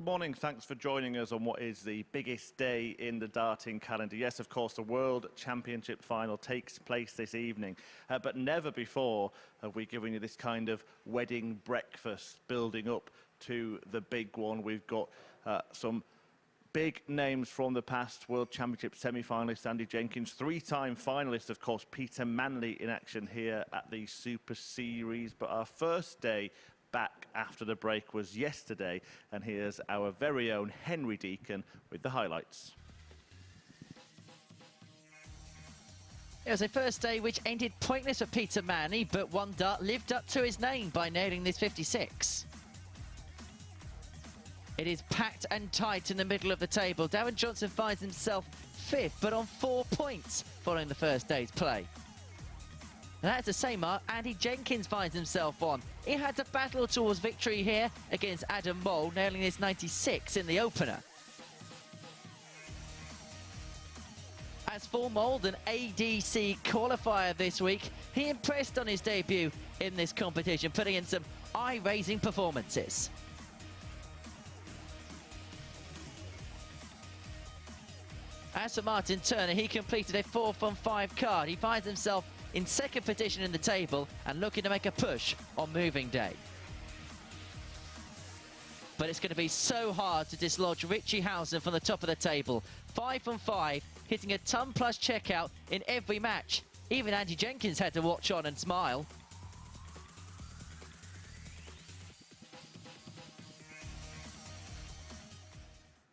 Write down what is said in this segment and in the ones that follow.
morning. Thanks for joining us on what is the biggest day in the darting calendar. Yes, of course, the World Championship final takes place this evening, but never before have we given you this kind of wedding breakfast building up to the big one. We've got some big names from the past. World Championship semi-finalist Andy Jenkins, three-time finalist, of course, Peter Manley in action here at the Super Series. But our first day back after the break was yesterday, and here's our very own Henry Deacon with the highlights. It was a first day which ended pointless for Peter Manley, but one dart lived up to his name by nailing this 56. It is packed and tight in the middle of the table. Darren Johnson finds himself fifth, but on 4 points following the first day's play. And that's the same mark Andy Jenkins finds himself on. He had to battle towards victory here against Adam Mould, nailing his 96 in the opener. As for Mould, an ADC qualifier this week, he impressed on his debut in this competition, putting in some eye-raising performances. As for Martyn Turner, he completed a 4 from 5 card. He finds himself in second position in the table and looking to make a push on moving day. But it's going to be so hard to dislodge Richie Howson from the top of the table. 5 from 5, hitting a ton plus checkout in every match. Even Andy Jenkins had to watch on and smile.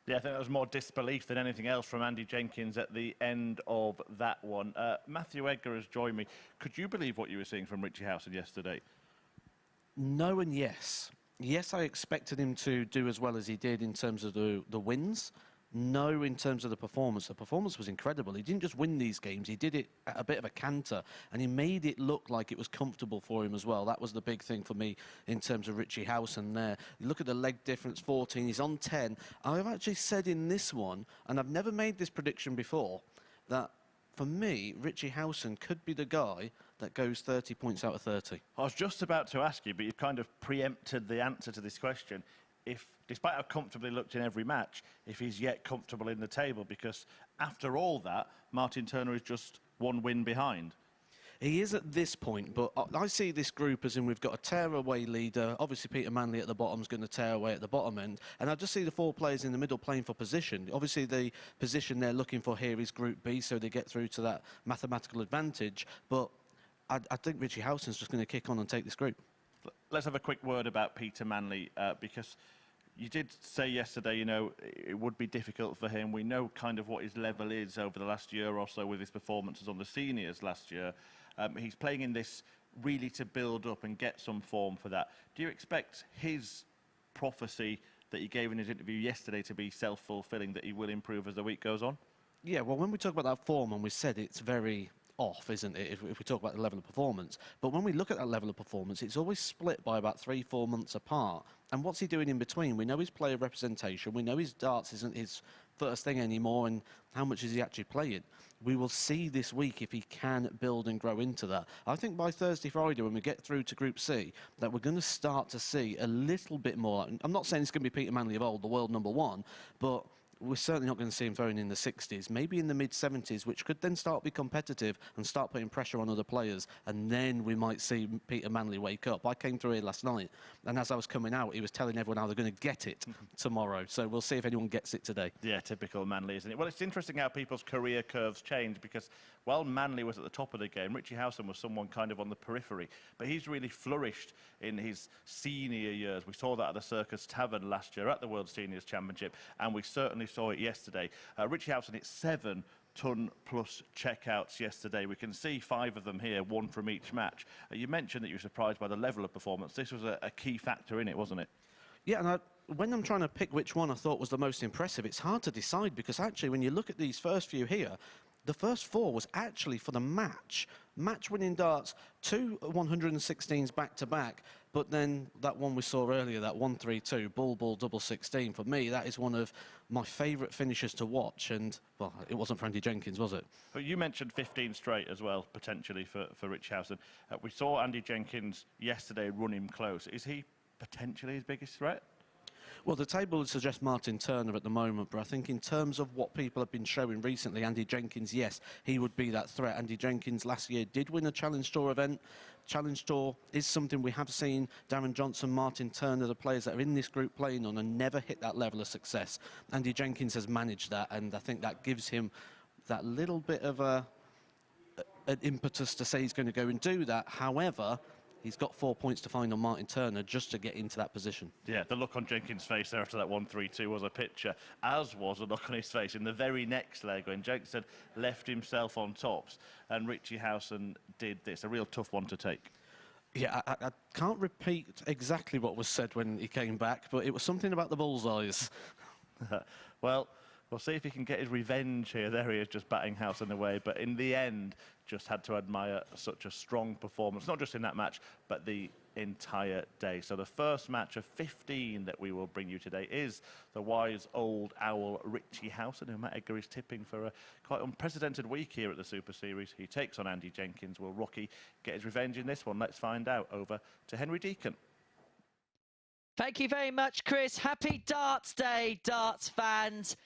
Yeah, I think there was more disbelief than anything else from Andy Jenkins at the end of that one. Matthew Edgar has joined me. Could you believe what you were seeing from Richie Howson yesterday? No and yes. Yes, I expected him to do as well as he did in terms of the wins. No, in terms of the performance. The performance was incredible. He didn't just win these games, he did it at a bit of a canter, and he made it look like it was comfortable for him as well. That was the big thing for me in terms of Richie Howson there. Look at the leg difference, 14, he's on 10. I've actually said in this one, and I've never made this prediction before, that for me, Richie Howson could be the guy that goes 30 points out of 30. I was just about to ask you, but you've kind of preempted the answer to this question. If, despite how comfortably he looked in every match, if he's yet comfortable in the table, because after all that, Martyn Turner is just one win behind. He is at this point, but I see this group as in we've got a tear-away leader. Obviously, Peter Manley at the bottom is going to tear away at the bottom end. And I just see the 4 players in the middle playing for position. Obviously, the position they're looking for here is Group B, so they get through to that mathematical advantage. But I think Richie Howson's just going to kick on and take this group. Let's have a quick word about Peter Manley, because you did say yesterday, you know, it would be difficult for him. We know kind of what his level is over the last year or so with his performances on the seniors last year. He's playing in this really to build up and get some form for that. Do you expect his prophecy that he gave in his interview yesterday to be self-fulfilling, that he will improve as the week goes on? Yeah, well, when we talk about that form, and we said it's very off, isn't it, if we talk about the level of performance. But when we look at that level of performance, it's always split by about 3-4 months apart. And what's he doing in between? We know his player representation, we know his darts isn't his first thing anymore, and how much is he actually playing? We will see this week if he can build and grow into that. I think by Thursday, Friday, when we get through to Group C, that we're going to start to see a little bit more. I'm not saying it's going to be Peter Manley of old, the world #1, but we're certainly not going to see him throwing in the 60s, maybe in the mid-70s, which could then start to be competitive and start putting pressure on other players, and then we might see Peter Manley wake up. I came through here last night, and as I was coming out, he was telling everyone how they're going to get it tomorrow, so we'll see if anyone gets it today. Yeah, typical Manley, isn't it? Well, it's interesting how people's career curves change, because while Manley was at the top of the game, Richie Howson was someone kind of on the periphery, but he's really flourished in his senior years. We saw that at the Circus Tavern last year at the World Seniors Championship, and we certainly saw it yesterday. Richie Howson hit 7 ton plus checkouts yesterday. We can see 5 of them here, 1 from each match. You mentioned that you were surprised by the level of performance. This was a key factor in it, wasn't it? Yeah, and when I'm trying to pick which one I thought was the most impressive, it's hard to decide, because actually when you look at these first few here, the first 4 was actually for the match-winning darts, 2 116s back-to-back, but then that one we saw earlier, that 132, ball, double 16, for me, that is one of my favourite finishes to watch, and, well, it wasn't for Andy Jenkins, was it? But you mentioned 15 straight as well, potentially, for Rich Howson. We saw Andy Jenkins yesterday run him close. Is he potentially his biggest threat? Well, the table would suggest Martyn Turner at the moment, but I think in terms of what people have been showing recently, Andy Jenkins, yes, he would be that threat. Andy Jenkins last year did win a Challenge Tour event. Challenge Tour is something we have seen Darren Johnson, Martyn Turner, the players that are in this group playing on, and never hit that level of success. Andy Jenkins has managed that, and I think that gives him that little bit of an impetus to say he's going to go and do that. However, he's got 4 points to find on Martyn Turner just to get into that position. Yeah, the look on Jenkins' face there after that 1-3-2 was a picture, as was the look on his face in the very next leg when Jenkins had left himself on tops and Richie Howson did this. A real tough one to take. Yeah, I can't repeat exactly what was said when he came back, but it was something about the bullseyes. Well, we'll see if he can get his revenge here. There he is, just batting Howson away. But in the end, just had to admire such a strong performance, not just in that match, but the entire day. So the first match of 15 that we will bring you today is the wise old owl Richie Howson, who Matt Edgar is tipping for a quite unprecedented week here at the Super Series. He takes on Andy Jenkins. Will Rocky get his revenge in this one? Let's find out. Over to Henry Deacon. Thank you very much, Chris. Happy Darts Day, darts fans.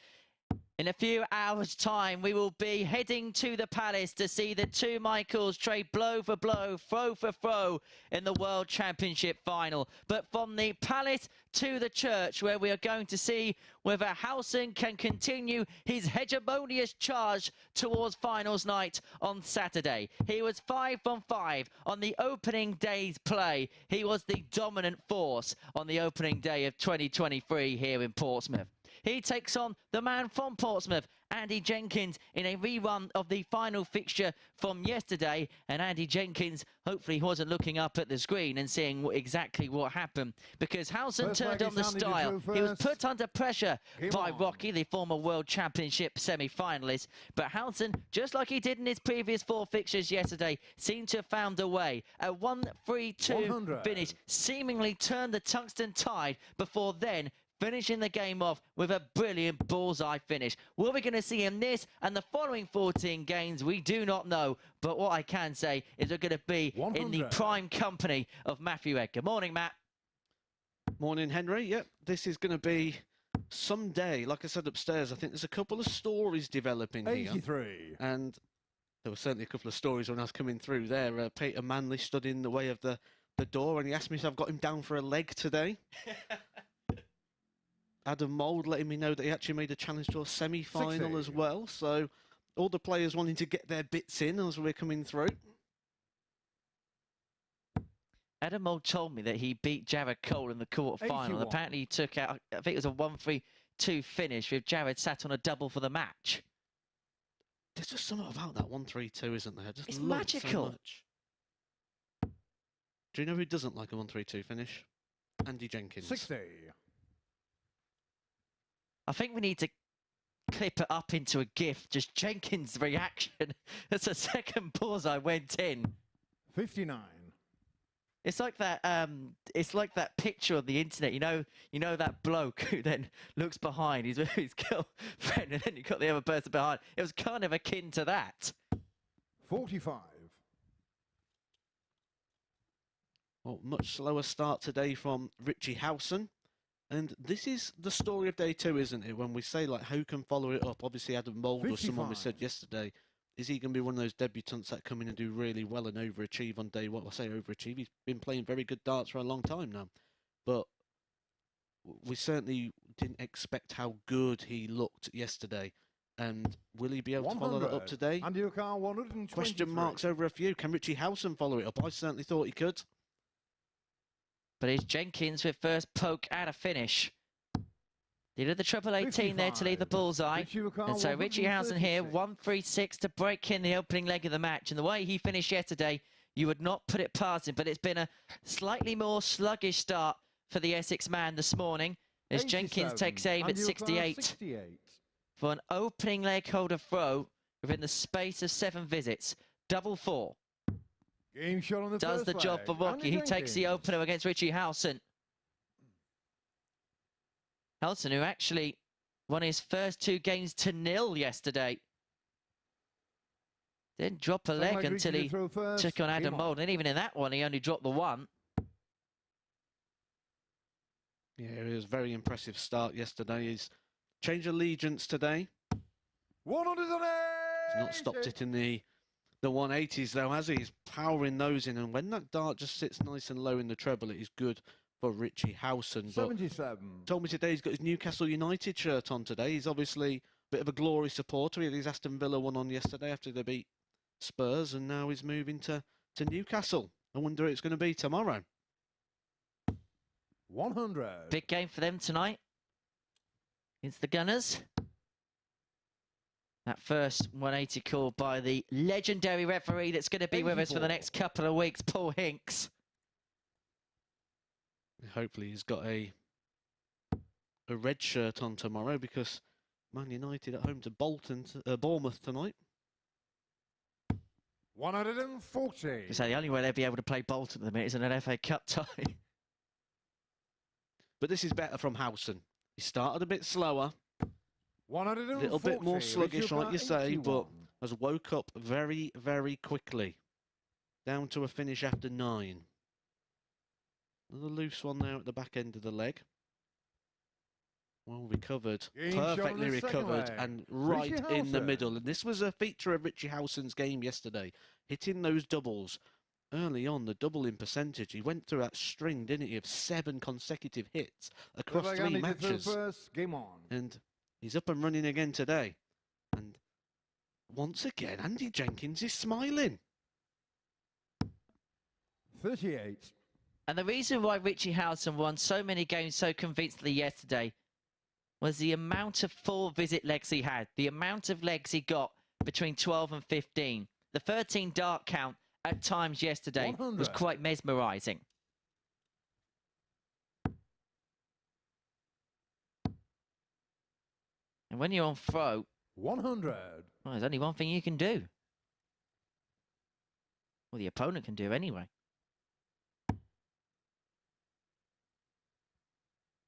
In a few hours' time, we will be heading to the Palace to see the two Michaels trade blow for blow, throw for throw in the World Championship final. But from the Palace to the church, where we are going to see whether Howson can continue his hegemonious charge towards finals night on Saturday. He was 5 from 5 on the opening day's play. He was the dominant force on the opening day of 2023 here in Portsmouth. He takes on the man from Portsmouth, Andy Jenkins, in a rerun of the final fixture from yesterday. And Andy Jenkins, hopefully he wasn't looking up at the screen and seeing exactly what happened, because Howson turned on the style. He was put under pressure by Rocky, the former World Championship semi-finalist. But Howson, just like he did in his previous 4 fixtures yesterday, seemed to have found a way. A 1-3-2 finish seemingly turned the tungsten tide before then finishing the game off with a brilliant bullseye finish. Will we going to see him this and the following 14 games? We do not know. But what I can say is we're going to be 100. In the prime company of Matthew Edgar. Morning, Matt. Morning, Henry. Yep, this is going to be some day. Like I said upstairs, I think there's a couple of stories developing 83. Here. And there were certainly a couple of stories when I was coming through there. Peter Manley stood in the way of the door and he asked me if I've got him down for a leg today. Adam Mould letting me know that he actually made a Challenge Tour semi-final as well. So all the players wanting to get their bits in as we're coming through. Adam Mould told me that he beat Jared Cole in the quarter-final. Apparently he took out, I think it was a 1-3-2 finish with Jared sat on a double for the match. There's just something about that 1-3-2, isn't there? Just it's magical. So much. Do you know who doesn't like a 1-3-2 finish? Andy Jenkins. 60. I think we need to clip it up into a GIF, just Jenkins' reaction as the second bullseye went in. 59. It's like that picture on the internet, you know that bloke who then looks behind, he's with his girlfriend, and then you've got the other person behind. It was kind of akin to that. 45. Well, much slower start today from Richie Howson. And this is the story of day 2, isn't it? When we say, like, who can follow it up? Obviously, Adam Mould was someone we said yesterday. Is he going to be one of those debutants that come in and do really well and overachieve on day 1? I say overachieve. He's been playing very good darts for a long time now. But we certainly didn't expect how good he looked yesterday. And will he be able to follow that up today? And you can 123. Question marks over a few. Can Richie Howson follow it up? I certainly thought he could. But it's Jenkins with first poke and a finish. He did the triple 18 there to leave the bullseye. And so Richie Howson here, 1-3-6 to break in the opening leg of the match. And the way he finished yesterday, you would not put it past him. But it's been a slightly more sluggish start for the Essex man this morning, as Jenkins takes aim at 68 for an opening leg holder throw within the space of 7 visits. Double 4. Game shot on the does the job for Rocky. He takes the opener against Richie Howson. Howson, who actually won his first 2 games to 0 yesterday. Didn't drop a leg until he took on Adam Mould. And even in that one, he only dropped the 1. Yeah, it was a very impressive start yesterday. He's changed allegiance today. 180. He's not stopped it in the 180s though, has he? He's powering those in, and when that dart just sits nice and low in the treble, it is good for Richie Howson. But 77. told me today he's got his Newcastle United shirt on today. He's obviously a bit of a glory supporter. He had his Aston Villa one on yesterday after they beat Spurs, and now he's moving to Newcastle. I wonder who it's going to be tomorrow. 100. Big game for them tonight against the Gunners. That first 180 call by the legendary referee that's going to be with us for the next couple of weeks, Paul Hinks. Hopefully he's got a red shirt on tomorrow, because Man United at home to Bournemouth tonight. 140. So the only way they'll be able to play Bolton at the minute is in an FA Cup tie. But this is better from Howson. He started a bit slower, a 140. little bit more sluggish, like you say, 81. but has woke up very, very quickly. Down to a finish after 9. Another loose one there at the back end of the leg. Well recovered, Game shot on perfectly the second recovered, leg. and right Richie in the Howson. middle. And this was a feature of Richie Howson's game yesterday, hitting those doubles. Early on, the doubling percentage, he went through that string, didn't he, of 7 consecutive hits across 3 matches. First, game on. And he's up and running again today. And once again, Andy Jenkins is smiling. 38. And the reason why Richie Howson won so many games so convincingly yesterday was the amount of full visit legs he had, the amount of legs he got between 12 and 15. The 13 dart count at times yesterday 100. was quite mesmerising. And when you're on throw, 100. well, there's only one thing you can do. Well, the opponent can do anyway.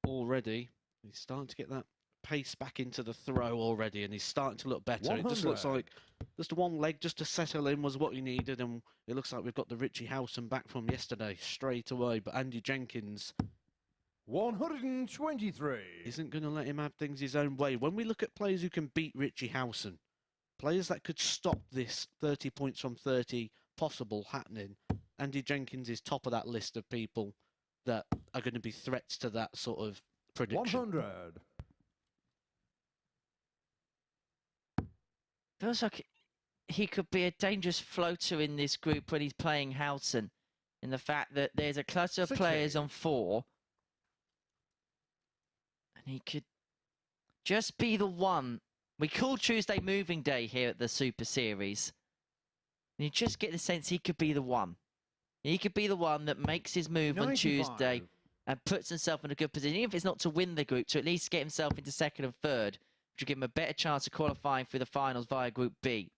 Already, he's starting to get that pace back into the throw already, and he's starting to look better. It just 100. looks like just one leg just to settle in was what he needed, and it looks like we've got the Richie Howson back from yesterday straight away. But Andy Jenkins 123. isn't going to let him have things his own way. When we look at players who can beat Richie Howson, players that could stop this 30 points from 30 possible happening, Andy Jenkins is top of that list of people that are going to be threats to that sort of prediction. 100. Feels like he could be a dangerous floater in this group when he's playing Howson, in the fact that there's a cluster of 60. players on 4, and he could just be the one. We call Tuesday moving day here at the Super Series, and you just get the sense he could be the one. He could be the one that makes his move 95. on Tuesday and puts himself in a good position, even if it's not to win the group, to at least get himself into 2nd and 3rd, which will give him a better chance of qualifying for the finals via Group B.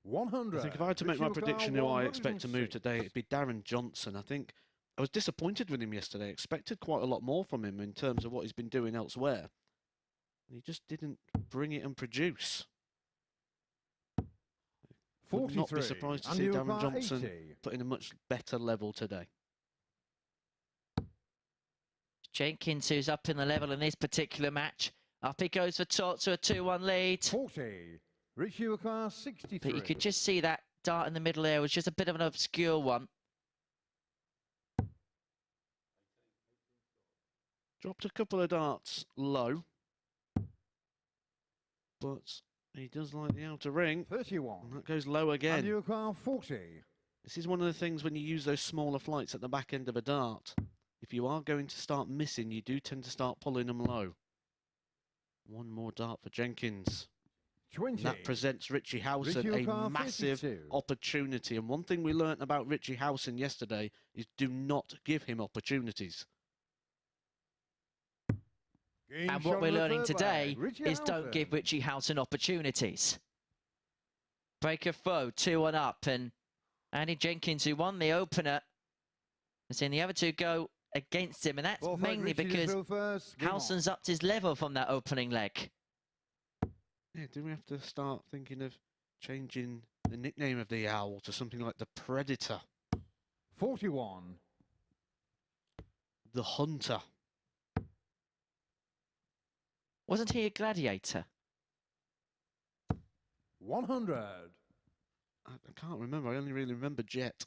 100. I think if I had to make my prediction who I expect to move today, it'd be Darren Johnson. I think I was disappointed with him yesterday. I expected quite a lot more from him in terms of what he's been doing elsewhere. And he just didn't bring it and produce. Would not be surprised to see Darren Johnson 80. put in a much better level today. Jenkins, who's up in the level in this particular match. Up he goes for Tot to a 2-1 lead. 40. Richie Howson 63. But you could just see that dart in the middle there was just a bit of an obscure one. Dropped a couple of darts low. But he does like the outer ring. 31. And that goes low again. Andy Howson 40. This is one of the things when you use those smaller flights at the back end of a dart. If you are going to start missing, you do tend to start pulling them low. One more dart for Jenkins. 20. That presents Richie Howson Richie a Howson, massive 52. opportunity. And one thing we learnt about Richie Howson yesterday is do not give him opportunities. Game And shot what on we're the learning third today leg. Richie is don't Howson. give Richie Howson opportunities. Breaker throw, 2-1 up, and Andy Jenkins, who won the opener, has seen the other two go against him, and that's Ball fight, mainly Richie to because throw first. Game on. Howson's upped his level from that opening leg. Yeah, do we have to start thinking of changing the nickname of the Owl to something like the Predator? 41. the hunter. Wasn't he a gladiator? 100. I can't remember. I only really remember Jet.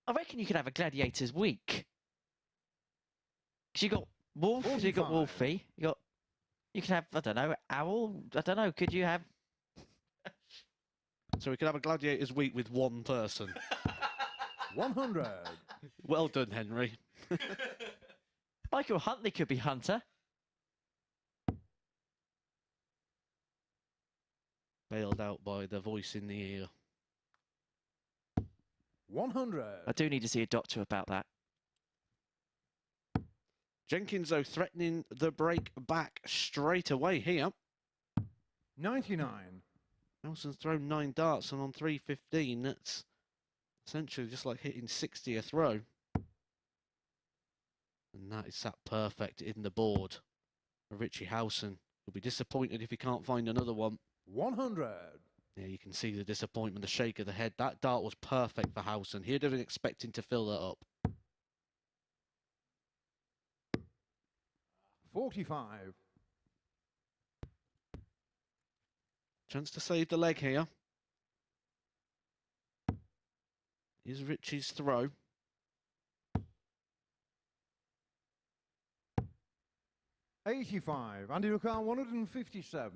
I reckon you could have a gladiator's week. Because you got Wolf, you got 45. Wolfie, you could have, I don't know, Owl, I don't know, could you have... So we could have a gladiators week with one person. 100. Well done, Henry. Michael Huntley could be Hunter. Bailed out by the voice in the ear. 100. I do need to see a doctor about that. Jenkins, though, threatening the break back straight away here. 99. Howson's thrown 9 darts, and on 315, that's essentially just like hitting 60 a throw. And that is sat perfect in the board for Richie Howson. He'll be disappointed if he can't find another one. 100. Yeah, you can see the disappointment, the shake of the head. That dart was perfect for Howson. He'd have been expecting to fill that up. 45. Chance to save the leg here. Here's Richie's throw. 85. Andy Ricard, 157.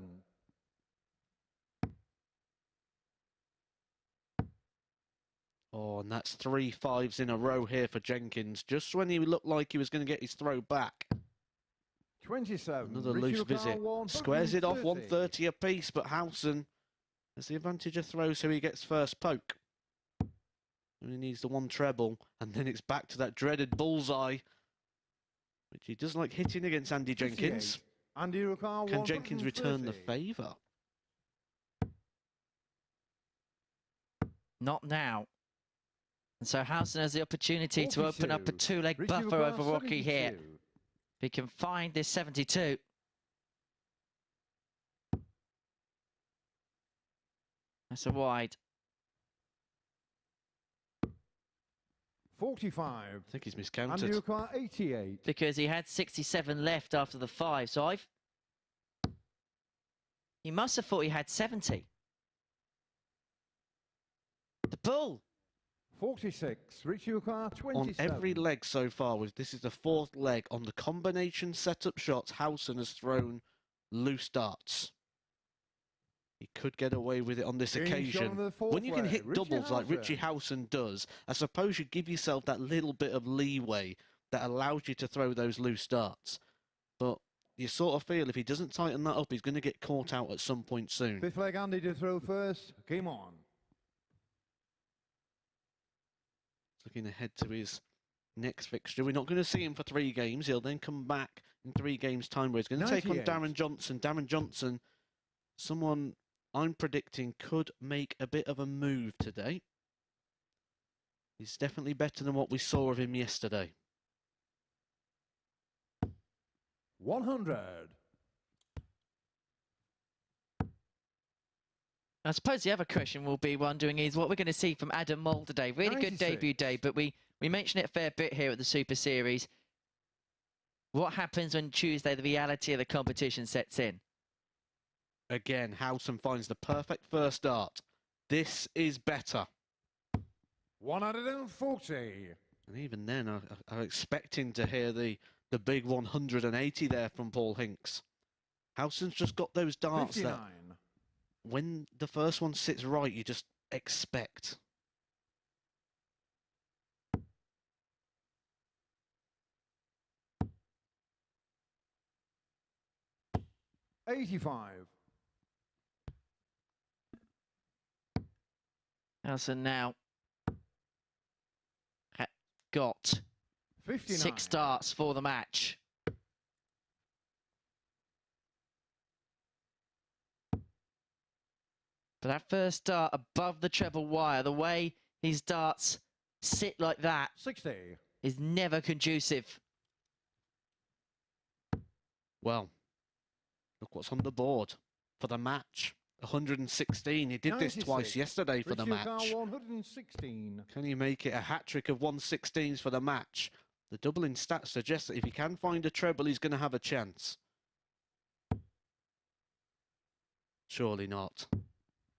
Oh, and that's 3 5s in a row here for Jenkins. Just when he looked like he was going to get his throw back. 27. Another Richie loose Ricard, visit. Squares it off 130. 130 apiece, but Howson has the advantage of throw, so he gets first poke. And he needs the one treble, and then it's back to that dreaded bullseye, which he does like hitting against Andy Jenkins. 58. Andy Ricard, Can Jenkins return the 130. favour? Not now. And so Howson has the opportunity to open up a 42. two-leg Richie buffer Ricard, over Rocky here. 72. If he can find this 72. That's a wide. 45. I think he's Andy miscounted. Ricard, 88. Because he had 67 left after the 5. So he must have thought he had 70. The bull. 46. Richie Ricard, On 27. every leg so far, this is the 4th leg. On the combination setup shots, Howson has thrown loose darts. He could get away with it on this Being shown occasion. on the 4th When you can leg, hit Richie doubles like Richie Howson. Howson does, I suppose you give yourself that little bit of leeway that allows you to throw those loose darts. But you sort of feel if he doesn't tighten that up, he's going to get caught out at some point soon. 5th leg, Andy to throw first. Game on. Looking ahead to his next fixture. We're not going to see him for 3 games. He'll then come back in 3 games' time where he's going to take on 98. Darren Johnson. Darren Johnson, someone I'm predicting could make a bit of a move today. He's definitely better than what we saw of him yesterday. 100. I suppose the other question we'll be wondering is what we're going to see from Adam Mould today. Really good 96. debut day, but we mentioned it a fair bit here at the Super Series. What happens when Tuesday the reality of the competition sets in? Again, Howson finds the perfect first dart. This is better. 140. And even then, I'm expecting to hear the big 180 there from Paul Hinks. Howson's just got those darts 59. that when the first one sits right, you just expect. $85. Howson now got 59. 6 starts for the match. But that first dart above the treble wire, the way his darts sit like that 60. is never conducive. Well, look what's on the board for the match. 116. He did this 96. twice yesterday for the Richie Howson, match. 116. Can he make it a hat-trick of 116s for the match? The doubling stats suggest that if he can find a treble, he's going to have a chance. Surely not.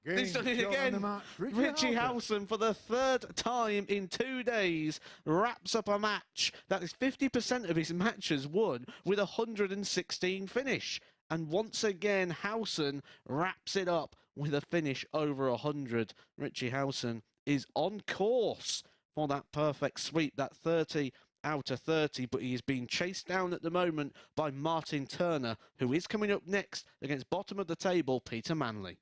He's done it again. Richie Howson, for the third time in 2 days, wraps up a match that is 50% of his matches won with a 116 finish. And once again, Howson wraps it up with a finish over 100. Richie Howson is on course for that perfect sweep, that 30 out of 30, but he is being chased down at the moment by Martyn Turner, who is coming up next against bottom of the table, Peter Manley.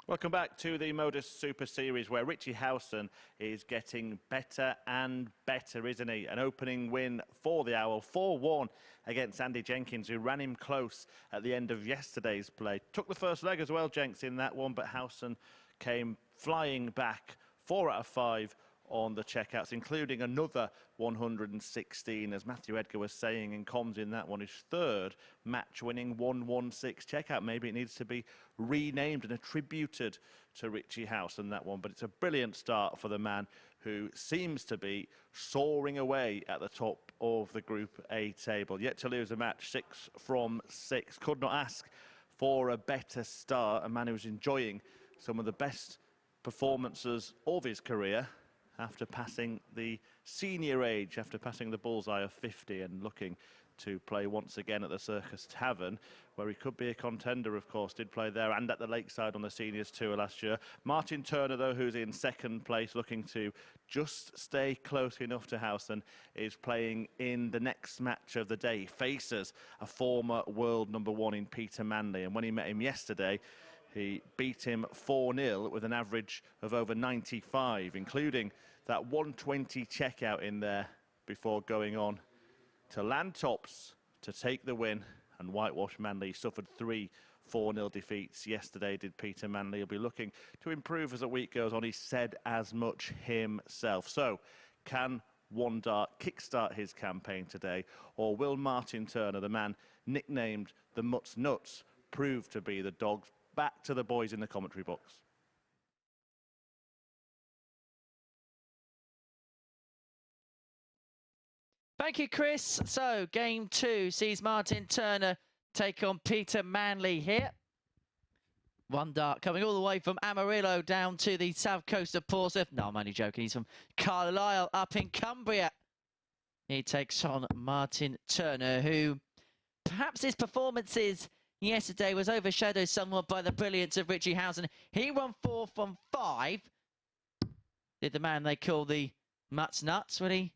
Welcome back to the MODUS Super Series, where Richie Howson is getting better and better, isn't he? An opening win for the Owl, 4-1 against Andy Jenkins, who ran him close at the end of yesterday's play. Took the first leg as well, Jenks, in that one, but Howson came flying back 4 out of 5 on the checkouts, including another 116, as Matthew Edgar was saying in comms in that one, his third match-winning 116 checkout. Maybe it needs to be renamed and attributed to Richie Howson, that one, but it's a brilliant start for the man who seems to be soaring away at the top of the Group A table. Yet to lose a match, 6 from 6. Could not ask for a better start. A man who's enjoying some of the best performances of his career after passing the senior age, after passing the bullseye of 50 and looking to play once again at the Circus Tavern, where he could be a contender, of course. Did play there and at the Lakeside on the Seniors Tour last year. Martyn Turner, though, who's in second place, looking to just stay close enough to Howson, is playing in the next match of the day. Faces a former world #1 in Peter Manley, and when he met him yesterday, he beat him 4-0 with an average of over 95, including that 120 checkout in there before going on to land tops to take the win and whitewash Manley. Suffered 3 4-0 defeats yesterday, did Peter Manley. He'll be looking to improve as the week goes on. He said as much himself. So, can one dart kickstart his campaign today? Or will Martyn Turner, the man nicknamed the Mutt's Nuts, prove to be the dogs? Back to the boys in the commentary box. Thank you, Chris. So, game 2 sees Martyn Turner take on Peter Manley here. One dart coming all the way from Amarillo down to the south coast of Portsmouth. No, I'm only joking. He's from Carlisle up in Cumbria. He takes on Martyn Turner, who perhaps his performances yesterday was overshadowed somewhat by the brilliance of Richie Howson. He won 4 from 5. Did the man they call the Mutt's Nuts, will he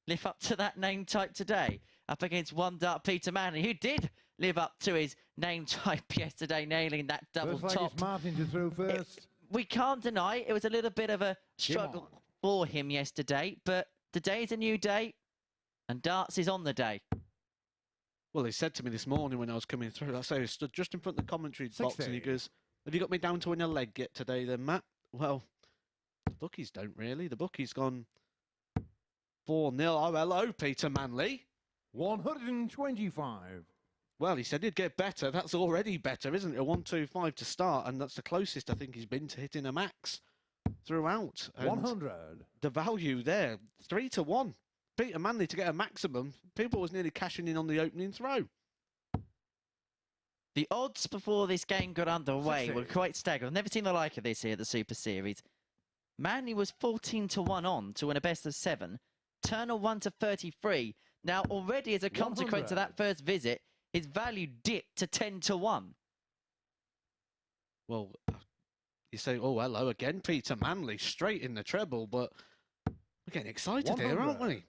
live up to that name type today? Up against one dart Peter Manley, who did live up to his name type yesterday, nailing that double Looks like top. it's Martyn to throw first. We can't deny it was a little bit of a struggle for him yesterday, but today's a new day, and darts is on the day. Well, he said to me this morning when I was coming through, I stood just in front of the commentary box, and he goes, "Have you got me down to win a leg yet today then, Matt?" Well, the bookies don't really. The bookies gone 4-0. Oh, hello, Peter Manley. 125. Well, he said he'd get better. That's already better, isn't it? A 125 to start, and that's the closest I think he's been to hitting a max throughout. And 100. the value there, 3 to 1. Peter Manley to get a maximum. People was nearly cashing in on the opening throw. The odds before this game got underway 60. were quite staggering. I've never seen the like of this here at the Super Series. Manley was 14 to 1 on to win a best of 7. Turner 1 to 33. Now, already as a consequence of that first visit, his value dipped to 10 to 1. Well, you say, oh, hello again, Peter Manley, straight in the treble, but we're getting excited here, aren't we?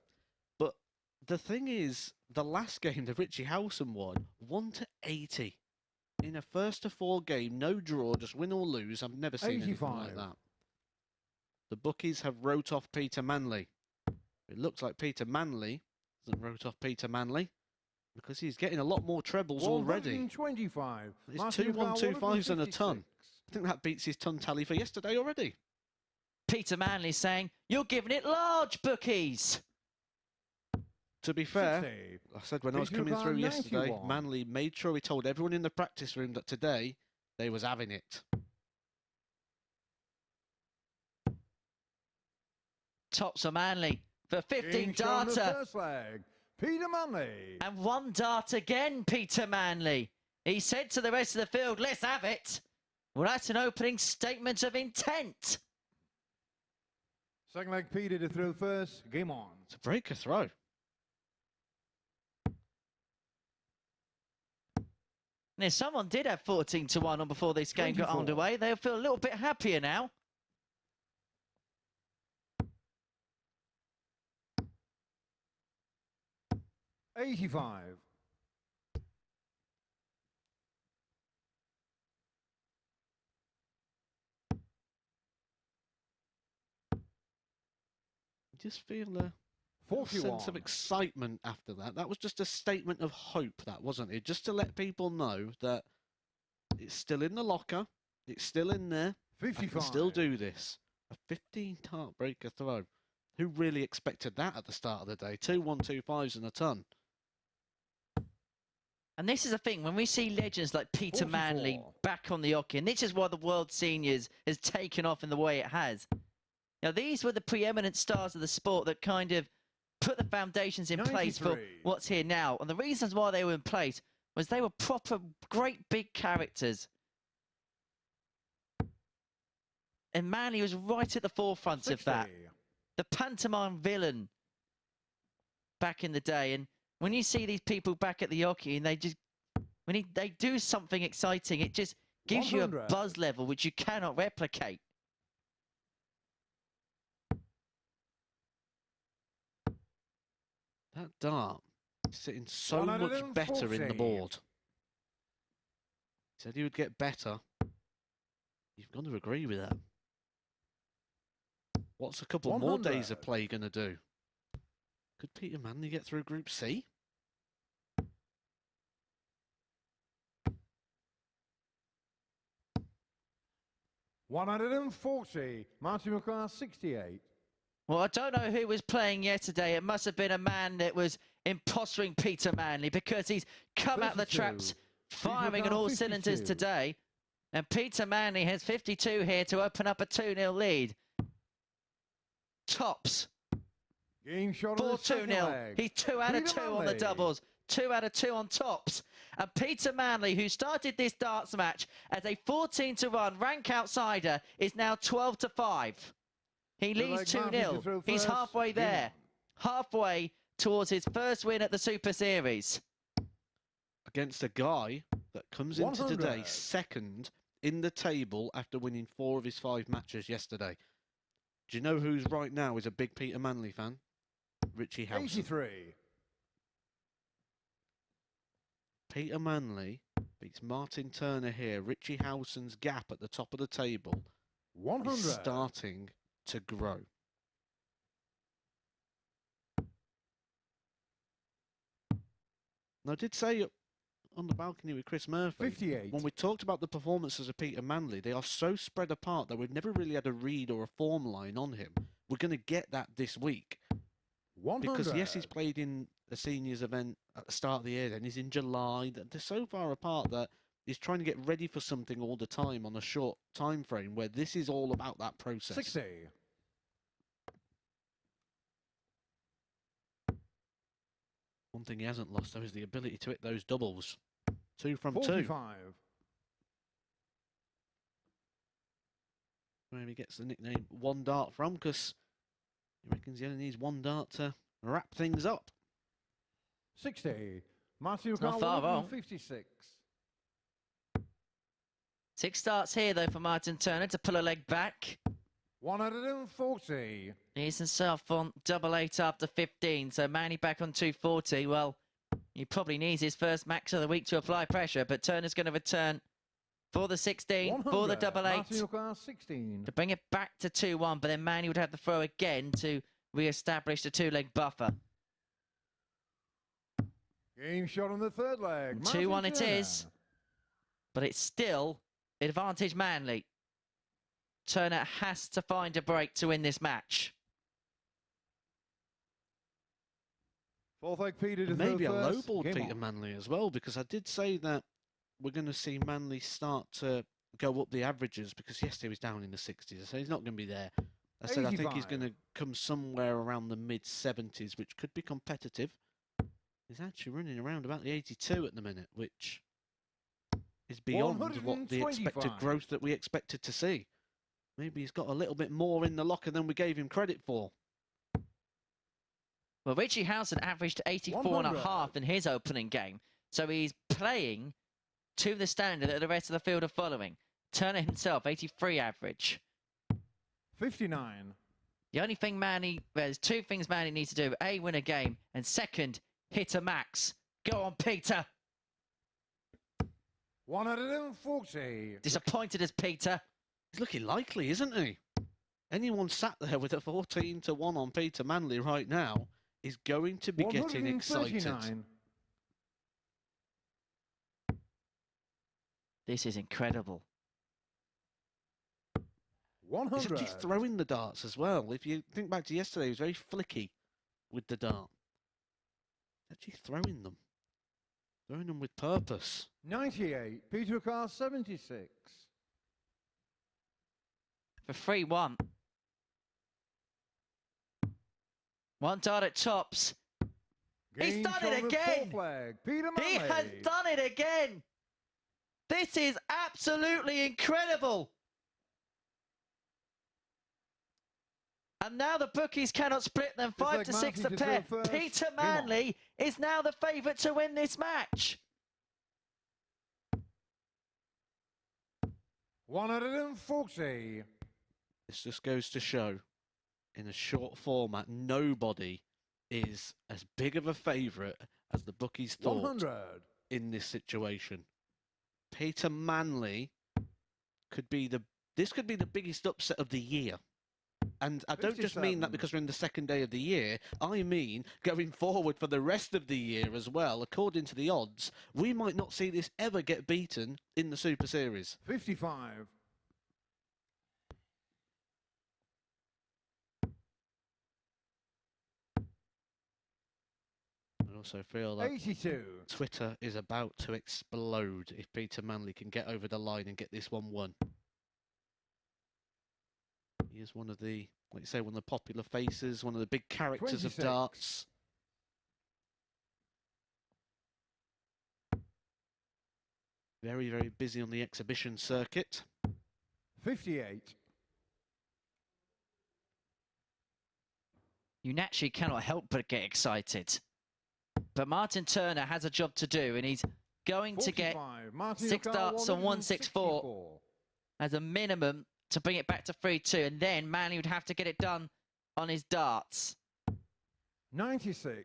But the thing is, the last game that Richie Howson won, 1 to 80. In a first to 4 game, no draw, just win or lose. I've never seen anything like that. The bookies have wrote off Peter Manley. It looks like Peter Manley hasn't wrote off Peter Manley because he's getting a lot more trebles already. 125. It's 2 125s and a ton. I think that beats his ton tally for yesterday already. Peter Manley saying, "You're giving it large, bookies." To be fair, 60. I said when I was coming through yesterday, Manley made sure he told everyone in the practice room that today they was having it. Tops for Manley for 15 darter. First leg. Peter Manley. And one dart again, Peter Manley. He said to the rest of the field, "Let's have it." Well, that's an opening statement of intent. Second leg, Peter to throw first. Game on. It's a breaker throw. And if someone did have 14 to 1 on before this game got underway, they'll feel a little bit happier now. $85. Just feel a 41. sense of excitement after that. That was just a statement of hope, that wasn't it? Just to let people know that it's still in the locker, it's still in there, 55. I can still do this. A 15 dart breaker throw. Who really expected that at the start of the day? 2 125s and a ton. And this is the thing, when we see legends like Peter 44. Manley back on the hockey, and this is why the World Seniors has taken off in the way it has. Now, these were the preeminent stars of the sport that kind of put the foundations in place for what's here now. And the reasons why they were in place was they were proper, great big characters. And Manley was right at the forefront 60. of that. The pantomime villain back in the day. And when you see these people back at the hockey and they just, when they do something exciting, it just gives 100. you a buzz level which you cannot replicate. That dart is sitting so much 140. better in the board. He said he would get better. You've got to agree with that. What's a couple 100. more days of play going to do? Could Peter Manley get through Group C? $140. Martyn McCarr, 68. Well, I don't know who was playing yesterday. It must have been a man that was impostering Peter Manley, because he's come out the 32. traps firing on all 52. cylinders today. And Peter Manley has 52 here to open up a 2-0 lead. Tops. Game shot on the 4-2-0. leg. He's 2 out of Peter 2 on the Manley. doubles. 2 out of 2 on tops. And Peter Manley, who started this darts match as a 14-1 rank outsider, is now 12-5. He The leads leg Martyn to throw 2-0. He's first. halfway Game there. Halfway towards his first win at the Super Series. Against a guy that comes into 100. today second in the table after winning 4 of his 5 matches yesterday. Do you know who's right now is a big Peter Manley fan? Richie on. Howson. 83. Peter Manley beats Martyn Turner here. Richie Howson's gap at the top of the table 100. is starting to grow. And I did say on the balcony with Chris Murphy, 58. when we talked about the performances of Peter Manley, they are so spread apart that we've never really had a read or a form line on him. We're going to get that this week. 100. Because yes, he's played in a seniors event at the start of the year, then he's in July. They're so far apart that he's trying to get ready for something all the time on a short time frame, where this is all about that process. 60. One thing he hasn't lost, though, is the ability to hit those doubles. 2 from 2. 45. Where he gets the nickname One Dart from, because he reckons he only needs 1 dart to wrap things up. 60. Martyn not Turner, far wrong. 56. 6 starts here, though, for Martyn Turner to pull a leg back. 140. He's himself on 88 after 15, so Manley back on 240. Well, he probably needs his first max of the week to apply pressure, but Turner's going to return for the 16, for the 100. 88, Martyn Turner, 16. to bring it back to 2-1, but then Manley would have to throw again to re-establish the 2-leg buffer. Game shot on the third leg. 2-1 it is, but it's still advantage Manley. Turner has to find a break to win this match. Fourth leg Peter to And throw maybe a low first. ball Game Peter on. Manley as well, because I did say that we're going to see Manley start to go up the averages, because yesterday he was down in the 60s, so he's not going to be there. I said I think he's 85. going to come somewhere around the mid-70s, which could be competitive. He's actually running around about the 82 at the minute, which is beyond what the expected 125. growth that we expected to see. Maybe he's got a little bit more in the locker than we gave him credit for. Well, Richie Howson averaged 84.5 in his opening game, so he's playing to the standard that the rest of the field are following. Turner himself, 83 average. 59. The only thing there's 2 things Manley needs to do. A, win a game, and second, hit a max. Go on, Peter. 140. Disappointed as Peter. He's looking likely, isn't he? Anyone sat there with a 14-1 on Peter Manley right now is going to be getting excited. 139. This is incredible. He's 100. actually throwing the darts as well. If you think back to yesterday, he was very flicky with the dart. He's actually throwing them. Throwing them with purpose. 98. Peter Carr, 76. For 3-1. 1 dart at tops. He's Game done shot it on the again. fourth leg. Peter He Manley. has done it again. This is absolutely incredible. And now the bookies cannot split them. 5 like to 6 Martyn a to pair. throw first. Peter Game on. Manley is now the favourite to win this match. 140. This just goes to show, in a short format, nobody is as big of a favourite as the bookies thought 100. in this situation. Peter Manley could be this could be the biggest upset of the year. And I don't just mean that 57. because we're in the second day of the year. I mean going forward for the rest of the year as well. According to the odds, we might not see this ever get beaten in the Super Series. 55. also feel that 82. Twitter is about to explode if Peter Manley can get over the line and get this one won. He is one of the, like you say, one of the popular faces, one of the big characters 26. of darts. Very, very busy on the exhibition circuit. 58. You naturally cannot help but get excited. But Martyn Turner has a job to do, and he's going 45. to get Martyn 6 Turner, darts on 164 164. as a minimum to bring it back to 3-2, and then Manley would have to get it done on his darts. 96.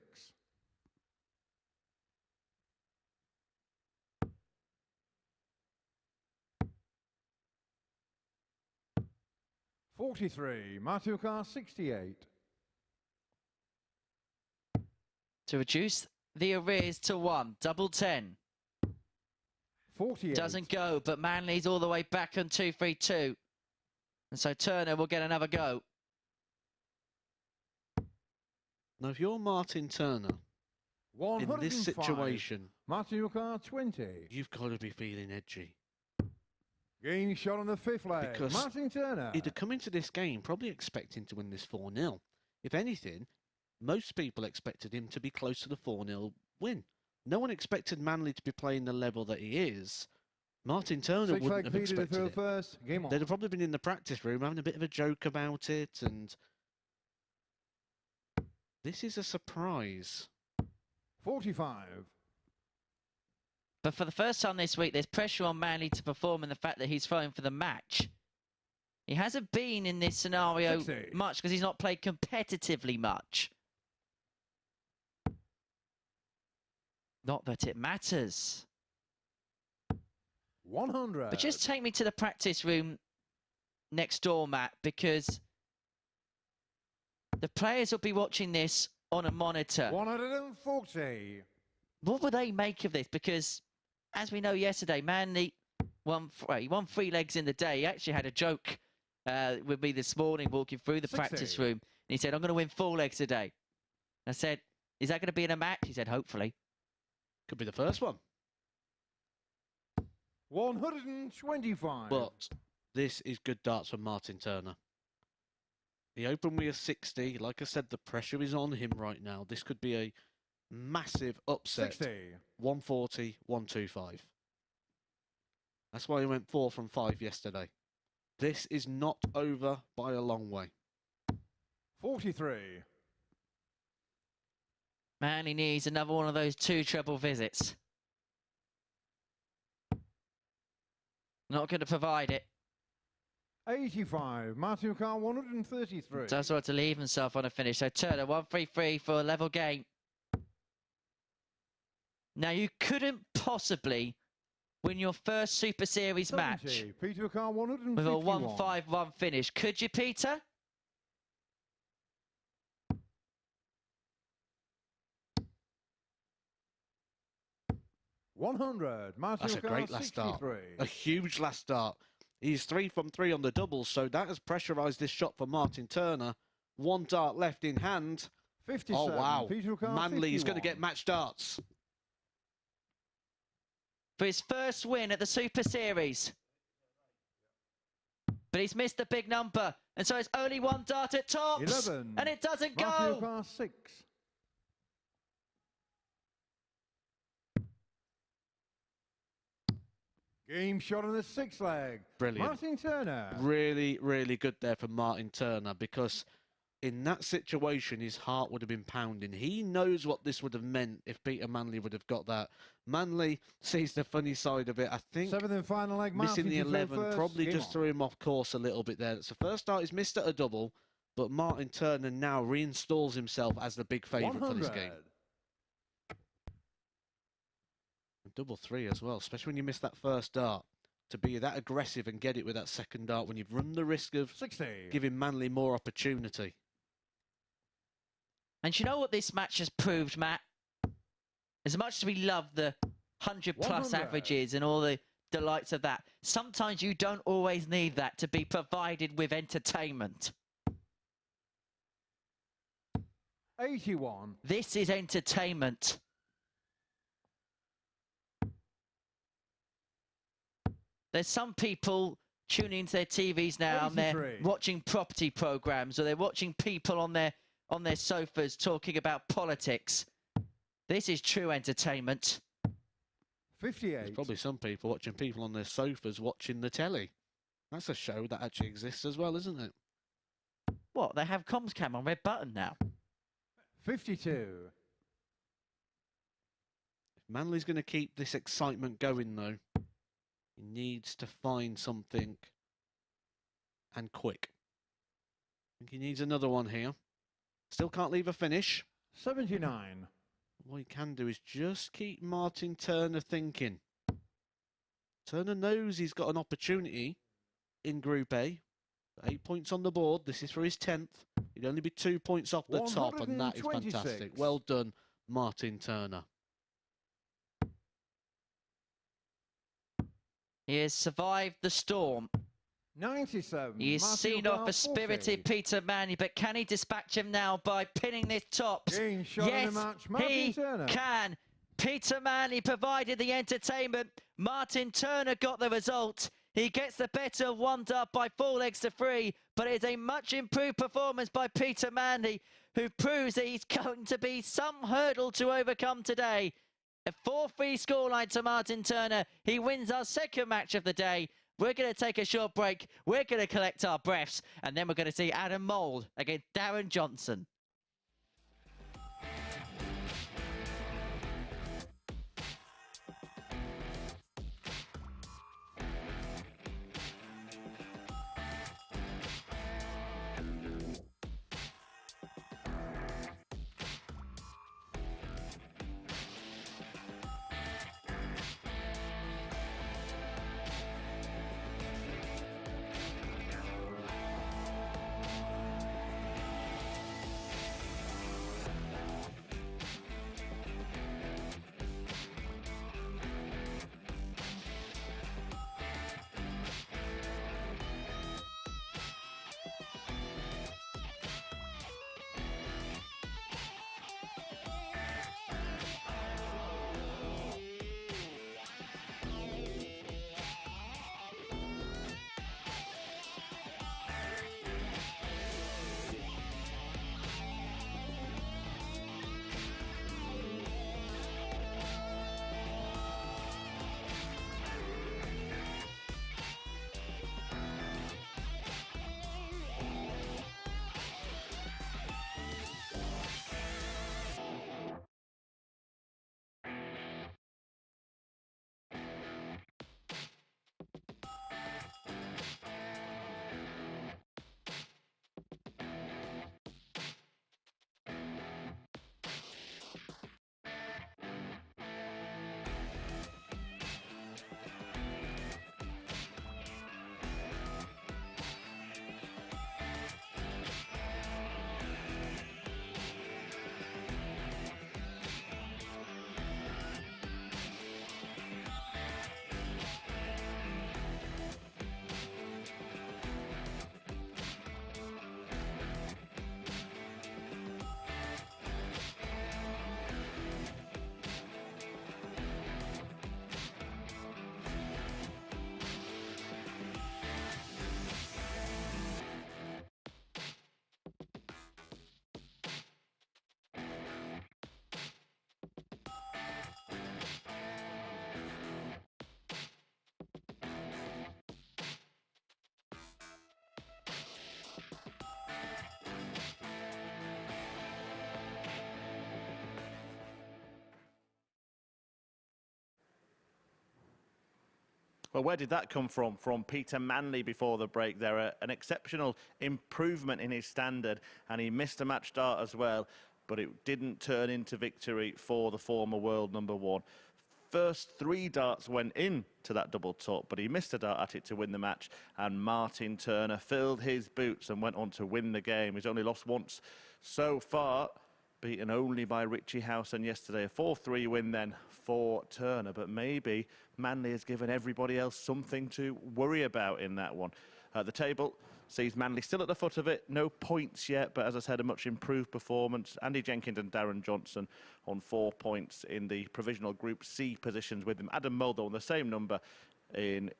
43. Martyn Turner, 68. To reduce the arrears to 1, double 10. 48. Doesn't go, but Manley's all the way back on 2-3-2. And so Turner will get another go. Now, if you're Martyn Turner, in this 105. situation, Martyn Turner, 20. you've got to be feeling edgy. Game shot on the 5th leg. Because Martyn Turner. he'd have come into this game probably expecting to win this 4-0. If anything, most people expected him to be close to the 4-0 win. No one expected Manley to be playing the level that he is. Martyn Turner wouldn't have expected it. First. Game on. They'd have probably been in the practice room having a bit of a joke about it, and this is a surprise. 45. But for the first time this week, there's pressure on Manley to perform in the fact that he's throwing for the match. He hasn't been in this scenario 60. much because he's not played competitively much. Not that it matters. 100. But just take me to the practice room next door, Matt, because the players will be watching this on a monitor. 140. What will they make of this? Because, as we know yesterday, Manley won 3 legs in the day. He actually had a joke with me this morning walking through the 60. practice room. And he said, I'm going to win 4 legs today. I said, is that going to be in a match? He said, hopefully. Could be the first one. 125. But this is good darts from Martyn Turner. He opened with a 60. Like I said, the pressure is on him right now. This could be a massive upset. 60. 140, 125. That's why he went 4 from 5 yesterday. This is not over by a long way. 43. Manley needs another one of those 2 treble visits. Not going to provide it. 85. Martyn Turner, 133. Does want to leave himself on a finish. So Turner, 1-3-3 for a level game. Now, you couldn't possibly win your first Super Series 70. match Peter Turner, with a 151. 1-5-1 finish. Could you, Peter? That's a great last start. A huge last start. He's 3 from 3 on the doubles, so that has pressurised this shot for Martyn Turner. 1 dart left in hand. 57. Oh, wow. Peter Turner, Manley is going to 51. get match darts. For his first win at the Super Series. But he's missed a big number. And so it's only 1 dart at tops. 11. And it doesn't Martyn go. Turner, 6. Game shot on the 6th leg. Brilliant. Martyn Turner. Really, really good there for Martyn Turner, because in that situation, his heart would have been pounding. He knows what this would have meant if Peter Manley would have got that. Manley sees the funny side of it. I think 7th and final leg. missing Martyn the to throw 11 first. probably Game just on. threw him off course a little bit there. It's the first start he's missed at a double, but Martyn Turner now reinstalls himself as the big favourite for this 100. game. Double 3 as well, especially when you miss that first dart. To be that aggressive and get it with that second dart when you've run the risk of 60. giving Manley more opportunity. And you know what this match has proved, Matt? As much as we love the 100+ 100. averages and all the delights of that, sometimes you don't always need that to be provided with entertainment. 81. This is entertainment. There's some people tuning into their TVs now and they're 83. watching property programs, or they're watching people on their sofas talking about politics. This is true entertainment. 58. There's probably some people watching people on their sofas watching the telly. That's a show that actually exists as well, isn't it? What? They have comms cam on red button now. 52. If Manley's going to keep this excitement going, though, he needs to find something, and quick. I think he needs another one here. Still can't leave a finish. 79. What he can do is just keep Martyn Turner thinking. Turner knows he's got an opportunity in Group A. 8 points on the board. This is for his 10th. He'd only be 2 points off the top, and that is 126. fantastic. Well done, Martyn Turner. He has survived the storm. 97. He has Martyn seen off a 40. spirited Peter Manley, but can he dispatch him now by pinning this tops? Game shot Yes, in the match, Martyn he Turner. can. Peter Manley provided the entertainment. Martyn Turner got the result. He gets the better one up by 4 legs to 3, but it is a much improved performance by Peter Manley, who proves that he's going to be some hurdle to overcome today. A 4-3 scoreline to Martyn Turner. He wins our second match of the day. We're going to take a short break. We're going to collect our breaths, and then we're going to see Adam Mould against Darren Johnson. Well, where did that come from? From Peter Manley before the break there. An exceptional improvement in his standard, and he missed a match start as well, but it didn't turn into victory for the former world number 1. First 3 darts went in to that double top, but he missed a dart at it to win the match, and Martyn Turner filled his boots and went on to win the game. He's only lost once so far, beaten only by Richie Howson yesterday. A 4-3 win then for Turner, but maybe Manley has given everybody else something to worry about in that one. The table sees Manley still at the foot of it, no points yet, but as I said, a much improved performance. Andy Jenkins and Darren Johnson on 4 points in the provisional Group C positions with them. Adam Mould on the same number,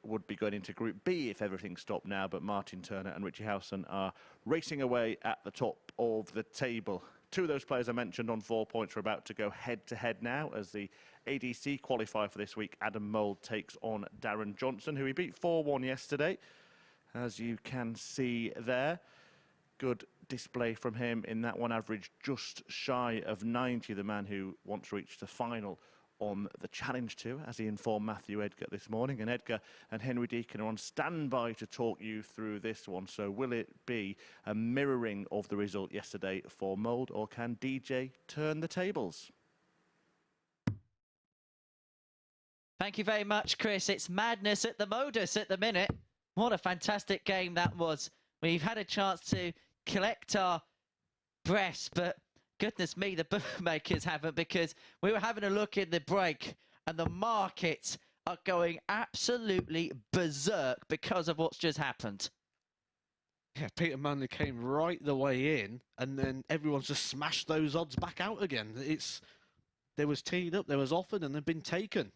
would be going into Group B if everything stopped now, but Martyn Turner and Richie Howson are racing away at the top of the table. Two of those players I mentioned on 4 points are about to go head-to-head now as the ADC qualifier for this week. Adam Mould takes on Darren Johnson, who he beat 4-1 yesterday, as you can see there. Good display from him in that one, average just shy of 90, the man who once reached the final on the Challenge Tour, as he informed Matthew Edgar this morning. And Edgar and Henry Deacon are on standby to talk you through this one. So will it be a mirroring of the result yesterday for Mould, or can DJ turn the tables? Thank you very much, Chris. It's madness at the Modus at the minute. What a fantastic game that was. We've had a chance to collect our breaths, but goodness me, the bookmakers haven't, because we were having a look in the break and the markets are going absolutely berserk because of what's just happened. Yeah, Peter Manley came right the way in and then everyone's just smashed those odds back out again. There was teed up, there was offered, and they've been taken.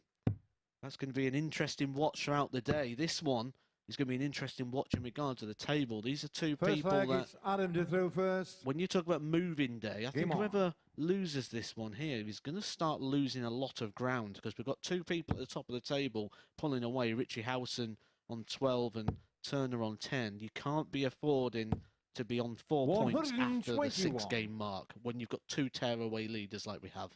That's going to be an interesting watch throughout the day. This one is going to be an interesting watch in regard to the table. These are two people that... It's Adam to throw first. When you talk about moving day, I think whoever loses this one here is going to start losing a lot of ground, because we've got two people at the top of the table pulling away, Richie Howson on 12 and Turner on 10. You can't be affording to be on 4 points after the 6-game mark when you've got two tearaway leaders like we have.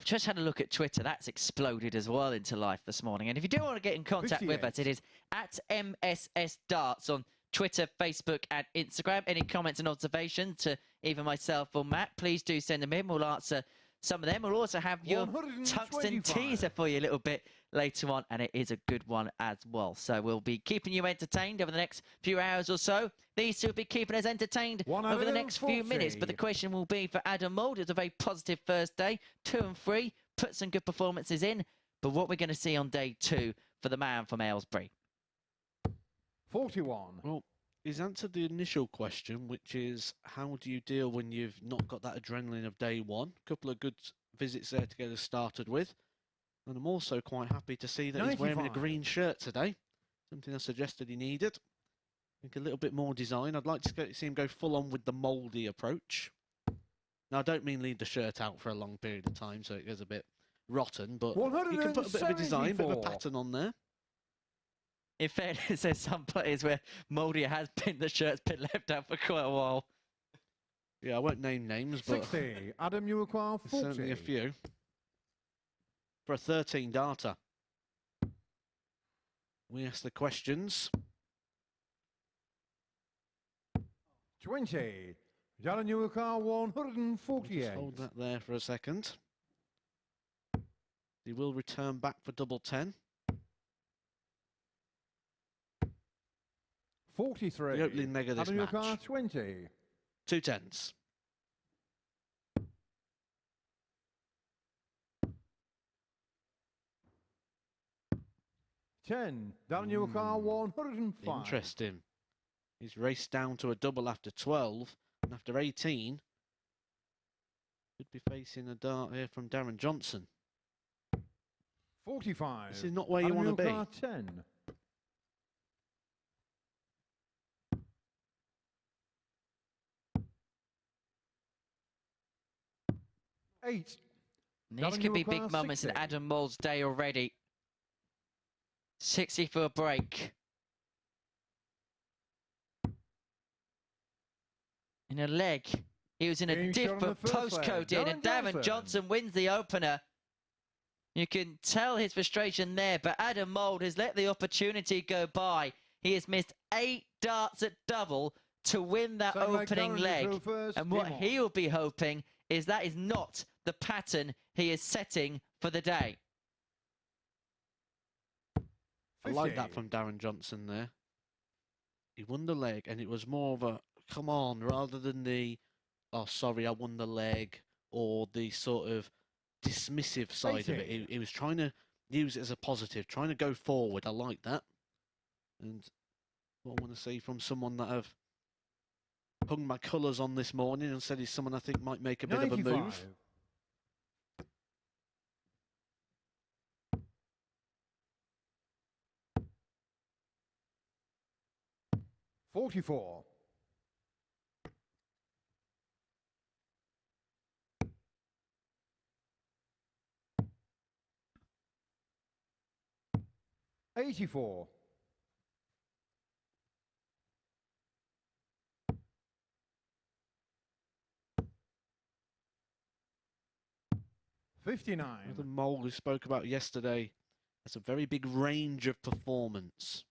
Just had a look at Twitter. That's exploded as well into life this morning. And if you do want to get in contact with us, it is at MSS Darts on Twitter, Facebook and Instagram. Any comments and observations to either myself or Matt, please do send them in. We'll answer some of them. We'll also have your tungsten teaser for you a little bit later on, and it is a good one as well. So we'll be keeping you entertained over the next few hours or so. These two will be keeping us entertained over the next few minutes. But the question will be for Adam Mould. It's a very positive first day, 2 and 3, put some good performances in. But what we're going to see on day 2 for the man from Aylesbury? 41. Well, he's answered the initial question, which is how do you deal when you've not got that adrenaline of day 1? A couple of good visits there to get us started with. And I'm also quite happy to see that 95. He's wearing a green shirt today. Something I suggested he needed. I think a little bit more design. I'd like to see him go full on with the mouldy approach. Now, I don't mean leave the shirt out for a long period of time so it goes a bit rotten, but you can put a bit of a design, a bit of a pattern on there. In fairness, there's some players where mouldy has been, the shirt's been left out for quite a while. Yeah, I won't name names, but 60. Adam, you require 40. Certainly a few. For a 13 darter, we ask the questions. 20. Darren, you require 148. Just hold that there for a second. He will return back for double 10. 43. The opening leg of this Adam, match. you require 20. 2 10s. 10. Daniel Carr, 105. Interesting. He's raced down to a double after 12, and after 18, could be facing a dart here from Darren Johnson. 45. This is not where you want to be. 10. 8. These could be big moments in Adam Mould's day already. 60 for a break. In a leg. He was in a different postcode in, and Darren Johnson wins the opener. You can tell his frustration there, but Adam Mould has let the opportunity go by. He has missed 8 darts at double to win that opening leg. And what he will be hoping is that is not the pattern he is setting for the day. I like that from Darren Johnson there. He won the leg, and it was more of a, come on, rather than the, oh, sorry, I won the leg, or the sort of dismissive side of it. He was trying to use it as a positive, trying to go forward. I like that. And what I want to see from someone that I've hung my colours on this morning and said he's someone I think might make a bit of a move. 44. 84. 59. The Mould we spoke about yesterday has a very big range of performance.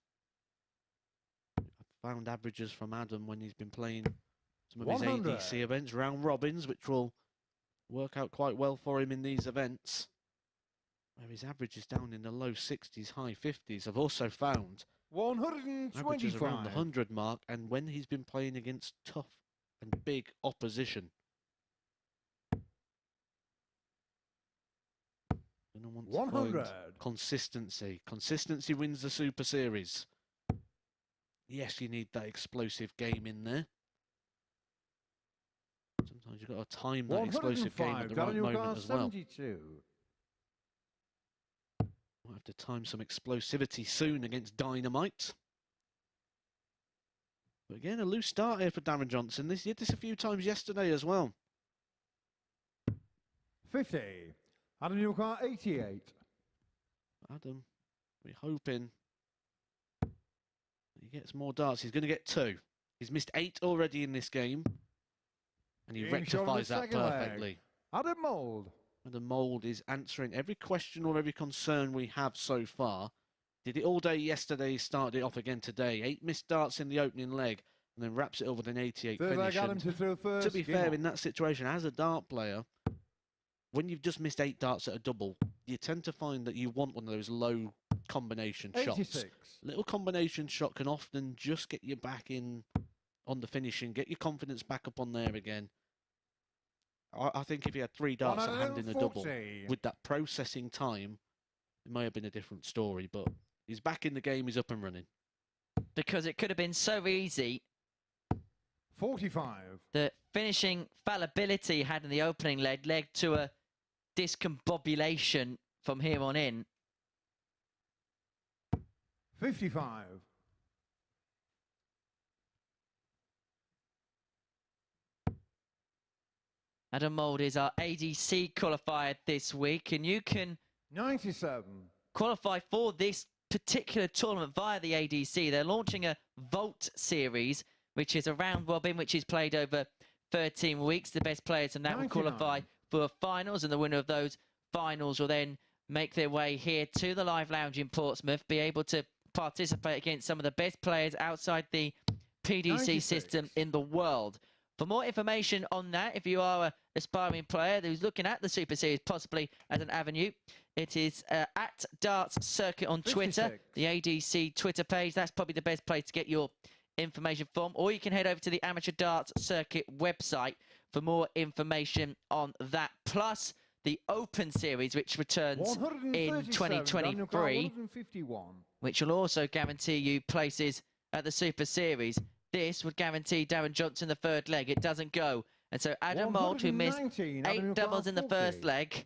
I've found averages from Adam when he's been playing some of his 100. ADC events, round robins, which will work out quite well for him in these events, where his average is down in the low 60s, high 50s. I've also found averages around the 125. 100 mark, and when he's been playing against tough and big opposition. Gonna want to 100. find consistency. Consistency wins the Super Series. Yes, you need that explosive game in there. Sometimes you've got to time that explosive game at the right moment as well. 72. Might have to time some explosivity soon against Dynamite. But again, a loose start here for Darren Johnson. He did this a few times yesterday as well. 50. Adam Newcar, 88. Adam, we're hoping he gets more darts. He's going to get 2. He's missed 8 already in this game. And he Game shot on the rectifies that second leg. perfectly. Adam Mould. And the Mould is answering every question or every concern we have so far. Did it all day yesterday, started it off again today. 8 missed darts in the opening leg, and then wraps it up with an 88 Third finish. leg, Adam to throw first. To be Game fair, on. in that situation, as a dart player, when you've just missed 8 darts at a double, you tend to find that you want one of those low combination shots. 86. Little combination shot can often just get you back in on the finishing, get your confidence back up on there again. I think if he had 3 darts at hand in a double, 140. with that processing time, it may have been a different story, but he's back in the game, he's up and running. Because it could have been so easy. 45. The finishing fallibility had in the opening leg led to a discombobulation from here on in. 55. Adam Mould is our ADC qualifier this week, and you can 97. qualify for this particular tournament via the ADC. They're launching a Vault series, which is a round robin, which is played over 13 weeks. The best players and that will 99. qualify for finals, and the winner of those finals will then make their way here to the Live Lounge in Portsmouth, be able to participate against some of the best players outside the PDC 96. system in the world. For more information on that, if you are an aspiring player who's looking at the Super Series possibly as an avenue, it is at Darts Circuit on Twitter, 56. the ADC Twitter page. That's probably the best place to get your information from. Or you can head over to the Amateur Darts Circuit website for more information on that. Plus the Open Series, which returns in 2023, which will also guarantee you places at the Super Series. This would guarantee Darren Johnson the third leg. It doesn't go. And so Adam Mould, who missed 8 doubles in the first leg,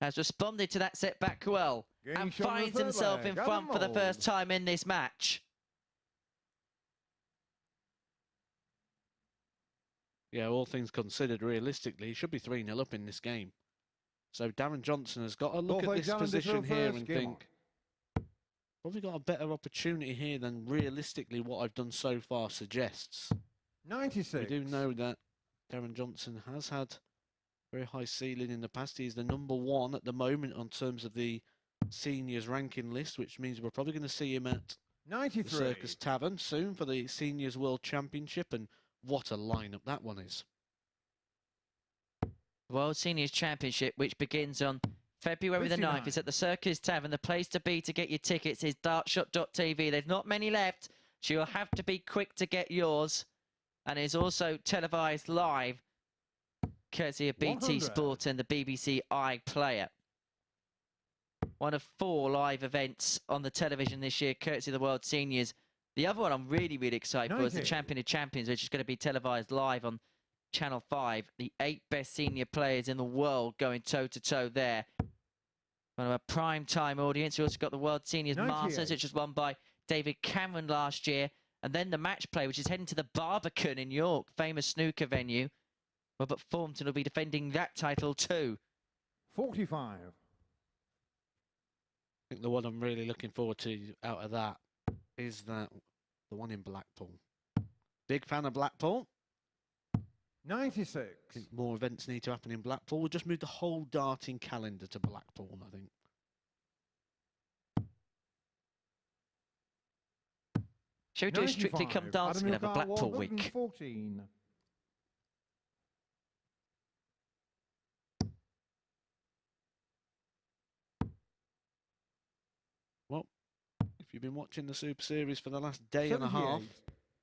has responded to that setback well and finds himself in front for the first time in this match. Yeah, all things considered, realistically, he should be 3-0 up in this game. So Darren Johnson has got to look at this position here and think, probably got a better opportunity here than realistically what I've done so far suggests. 96. We do know that Darren Johnson has had very high ceiling in the past. He's the #1 at the moment on terms of the seniors ranking list, which means we're probably going to see him at 93. the Circus Tavern soon for the Seniors World Championship, and what a lineup that one is. World Seniors Championship, which begins on February the 9th, is at the Circus Tavern. The place to be to get your tickets is dartshot.tv. There's not many left, so you'll have to be quick to get yours. And it's also televised live, courtesy of BT 100. Sport and the BBC iPlayer. One of 4 live events on the television this year, courtesy of the World Seniors. The other one I'm really, really excited for is the 90. Champion of Champions, which is going to be televised live on Channel 5. The 8 best senior players in the world going toe-to-toe there. One of a prime time audience. We also got the World Seniors 98. Masters, which was won by David Cameron last year And then the match play, which is heading to the Barbican in York, famous snooker venue. Robert Thornton will be defending that title too. 45. I think the one I'm really looking forward to out of that is the one in Blackpool. Big fan of Blackpool. 96. I think more events need to happen in Blackpool. We'll just move the whole darting calendar to Blackpool, I think. Shall we do a Strictly Come Dancing and have a Blackpool week? 114. Well, if you've been watching the Super Series for the last day and a half,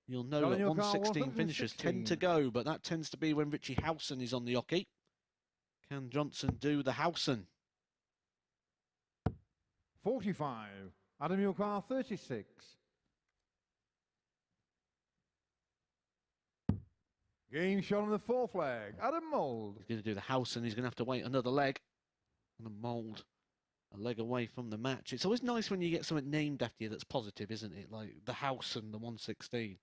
you'll know that 116 finishers tend to go, but that tends to be when Richie Howson is on the hockey. Can Johnson do the Howson? 45. Adam Yukar, 36. Game shot on the fourth leg. Adam Mould. He's going to do the Howson. He's going to have to wait another leg. And the Mould a leg away from the match. It's always nice when you get something named after you that's positive, isn't it? Like the Howson, the 116.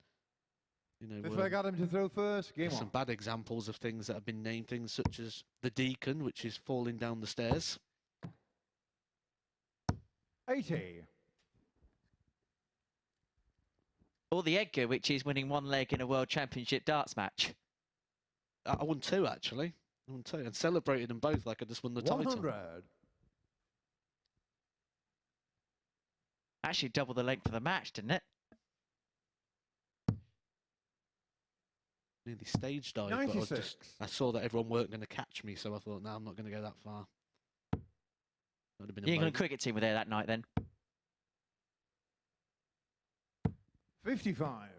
You know, Fifth leg, Adam to throw first. Game on. Some bad examples of things that have been named, things such as the Deacon, which is falling down the stairs. 80. Or the Edgar, which is winning one leg in a World Championship darts match. I won two, actually. I won two and celebrated them both like I just won the title. 100. Actually double the length of the match, didn't it? Nearly stage dive, 96. but I saw that everyone weren't going to catch me, so I thought, no, I'm not going to go that far. That would have been The England cricket team were there that night then. 55.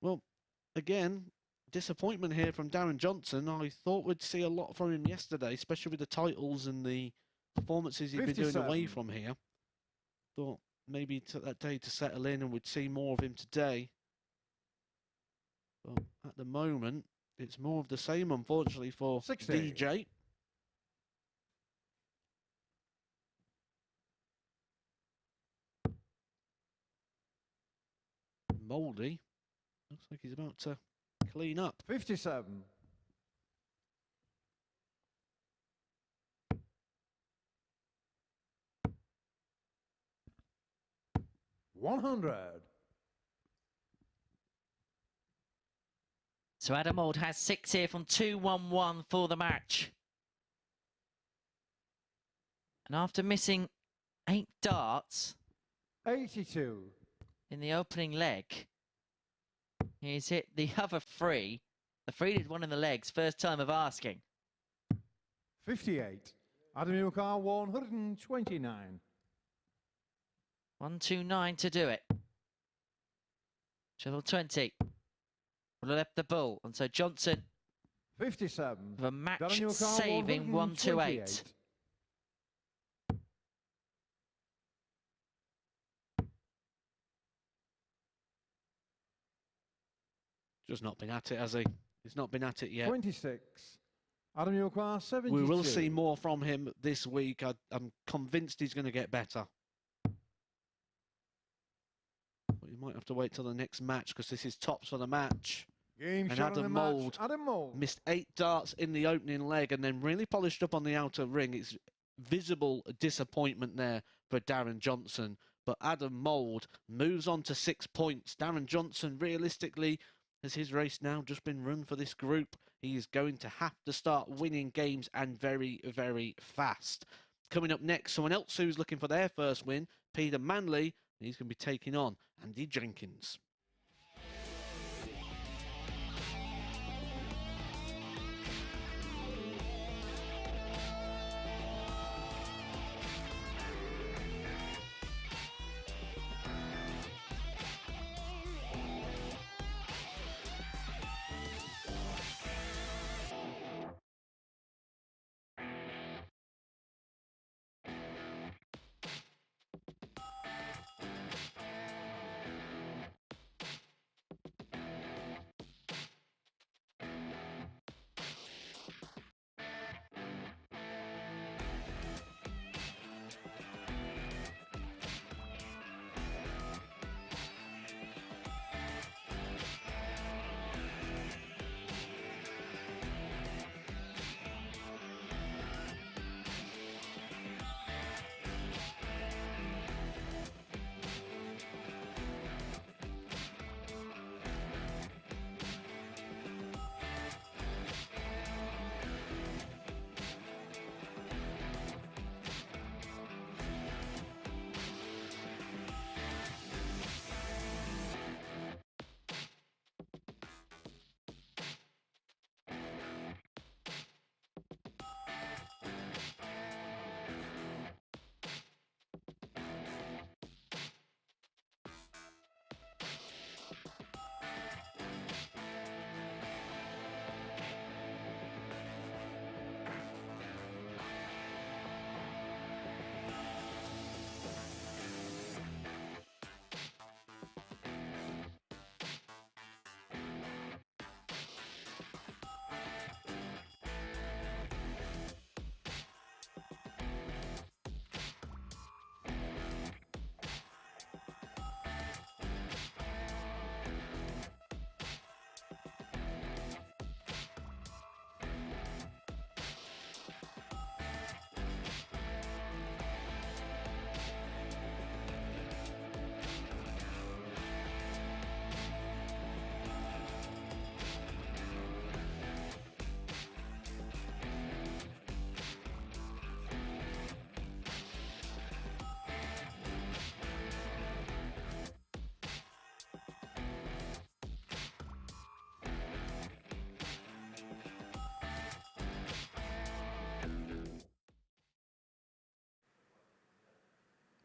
Well, again, disappointment here from Darren Johnson. I thought we'd see a lot from him yesterday, especially with the titles and the performances he'd been doing away from here. Thought maybe it took that day to settle in and we'd see more of him today. But at the moment, it's more of the same, unfortunately, for 60. DJ. Mouldy looks like he's about to clean up. 57. 100. So Adam Mould has 6 here from 2-1-1 for the match. And after missing 8 darts 82. in the opening leg, he's hit the other 3. The 3 did one in the legs, first time of asking. 58. Adam Yukar, 129. 129 to do it. Treble 20. Would have left the ball. And so Johnson 57. with a match Darren Yukar, saving 128. 128. Just not been at it, has he? He's not been at it yet. 26. Adam Yukar, 72. We will see more from him this week. I'm convinced he's going to get better. But you might have to wait till the next match because this is tops for the match. Game And shot on the Adam match. Mould Adam Mould. missed 8 darts in the opening leg and then really polished up on the outer ring. It's visible disappointment there for Darren Johnson. But Adam Mould moves on to 6 points. Darren Johnson, realistically, has his race now just been run for this group? He is going to have to start winning games and very, very fast. Coming up next, someone else who's looking for their first win, Peter Manley. He's going to be taking on Andy Jenkins.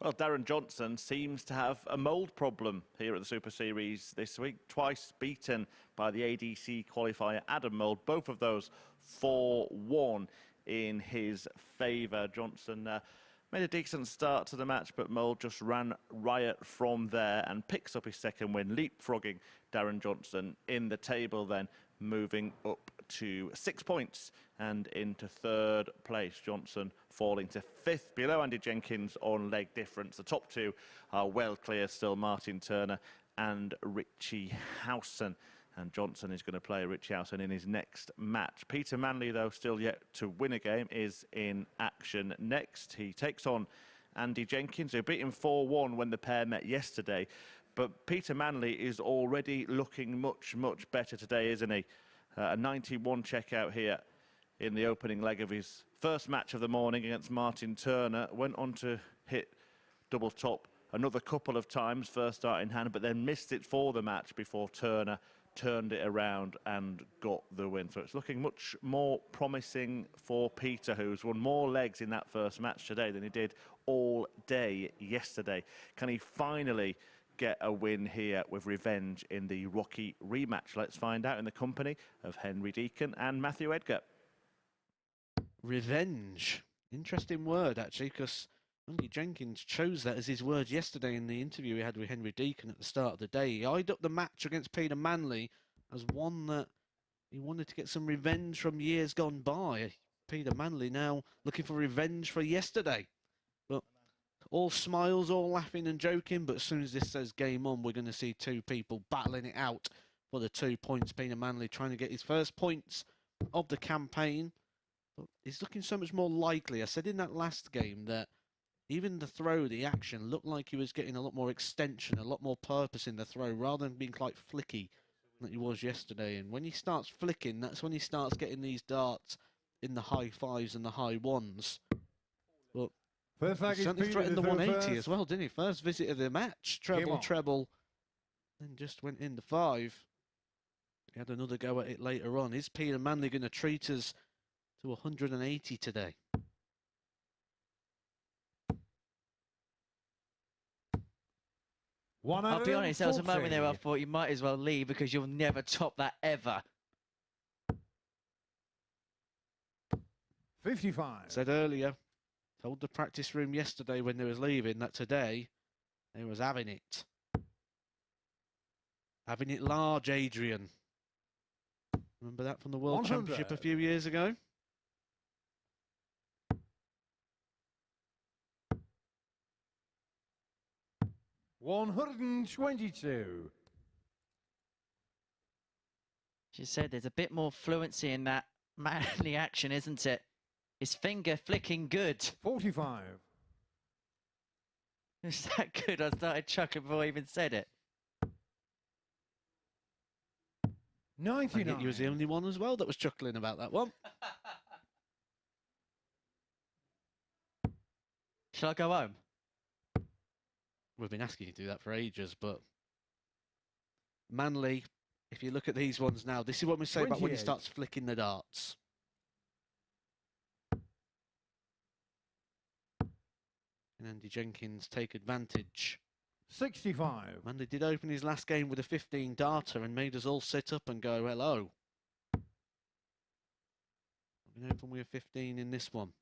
Well, Darren Johnson seems to have a mould problem here at the Super Series this week. Twice beaten by the ADC qualifier Adam Mould. Both of those 4-1 in his favour. Johnson made a decent start to the match, but Mould just ran riot from there and picks up his second win, leapfrogging Darren Johnson in the table, then moving up to 6 points and into third place. Johnson falling to fifth, below Andy Jenkins on leg difference. The top two are well clear still, Martyn Turner and Richie Howson. And Johnson is going to play Richie Howson in his next match. Peter Manley, though, still yet to win a game, is in action next. He takes on Andy Jenkins, who beat him 4-1 when the pair met yesterday. But Peter Manley is already looking much, much better today, isn't he? A 91 checkout here in the opening leg of his first match of the morning against Martyn Turner. Went on to hit double top another couple of times, first start in hand, but then missed it for the match before Turner turned it around and got the win. So it's looking much more promising for Peter, who's won more legs in that first match today than he did all day yesterday. Can he finally get a win here with revenge in the Rocky rematch? Let's find out in the company of Henry Deacon and Matthew Edgar. Revenge. Interesting word, actually, because Andy Jenkins chose that as his word yesterday in the interview he had with Henry Deacon at the start of the day. He eyed up the match against Peter Manley as one that he wanted to get some revenge from years gone by. Peter Manley now looking for revenge for yesterday. But all smiles, all laughing and joking, but as soon as this says game on, we're going to see two people battling it out for the 2 points. Peter Manley trying to get his first points of the campaign. But he's looking so much more likely. I said in that last game that even the throw, the action, looked like he was getting a lot more extension, a lot more purpose in the throw, rather than being quite flicky like he was yesterday. And when he starts flicking, that's when he starts getting these darts in the high fives and the high ones. But he certainly threatened the 180 as well, didn't he? First visit of the match, treble, treble, then just went into 5. He had another go at it later on. Is Peter Manley going to treat us to 180 today? I'll be honest, there was a moment there where I thought you might as well leave because you'll never top that ever. 55. Said earlier, told the practice room yesterday when they was leaving that today they was having it. Having it large, Adrian. Remember that from the World 100. Championship a few years ago? $122. She said there's a bit more fluency in that Manley action, isn't it? His finger flicking good. 45. Is that good? I started chuckling before I even said it. 99. He was the only one as well that was chuckling about that one. Shall I go home? We've been asking you to do that for ages, but Manley, if you look at these ones now, this is what we say about when he starts flicking the darts. And Andy Jenkins take advantage. 65. Manley did open his last game with a 15 darter and made us all sit up and go, hello. I'm going to open with a 15 in this one.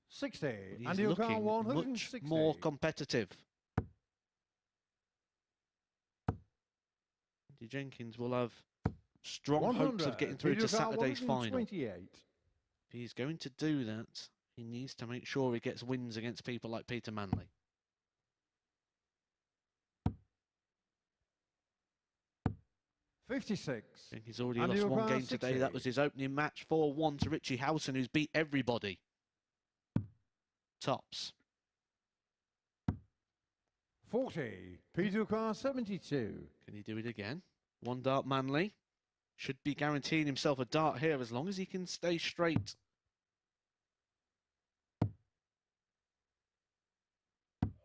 60. He's looking much more competitive. Andy Jenkins will have strong hopes of getting through to Saturday's final. If he's going to do that, he needs to make sure he gets wins against people like Peter Manley. $56. And he's already lost one game today. That was his opening match, 4-1 to Richie Howson, who's beat everybody. Tops. 40. Peter Carr 72. Can he do it again? One dart Manley. Should be guaranteeing himself a dart here as long as he can stay straight.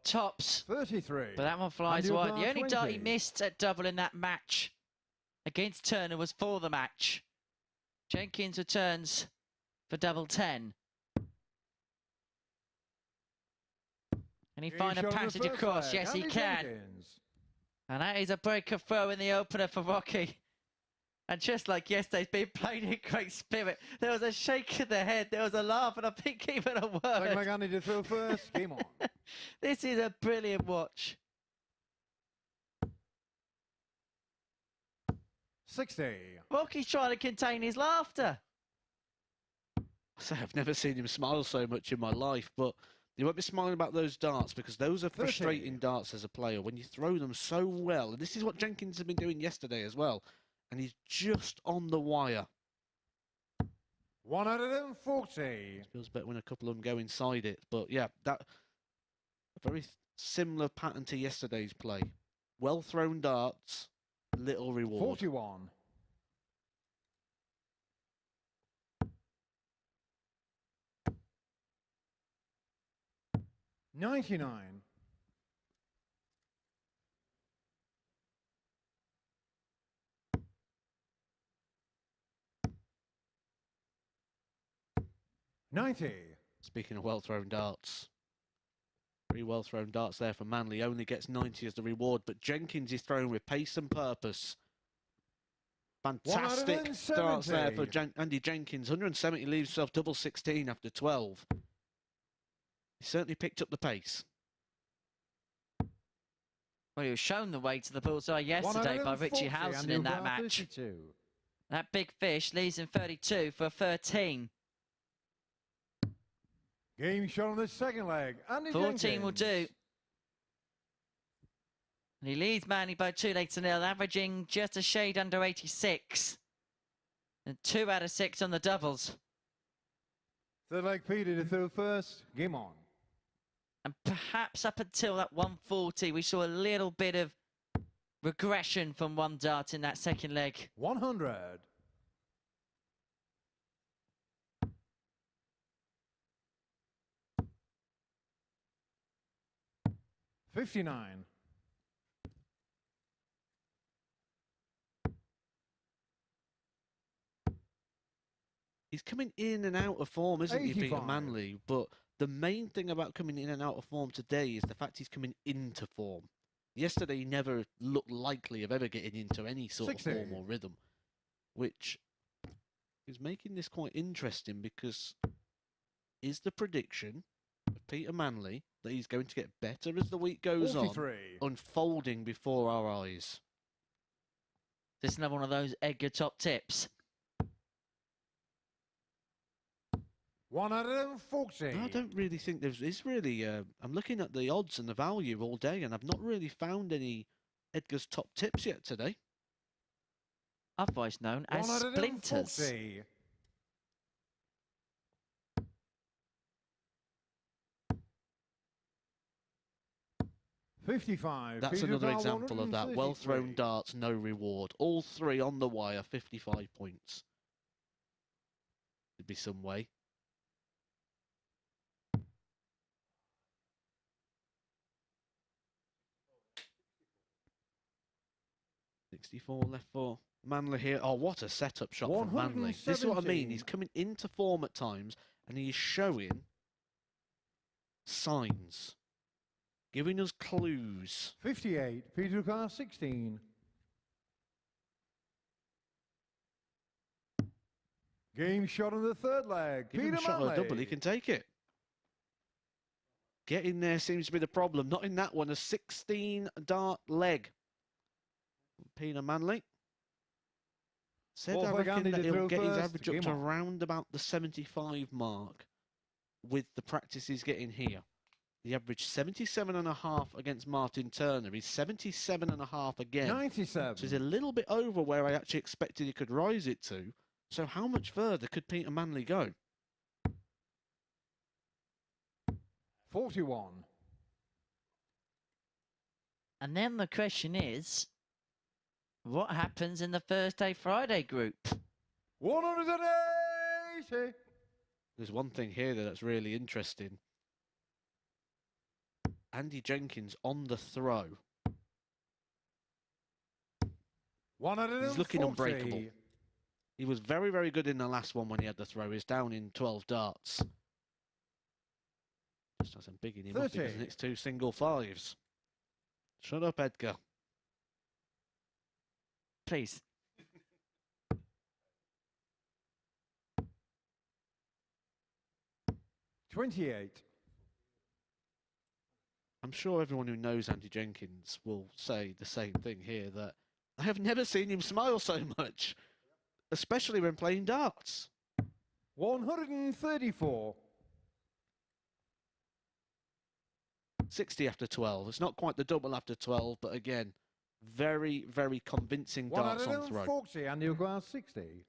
Tops. 33. But that one flies wide. The only dart he missed at double in that match against Turner was for the match. Jenkins returns for double 10. Can he Game find a shot on the passage first across? leg. Yes, he Andy can. Jenkins. And that is a breaker throw in the opener for Rocky. And just like yesterday's being played in great spirit, there was a shake of the head, there was a laugh, and I think even a word. Second leg Andy to throw first. Game on. This is a brilliant watch. 60. Rocky's trying to contain his laughter. I say I've never seen him smile so much in my life, but you won't be smiling about those darts because those are 30. frustrating darts as a player when you throw them so well. And this is what Jenkins has been doing yesterday as well. And he's just on the wire. 140. Feels better when a couple of them go inside it. But yeah, that a very similar pattern to yesterday's play. Well thrown darts, little reward. 41. 99. 90. Speaking of well-thrown darts, 3 well-thrown darts there for Manley. Only gets 90 as the reward, but Jenkins is thrown with pace and purpose. Fantastic darts there for Andy Jenkins. 170 leaves himself double 16 after 12. He certainly picked up the pace. Well, he was shown the way to the bullseye yesterday by Richie Howson in that match. 32. That big fish leaves him 32 for 13. Game shot on the second leg. Andy 14 Jenkins. will do. And he leads Manley by 2 legs to nil, averaging just a shade under 86. And 2 out of 6 on the doubles. Third leg Peter to throw first. Game on. And perhaps up until that 140, we saw a little bit of regression from one dart in that second leg. 100. 59. 'He's coming in and out of form, isn't he, Peter 85. Manley? But the main thing about coming in and out of form today is the fact he's coming into form. Yesterday, he never looked likely of ever getting into any sort 60. of form or rhythm, which is making this quite interesting because is the prediction of Peter Manley that he's going to get better as the week goes 43. on, unfolding before our eyes? This is another one of those Edgar top tips. 140. I don't really think there's really. I'm looking at the odds and the value all day, and I've not really found any Edgar's top tips yet today. Otherwise known as splinters. 140. 55. That's Peter another Val, example of that. Well thrown 133. darts, no reward. All 3 on the wire, 55 points. There'd be some way. .64 left for Manley here. Oh, what a setup shot from Manley. This is what I mean. He's coming into form at times, and he is showing signs, giving us clues. 58. Peter Car 16. Game shot on the third leg. Give him Peter a shot Manley. at a double, he can take it. Getting there seems to be the problem. Not in that one. A 16 dart leg. Peter Manley. Said I reckon that he'll get his average up to around about the 75 mark with the practice he's getting here. He averaged 77.5 against Martyn Turner. He's 77.5 again. 97. So he's a little bit over where I actually expected he could rise it to. So how much further could Peter Manley go? 41. And then the question is, what happens in the Thursday Friday group? 180. There's one thing here that's really interesting. Andy Jenkins on the throw. 140. He's looking unbreakable. He was very, very good in the last one when he had the throw. He's down in 12 darts. Just has them bigging him up, 30. because it's 2 single 5s. Shut up, Edgar. Please. $28. I'm sure everyone who knows Andy Jenkins will say the same thing here, that I have never seen him smile so much, especially when playing darts. 134. 60 after 12. It's not quite the double after 12, but again, very, very convincing darts on throw. 140 and you go 60.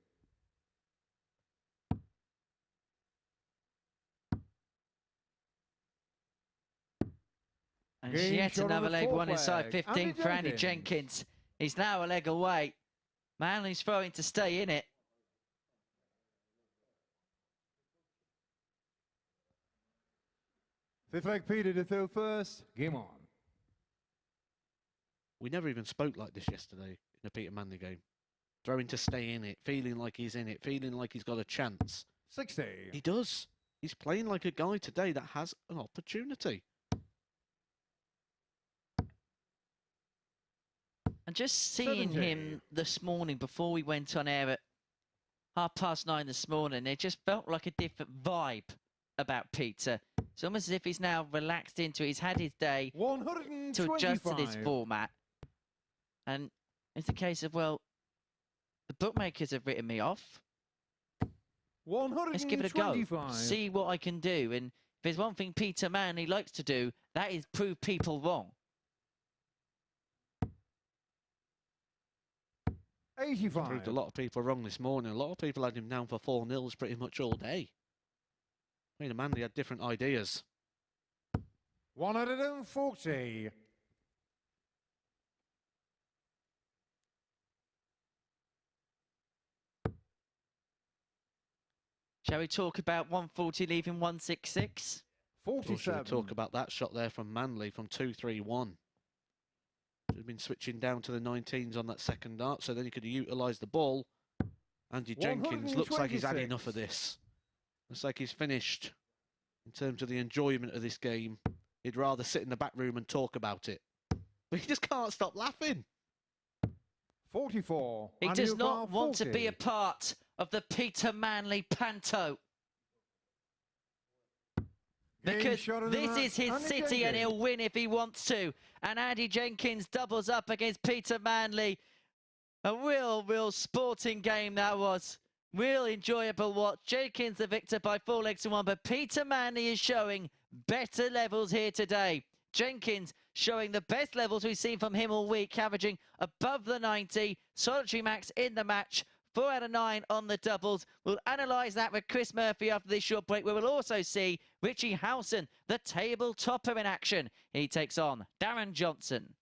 And Game yet shot on another the leg, fourth one inside flag. 15 Andy for Andy Jenkins. Jenkins. He's now a leg away. Manley's throwing to stay in it. Fifth leg Peter to throw first. Game on. We never even spoke like this yesterday in a Peter Manley game. Throwing to stay in it, feeling like he's in it, feeling like he's got a chance. 60. He does. He's playing like a guy today that has an opportunity. And just seeing 70. him this morning before we went on air at 9:30 this morning, it just felt like a different vibe about Peter. It's almost as if he's now relaxed into it. He's had his day to adjust to this 125. format. And it's a case of, well, the bookmakers have written me off. Let's give it a go. 125. See what I can do. And if there's one thing Peter Manley likes to do, that is prove people wrong. 85. Proved a lot of people wrong this morning. A lot of people had him down for 4-0s pretty much all day. Peter Manley had different ideas. 140. Shall Shall we talk about 140 leaving 166? Or should we 47. talk about that shot there from Manley from 2-3-1? Should have been switching down to the 19s on that second dart, so then he could have utilised the ball. Andy Jenkins looks like he's had 126. enough of this. Looks like he's finished in terms of the enjoyment of this game. He'd rather sit in the back room and talk about it. But he just can't stop laughing. 44. He And does you not go want to be 40. a part of the Peter Manley panto. Game Because shot of the this match, is his Andy city and Jenkins. he'll win if he wants to. And Andy Jenkins doubles up against Peter Manley. A real sporting game that was. Real enjoyable watch. Jenkins the victor by 4 legs to 1, but Peter Manley is showing better levels here today. Jenkins showing the best levels we've seen from him all week, averaging above the 90. Solitary max in the match. 4 out of 9 on the doubles. We'll analyse that with Chris Murphy after this short break. We will also see Richie Howson, the table topper, in action. He takes on Darren Johnson.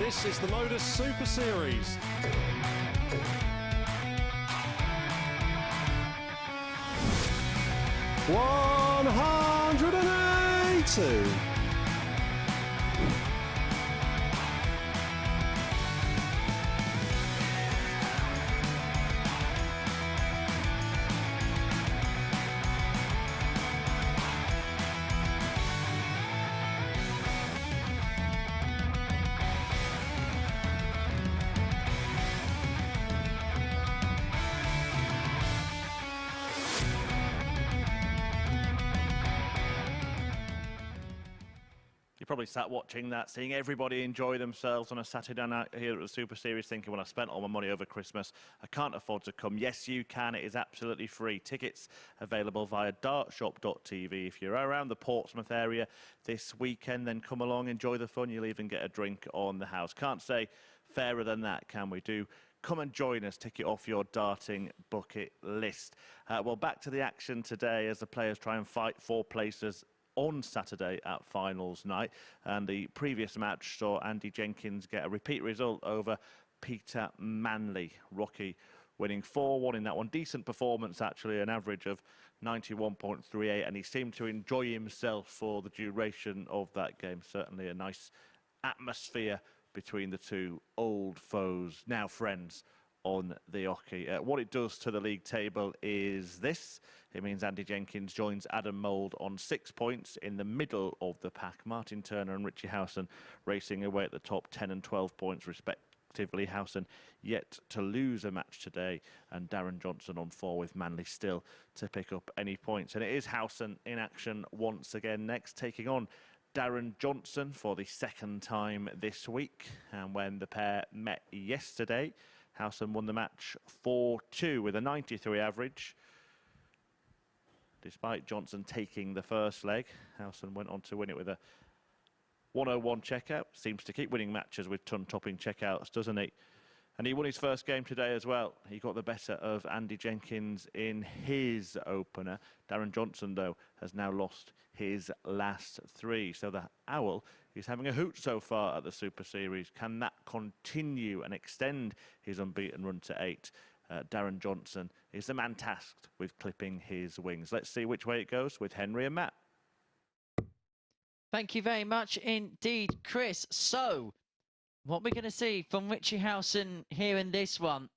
This is the MODUS Super Series. $180. You probably sat watching that, seeing everybody enjoy themselves on a Saturday night here at the Super Series, thinking, well, I spent all my money over Christmas, I can't afford to come. Yes, you can. It is absolutely free. Tickets available via dartshop.tv. If you're around the Portsmouth area this weekend, then come along, enjoy the fun. You'll even get a drink on the house. Can't say fairer than that, can we? Do come and join us, tick it off your darting bucket list. Well, back to the action today as the players try and fight for places on Saturday at finals night, and the previous match saw Andy Jenkins get a repeat result over Peter Manley. Rocky winning 4-1 in that one. Decent performance, actually, an average of 91.38, and he seemed to enjoy himself for the duration of that game. Certainly a nice atmosphere between the two old foes, now friends, on the hockey. What it does to the league table is this. It means Andy Jenkins joins Adam Mould on 6 points in the middle of the pack. Martyn Turner and Richie Howson racing away at the top, 10 and 12 points respectively. Howson yet to lose a match today, and Darren Johnson on 4 with Manley still to pick up any points. And it is Howson in action once again next, taking on Darren Johnson for the second time this week. And when the pair met yesterday, Howson won the match 4-2 with a 93 average. Despite Johnson taking the first leg, Howson went on to win it with a 101 checkout. Seems to keep winning matches with ton-topping checkouts, doesn't he? And he won his first game today as well. He got the better of Andy Jenkins in his opener. Darren Johnson, though, has now lost his last 3. So the Owl is having a hoot so far at the Super Series. Can that continue and extend his unbeaten run to 8? Darren Johnson is the man tasked with clipping his wings. Let's see which way it goes with Henry and Matt. Thank you very much indeed, Chris. So, what we're going to see from Richie Howson here in this one.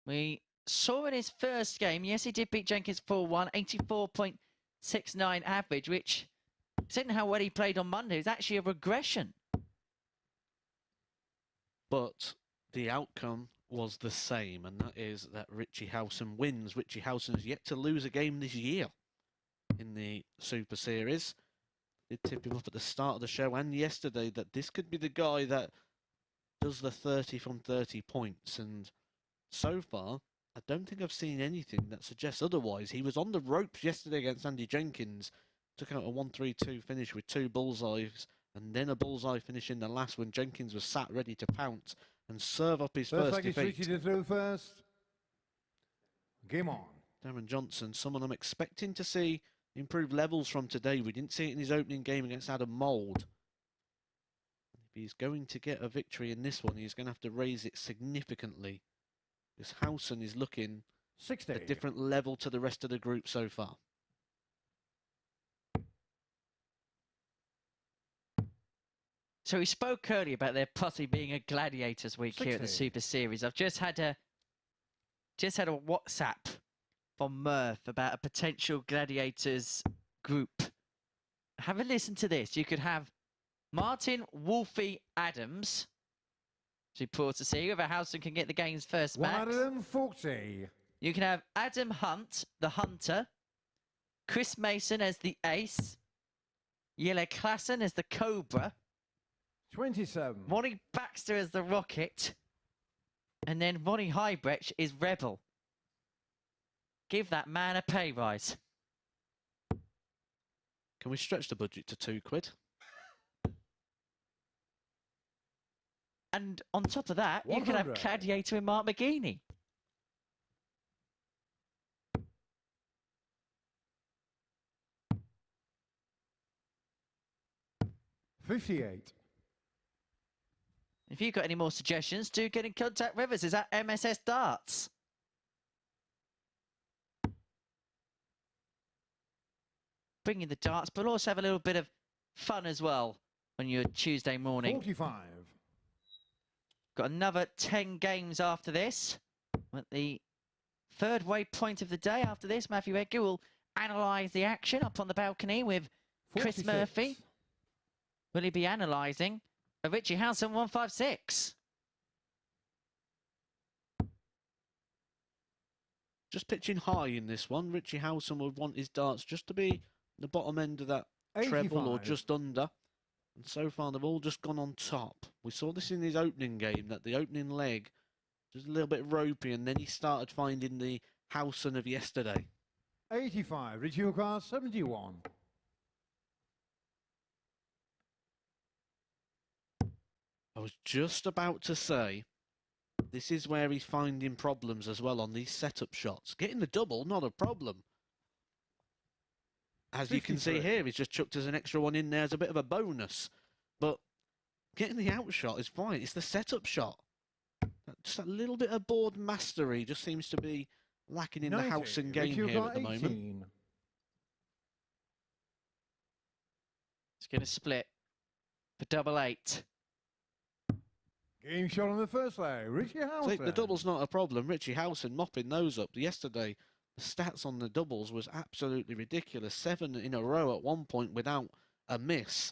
We saw in his first game, yes, he did beat Jenkins 4-1, 84.69 average, which, considering how well he played on Monday, is actually a regression. But the outcome was the same, and that is that Richie Howson wins. Richie Howson has yet to lose a game this year in the Super Series. Did tip him up at the start of the show and yesterday that this could be the guy that does the 30 from 30 points, and so far I don't think I've seen anything that suggests otherwise. He was on the ropes yesterday against Andy Jenkins, took out a 1-3-2 finish with 2 bullseyes, and then a bullseye finish in the last when Jenkins was sat ready to pounce and serve up his first defeat. Richie to throw first. Game on. Darren Johnson, someone I'm expecting to see improve levels from today. We didn't see it in his opening game against Adam Mould. If he's going to get a victory in this one, he's going to have to raise it significantly, because Howson is looking 60. a different level to the rest of the group so far. So we spoke earlier about there possibly being a Gladiators week 60. here at the Super Series. I've just had a WhatsApp from Murph about a potential Gladiators group. Have a listen to this. You could have Martin Wolfie Adams. So pause to see whether Howson can get the game's first max. 140. You can have Adam Hunt, the Hunter. Chris Mason as the Ace. Yele Klassen as the Cobra. 27. Ronnie Baxter as the Rocket. And then Ronnie Highbrecht is Rebel. Give that man a pay rise. Can we stretch the budget to £2? And on top of that, you could have 100. Gladiator and Mark McGeeney. $58. If you've got any more suggestions, do get in contact with us. It's at MSS Darts. Bring in the darts, but also have a little bit of fun as well on your Tuesday morning. 45. Got another 10 games after this. At the third waypoint of the day after this, Matthew Edgar will analyse the action up on the balcony with 46. Chris Murphy. Will he be analysing a Richie Howson 156? Just pitching high in this one. Richie Howson would want his darts just to be the bottom end of that 85. treble or just under. And so far, they've all just gone on top. We saw this in his opening game, that the opening leg was a little bit ropey, and then he started finding the Howson of yesterday. 85. Richie Howson 71. I was just about to say, this is where he's finding problems as well on these setup shots. Getting the double, not a problem. As you can see 53. here, he's just chucked as an extra one in there as a bit of a bonus. But getting the out shot is fine. It's the setup shot. Just that little bit of board mastery just seems to be lacking in 90. the Howson game Richie here at the Howson moment. 18. It's going to split for double 8. Game shot on the first leg. Richie Howson. See, the double's not a problem. Richie Howson mopping those up. Yesterday, the stats on the doubles was absolutely ridiculous. 7 in a row at one point without a miss.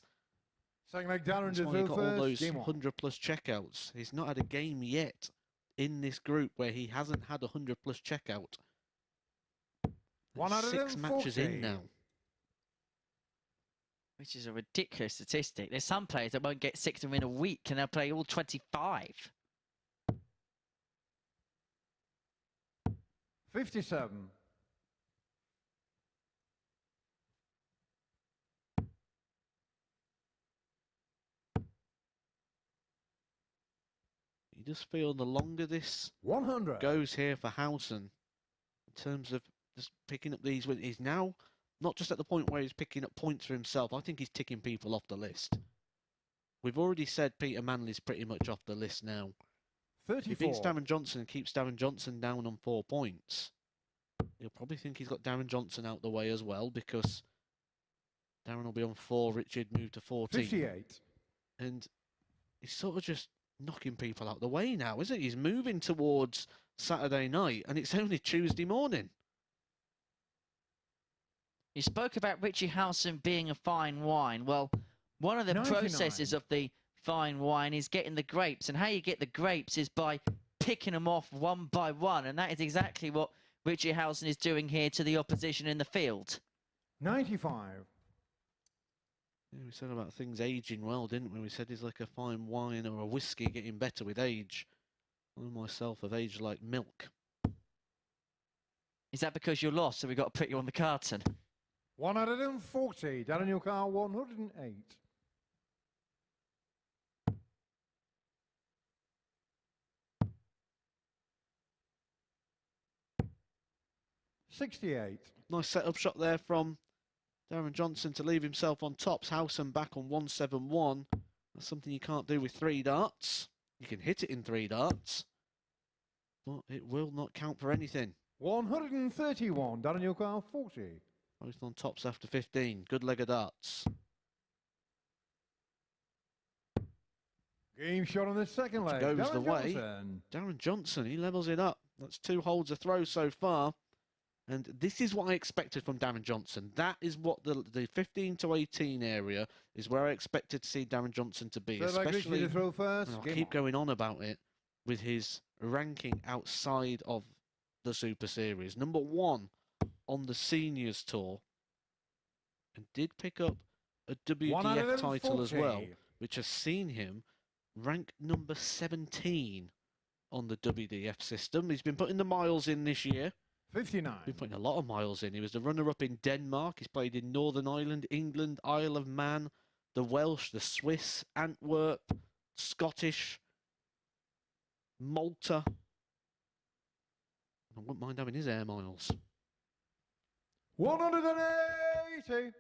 Second leg, Darren That's why he Johnson got all first. those Game 1. 100-plus checkouts. He's not had a game yet in this group where he hasn't had a 100-plus checkout. 6 matches in 140. now. Which is a ridiculous statistic. There's some players that won't get 6 of them in a week and they'll play all 25. 57. You just feel the longer this 100. goes here for Howson, in terms of just picking up these, he's now not just at the point where he's picking up points for himself. I think he's ticking people off the list. We've already said Peter Manley's pretty much off the list now. 34. If he beats Darren Johnson and keeps Darren Johnson down on 4 points, he'll probably think he's got Darren Johnson out the way as well, because Darren will be on 4, Richard moved to 14. 58. And he's sort of just knocking people out the way now, isn't he? He's moving towards Saturday night, and it's only Tuesday morning. You spoke about Richie Howson being a fine wine. Well, one of the 99. processes of the fine wine is getting the grapes. And how you get the grapes is by picking them off one by one. And that is exactly what Richie Howson is doing here to the opposition in the field. 95. Yeah, we said about things aging well, didn't we? We said he's like a fine wine or a whiskey getting better with age. I myself have aged like milk. Is that because you're lost, so we've got to put you on the carton? 140. Darren Johnson 108. 68. Nice setup shot there from Darren Johnson to leave himself on tops. Howson back on 171. That's something you can't do with 3 darts. You can hit it in 3 darts, but it will not count for anything. 131. Darren Johnson 40. Both on tops after 15. Good leg of darts. Game shot on the second leg. Goes Darren the way. Johnson. Darren Johnson, he levels it up. That's 2 holds a throw so far. And this is what I expected from Darren Johnson. That is what the 15 to 18 area is where I expected to see Darren Johnson to be. Third leg, Richie Especially, to throw first. and I'll Game keep on. going on about it, with his ranking outside of the Super Series. Number 1 on the Seniors Tour. And did pick up a WDF title as well, 140. which has seen him rank number 17 on the WDF system. He's been putting the miles in this year. 59. Been putting a lot of miles in. He was the runner-up in Denmark. He's played in Northern Ireland, England, Isle of Man, the Welsh, the Swiss, Antwerp, Scottish, Malta. I wouldn't mind having his air miles. 180.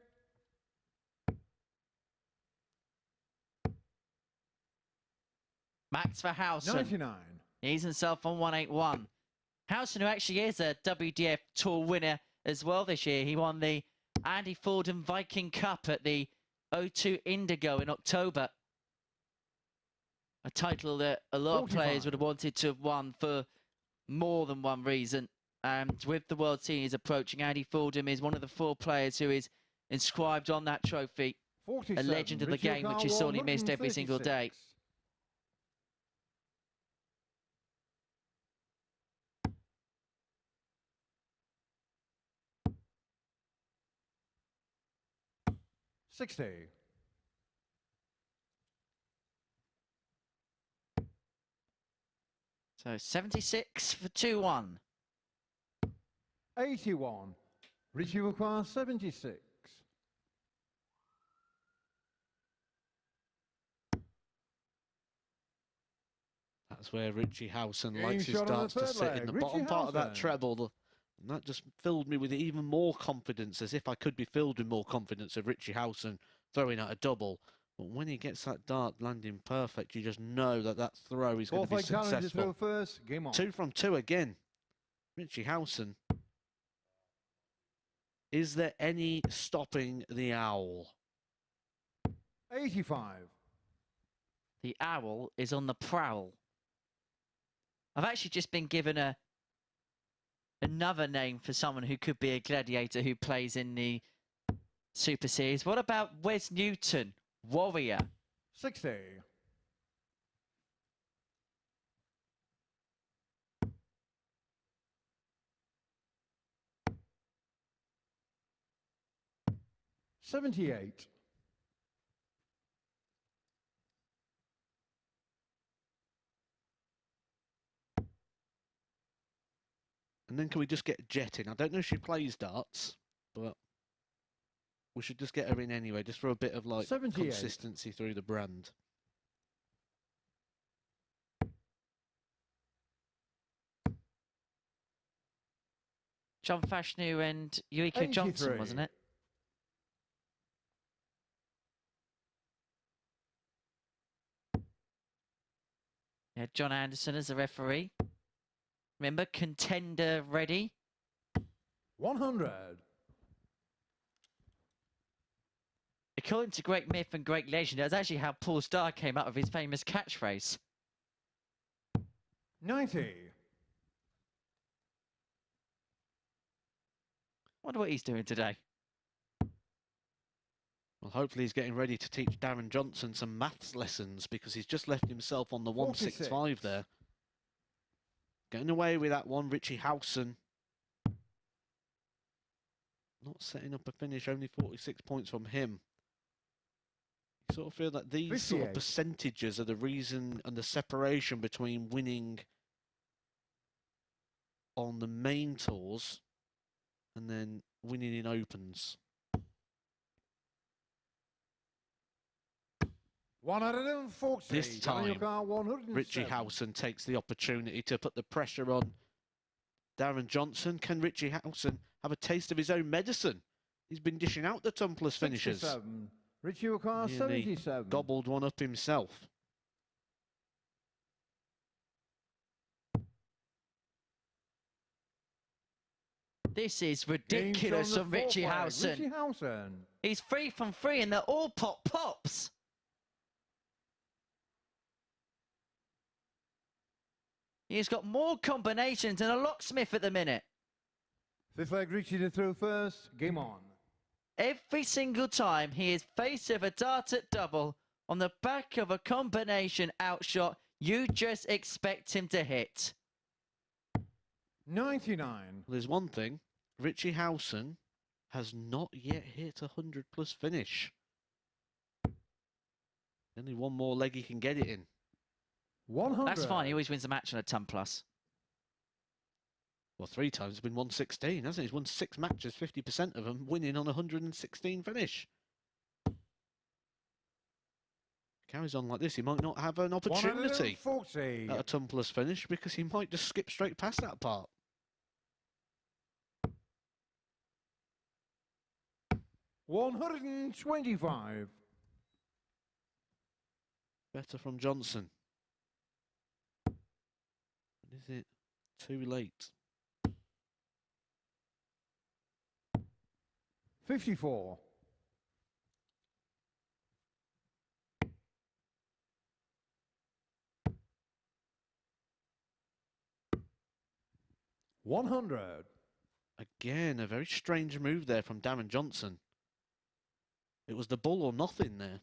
Max for Howson. 99. He's himself on 181. Howson, who actually is a WDF Tour winner as well this year. He won the Andy Fordham Viking Cup at the O2 Indigo in October. A title that a lot 45. of players would have wanted to have won for more than one reason. And with the World Seniors approaching, Andy Fordham is one of the 4 players who is inscribed on that trophy. 47. A legend of the Richie game, which is sorely missed every 136. single day. $60. So 76 for 2-1. 81. Richie requires 76. That's where Richie Howson Game likes his shot on the darts to third sit in leg. the Richie bottom part of that Howson. treble. And that just filled me with even more confidence, as if I could be filled with more confidence of Richie Howson throwing out a double. But when he gets that dart landing perfect, you just know that that throw is going to be Fourth leg challenge to throw successful. first. Game on. 2 from 2 again. Richie Howson. Is there any stopping the owl? 85. The owl is on the prowl. I've actually just been given another name for someone who could be a gladiator who plays in the Super Series. What about Wes Newton, Warrior? 60. $78. And then can we just get Jet in? I don't know if she plays darts, but we should just get her in anyway, just for a bit of like 78. consistency through the brand. John Fashanu and Yuiko Johnson, 83. wasn't it? Yeah, John Anderson as the referee. Remember, contender ready. 100. According to great myth and great legend, that's actually how Paul Starr came up with his famous catchphrase. 90. Wonder what he's doing today. Well, hopefully he's getting ready to teach Darren Johnson some maths lessons, because he's just left himself on the 165 there. Getting away with that one, Richie Howson. Not setting up a finish, only 46 points from him. You sort of feel that these sort of 58. percentages are the reason and the separation between winning on the main tours and then winning in opens. 140. This time, Daniel Carr, 107. Richie Howson takes the opportunity to put the pressure on Darren Johnson. Can Richie Howson have a taste of his own medicine? He's been dishing out the tumpless finishes. 67. Richie requires Nearly 77. gobbled one up himself. This is Game ridiculous shot on from the Richie fourth leg. Howson. Richie Howson. He's 3 from 3 and they're all pops. He's got more combinations than a locksmith at the minute. Fifth leg, Richie to throw first. Game on. Every single time he is faced with a dart at double on the back of a combination outshot, you just expect him to hit. 99. Well, there's one thing. Richie Howson has not yet hit a 100-plus finish. Only one more leg he can get it in. 100. That's fine. He always wins the match on a ton plus. Well, 3 times it's been 116, hasn't he? He's won 6 matches, 50% of them, winning on a 116 finish. Carries on like this, he might not have an opportunity 140. at a tumpless finish, because he might just skip straight past that part. $125. Better from Johnson. Is it too late? 54. 100. Again, a very strange move there from Darren Johnson. It was the ball or nothing there.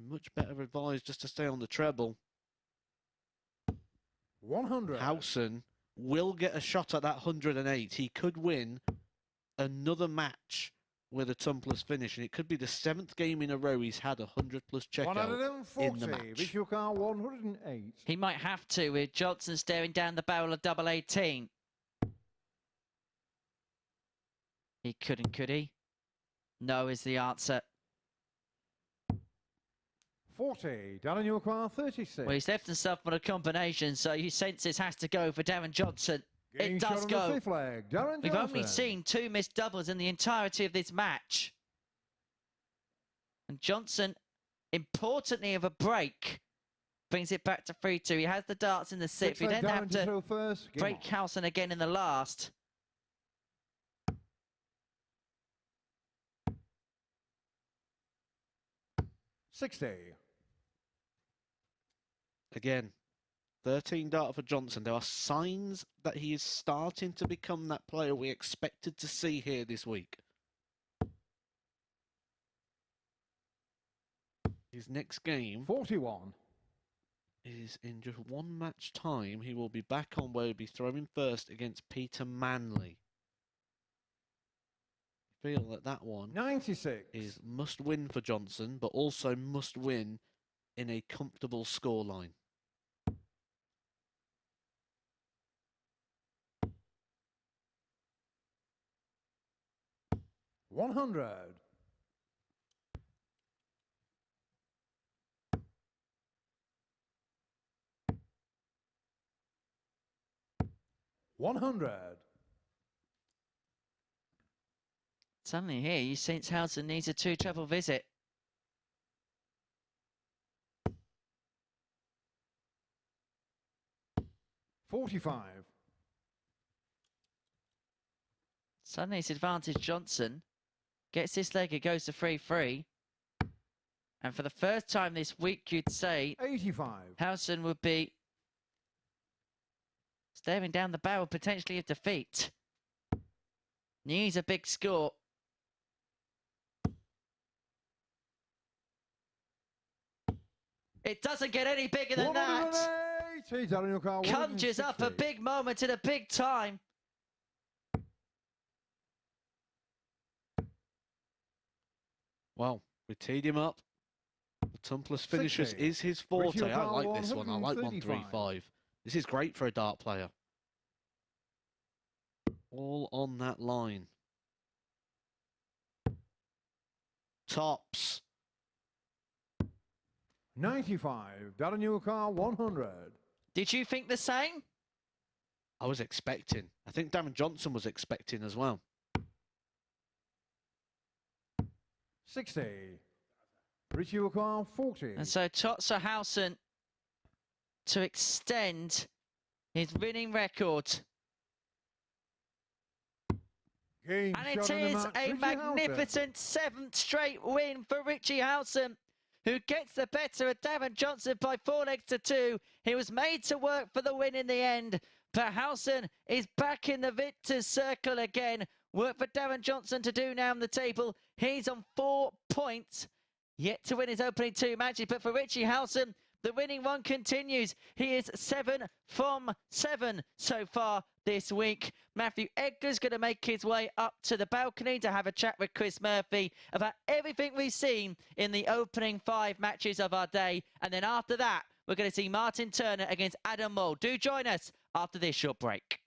Much better advised just to stay on the treble. 100. Howson will get a shot at that 108. He could win another match with a tumbleless finish, and it could be the 7th game in a row he's had a 100-plus checkout in the match. Visual car 108. He might have to with Johnson staring down the barrel of double 18. He couldn't, could he? No is the answer. 40. Darren, your car 36. Well, he's left himself on a combination, so you sense this has to go for Darren Johnson. Game It does shot on go. the fifth leg. Darren We've Johnson. only seen 2 missed doubles in the entirety of this match. And Johnson, importantly of a break, brings it back to 3-2. He has the darts in the 6th. He then have to first. break Howson again in the last. $60. Again, 13 dart for Johnson. There are signs that he is starting to become that player we expected to see here this week. His next game 41. is in just 1 match time. He will be back on where he'll be throwing first against Peter Manley. I feel that that one 96. is must win for Johnson, but also must win in a comfortable scoreline. $100. 100. Suddenly here, you sense Howson needs a 2-treble visit. $45. Suddenly it's advantage Johnson. Gets this leg, it goes to 3-3. And for the first time this week, you'd say 85. Howson would be staring down the barrel potentially of defeat. Needs a big score. It doesn't get any bigger than that. 180. Darren, your car Conjures up a 160. big moment at a big time. Well, we teed him up. The tumbleless finishes 60. is his forte. Richie I like Howson, this one. I like 135. 135. This is great for a dart player. All on that line. Tops. 95. Darren, your car 100. Did you think the same? I was expecting. I think Darren Johnson was expecting as well. 60. Richie Howson 40. And so Tots Howson to extend his winning record. Game And it shot in the is match, a Richie Howson. magnificent 7th straight win for Richie Howson, who gets the better of Darren Johnson by 4 legs to 2. He was made to work for the win in the end, but Howson is back in the victor's circle again. Work for Darren Johnson to do now on the table. He's on 4 points, yet to win his opening 2 matches. But for Richie Howson, the winning one continues. He is 7 from 7 so far this week. Matthew Edgar's going to make his way up to the balcony to have a chat with Chris Murphy about everything we've seen in the opening 5 matches of our day. And then after that, we're going to see Martyn Turner against Adam Mould. Do join us after this short break.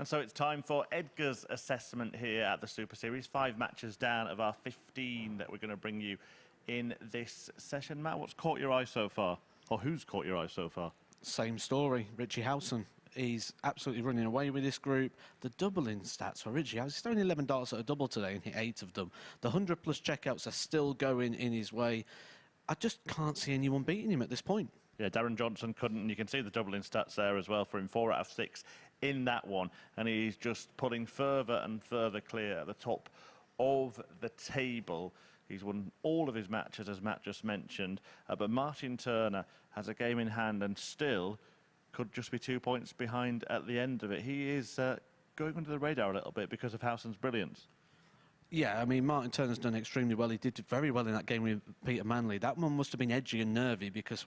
And so it's time for Edgar's assessment here at the Super Series. 5 matches down of our 15 that we're going to bring you in this session. Matt, what's caught your eye so far? Or who's caught your eye so far? Same story, Richie Howson. He's absolutely running away with this group. The doubling stats for Richie Howson, he's thrown 11 darts at a double today and hit 8 of them. The 100-plus checkouts are still going in his way. I just can't see anyone beating him at this point. Yeah, Darren Johnson couldn't, and you can see the doubling stats there as well for him, 4 out of 6 in that one. And he's just pulling further and further clear at the top of the table. He's won all of his matches, as Matt just mentioned. But Martyn Turner has a game in hand and still could just be 2 points behind at the end of it. He is going under the radar a little bit because of Howson's brilliance. Yeah, I mean, Martyn Turner's done extremely well. He did very well in that game with Peter Manley. That one must have been edgy and nervy because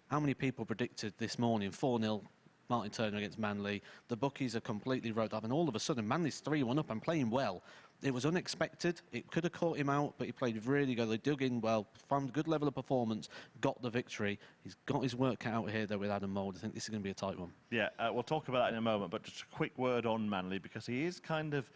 how many people predicted this morning 4-0 Martyn Turner against Manley? The bookies are completely wrote up, and all of a sudden Manley's 3-1 up and playing well. It was unexpected. It could have caught him out, but he played really good. They dug in well, found a good level of performance, got the victory. He's got his work cut out here, though, with Adam Mould. I think this is going to be a tight one. Yeah, we'll talk about that in a moment, but just a quick word on Manley, because he is kind of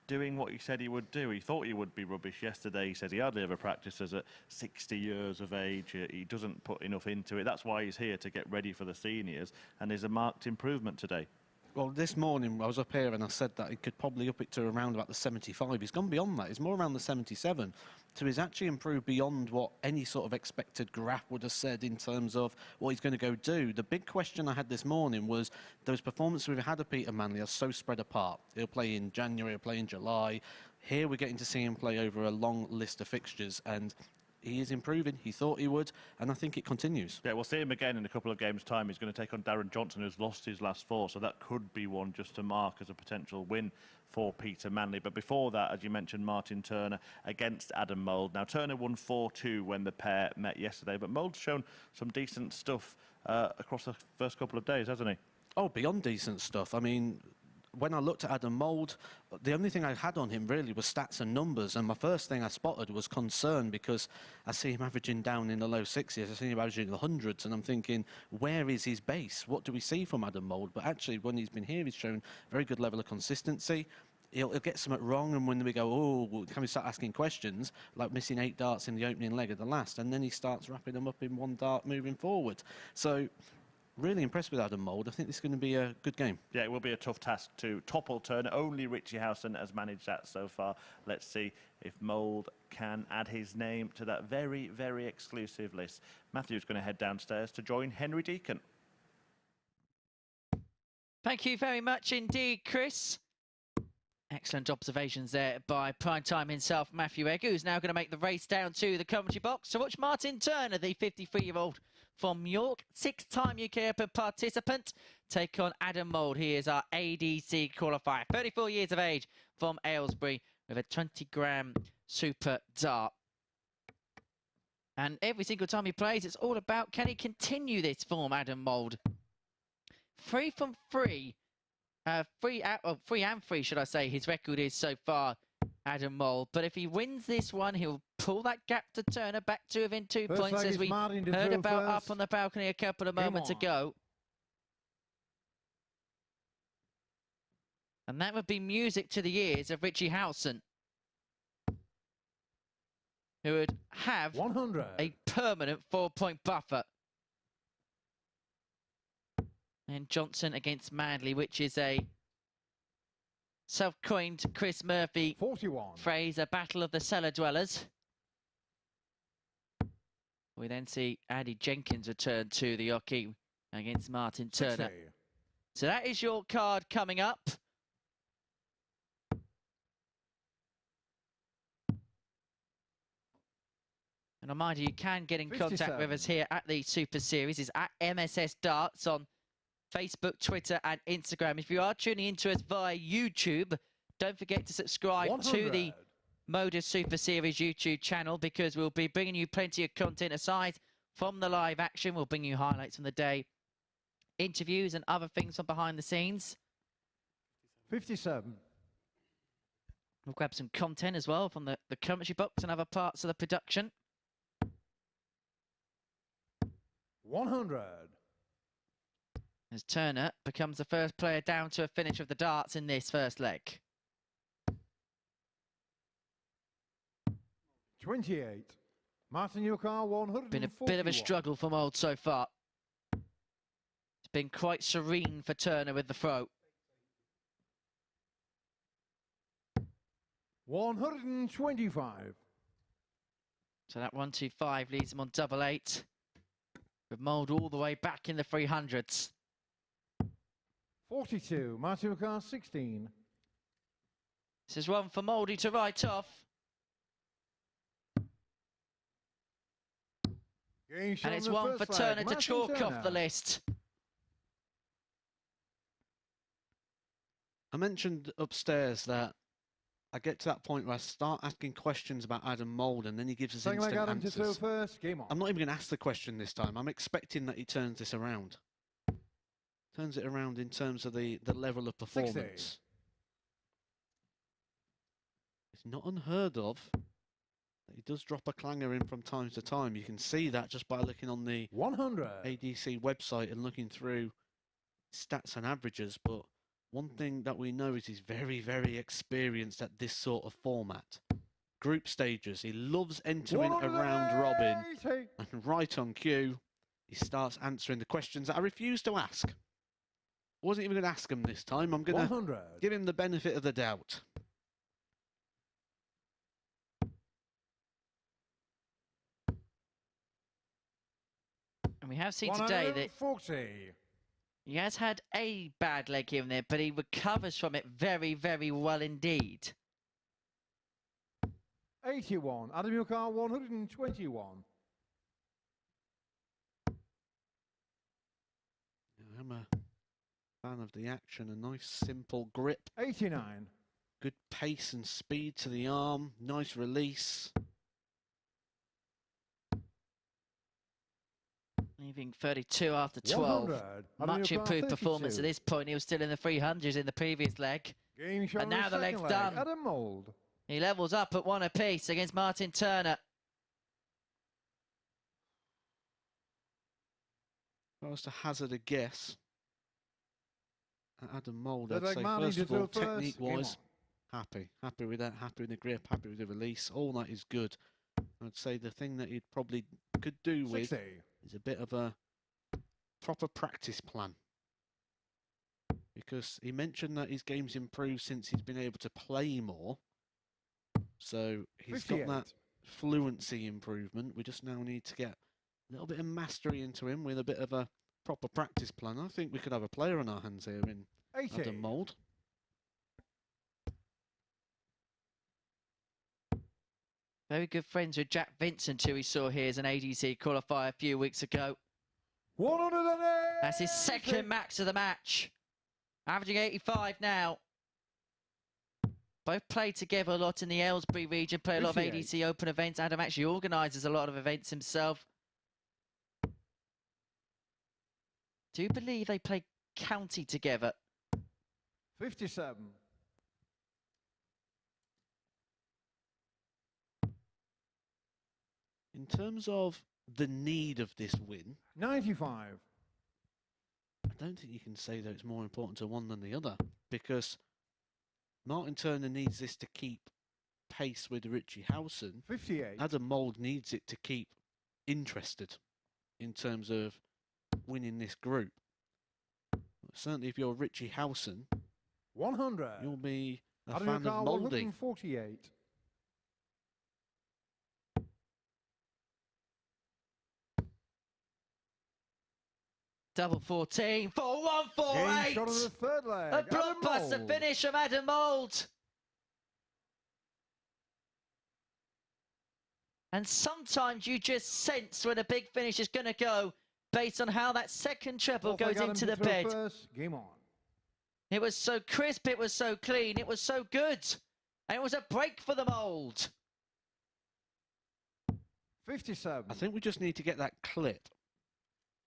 doing what he said he would do. He thought he would be rubbish yesterday. He says he hardly ever practices at 60 years of age. He doesn't put enough into it. That's why he's here, to get ready for the seniors, and there's a marked improvement today. Well, this morning I was up here and I said that he could probably up it to around about the 75. He's gone beyond that. He's more around the 77. So he's actually improved beyond what any sort of expected graph would have said in terms of what he's going to go do. The big question I had this morning was those performances we've had of Peter Manley are so spread apart. He'll play in January, he'll play in July. Here we're getting to see him play over a long list of fixtures, and he is improving. He thought he would, and I think it continues. Yeah, we'll see him again in a couple of games' time. He's going to take on Darren Johnson, who's lost his last 4, so that could be one just to mark as a potential win for Peter Manley. But before that, as you mentioned, Martyn Turner against Adam Mould. Now, Turner won 4-2 when the pair met yesterday, but Mould's shown some decent stuff across the first couple of days, hasn't he? Oh, beyond decent stuff. I mean, when I looked at Adam Mould, the only thing I had on him really was stats and numbers, and my first thing I spotted was concern, because I see him averaging down in the low 60s, I see him averaging in the hundreds, and I'm thinking, where is his base? What do we see from Adam Mould? But actually, when he's been here, he's shown a very good level of consistency. He'll get something wrong, and when we go, oh, well, can we start asking questions, like missing 8 darts in the opening leg of the last, and then he starts wrapping them up in 1 dart moving forward. So really impressed with Adam Mould. I think this is going to be a good game. Yeah, it will be a tough task to topple Turner. Only Richie Howson has managed that so far. Let's see if Mould can add his name to that very, very exclusive list. Matthew's going to head downstairs to join Henry Deacon. Thank you very much indeed, Chris. Excellent observations there by primetime himself, Matthew Egger, who's now going to make the race down to the commentary box to watch Martyn Turner, the 53-year-old from York, 6-time UK Open participant, take on Adam Mould. He is our ADC qualifier, 34 years of age, from Aylesbury, with a 20-gram super dart. And every single time he plays, it's all about, can he continue this form, Adam Mould? 3 from 3. 3 and 3, should I say, his record is so far, Adam Mould. But if he wins this one, he'll pull that gap to Turner back to within 2 points, as we heard about up on the balcony a couple of moments ago. And that would be music to the ears of Richie Howson, who would have 100. A permanent 4-point buffer. And Johnson against Manley, which is a self-coined Chris Murphy 41 phrase, a battle of the cellar dwellers. We then see Jenkins return to the hockey against Martyn Turner. 60. So that is your card coming up. And I remind you, you can get in contact with us here at the Super Series. It's at MSS Darts on Facebook, Twitter and Instagram. If you are tuning into us via YouTube, don't forget to subscribe 100. to the MODUS Super Series YouTube channel, because we'll be bringing you plenty of content aside from the live action. We'll bring you highlights from the day, interviews and other things from behind the scenes. 57. We'll grab some content as well from the commentary box and other parts of the production. 100. As Turner becomes the first player down to a finish of the darts in this first leg. 28. Martyn Turner, 141. Been a bit of a struggle for Mould so far. It's been quite serene for Turner with the throw. 125. So that 125 leads him on double eight. With Mould all the way back in the 300s. 42. Martyn Turner, 16. This is one for Mouldy to write off. And it's one for Turner to chalk off the list. I mentioned upstairs that I get to that point where I start asking questions about Adam Mould and then he gives us instant answers. I'm not even going to ask the question this time. I'm expecting that he turns this around. Turns it around in terms of the level of performance. 60. It's not unheard of that he does drop a clanger in from time to time. You can see that just by looking on the 100. ADC website and looking through stats and averages, but one thing that we know is he's very, very experienced at this sort of format. Group stages, he loves entering a round robin, and right on cue, he starts answering the questions that I refuse to ask. I wasn't even going to ask him this time. I'm going to give him the benefit of the doubt. And we have seen today that he has had a bad leg here and there, but he recovers from it very, very well indeed. 81. Adam Turner, 121. I'm a fan of the action. A nice, simple grip. 89. Good pace and speed to the arm. Nice release. Leaving 32 after 12. Much improved performance at this point. He was still in the 300s in the previous leg. And now the leg's done. Adam Mould. He levels up at one apiece against Martyn Turner. If I was to hazard a guess at Adam Mould, I'd like say Manley first of all, to technique-wise, happy with that, happy with the grip, happy with the release. All that is good. I'd say the thing that he'd probably could do with is a bit of a proper practice plan. Because he mentioned that his game's improved since he's been able to play more. So he's 58. got that fluency improvement. We just now need to get a little bit of mastery into him with a bit of a proper practice plan. I think we could have a player on our hands here in 80. Adam Mould. Very good friends with Jack Vincent, who we saw here as an ADC qualifier a few weeks ago. 108. That's his second max of the match. Averaging 85 now. Both played together a lot in the Aylesbury region, play a lot of ADC Open events. Adam actually organises a lot of events himself. Do you believe they play county together? 57. In terms of the need of this win, 95. I don't think you can say that it's more important to one than the other, because Martyn Turner needs this to keep pace with Richie Howson. 58. Adam Mould needs it to keep interested in terms of winning this group. Certainly if you're Richie Howson, 100. you'll be a Adam fan Turner, of Mouldy. 148. Double 14 for 148. Shot on the third leg. A blockbuster finish from Adam Mould. And sometimes you just sense when a big finish is going to go based on how that second treble goes into the bed. Game on. It was so crisp, it was so clean, it was so good. And it was a break for the Mould. 57. I think we just need to get that clip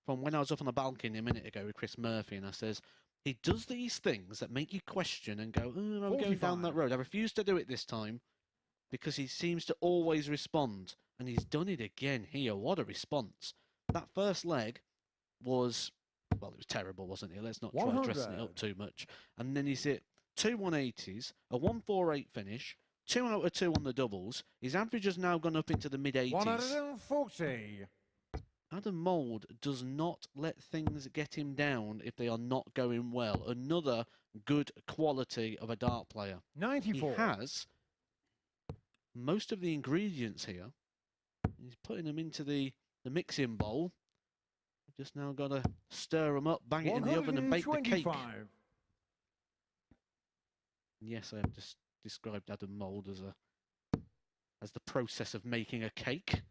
from when I was up on the balcony a minute ago with Chris Murphy, and I says, he does these things that make you question and go, oh, I'm going down that road. I refuse to do it this time because he seems to always respond, and he's done it again here. What a response. That first leg was well, it was terrible, wasn't it? Let's not try dressing it up too much. And then he's hit 2 180s, a 148 finish, 2 out of 2 on the doubles. His average has now gone up into the mid-80s. 140. Adam Mould does not let things get him down if they are not going well. Another good quality of a dart player. 94. He has most of the ingredients here. He's putting them into the mixing bowl. Just now got to stir them up, bang it in the oven and bake the cake. Yes, I have just described Adam Mould as the process of making a cake.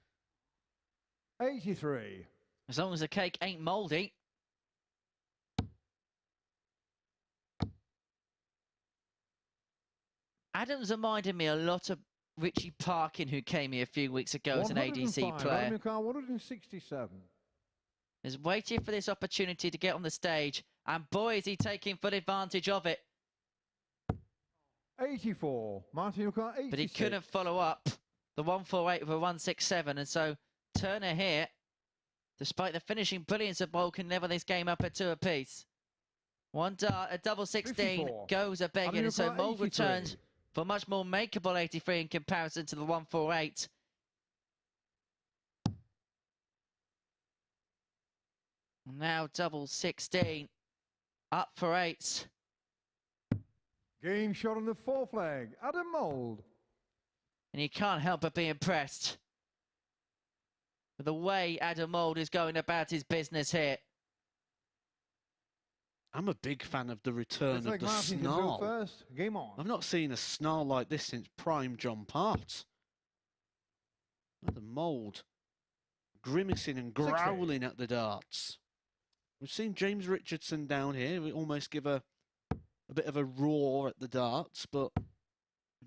83. As long as the cake ain't mouldy. Adam's reminded me a lot of Richie Parkin, who came here a few weeks ago as an ADC player. 167. Is waiting for this opportunity to get on the stage, and boy, is he taking full advantage of it. 84. Martyn 86. But he couldn't follow up the 148 with a 167, and so Turner here, despite the finishing brilliance of Mould, can level this game up at 2 apiece. One dart, a double 16 54. goes a begging, and so Mould 83. returns for a much more makeable 83 in comparison to the 148. Now double 16, up for 8. Game shot on the 4th leg. Adam Mould. And you can't help but be impressed with the way Adam Mould is going about his business here. I'm a big fan of the return of the Martyn snarl. First. Game on. I've not seen a snarl like this since prime John Part. Adam Mould grimacing and growling at the darts. We've seen James Richardson down here. We almost give a bit of a roar at the darts, but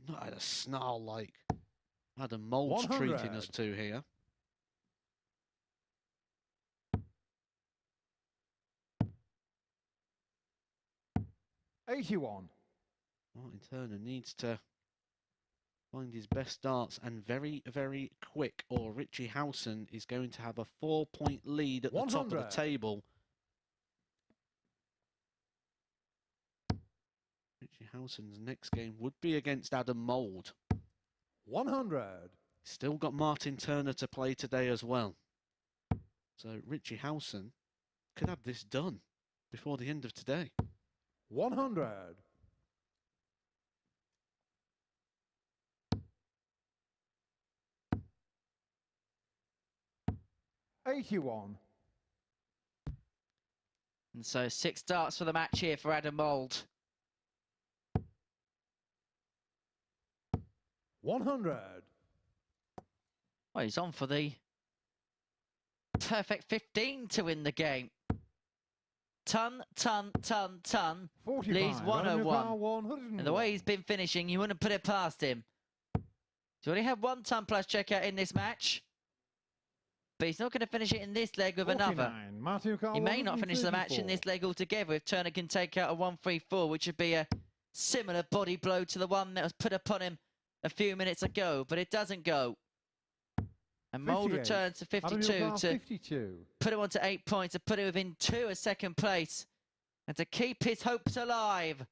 not had a snarl like Adam Mould's 100. treating us to here. $81. Martyn Turner needs to find his best darts and very, very quick, or Richie Howson is going to have a 4-point lead at the top of the 100. table. Richie Howson's next game would be against Adam Mould. 100. Still got Martyn Turner to play today as well. So Richie Howson could have this done before the end of today. 100. 81. And so 6 darts for the match here for Adam Mould. 100. Well, he's on for the perfect 15 to win the game. Ton. 45. Leads 101. And the way he's been finishing, you wouldn't put it past him. He's already had 1 ton plus checkout in this match. But he's not going to finish it in this leg with 49. another. He may not finish the match in this leg altogether if Turner can take out a 134, which would be a similar body blow to the one that was put upon him a few minutes ago, but it doesn't go. And Mould returns to 52 to put him on to 8 points, to put him within 2 of second place, and to keep his hopes alive.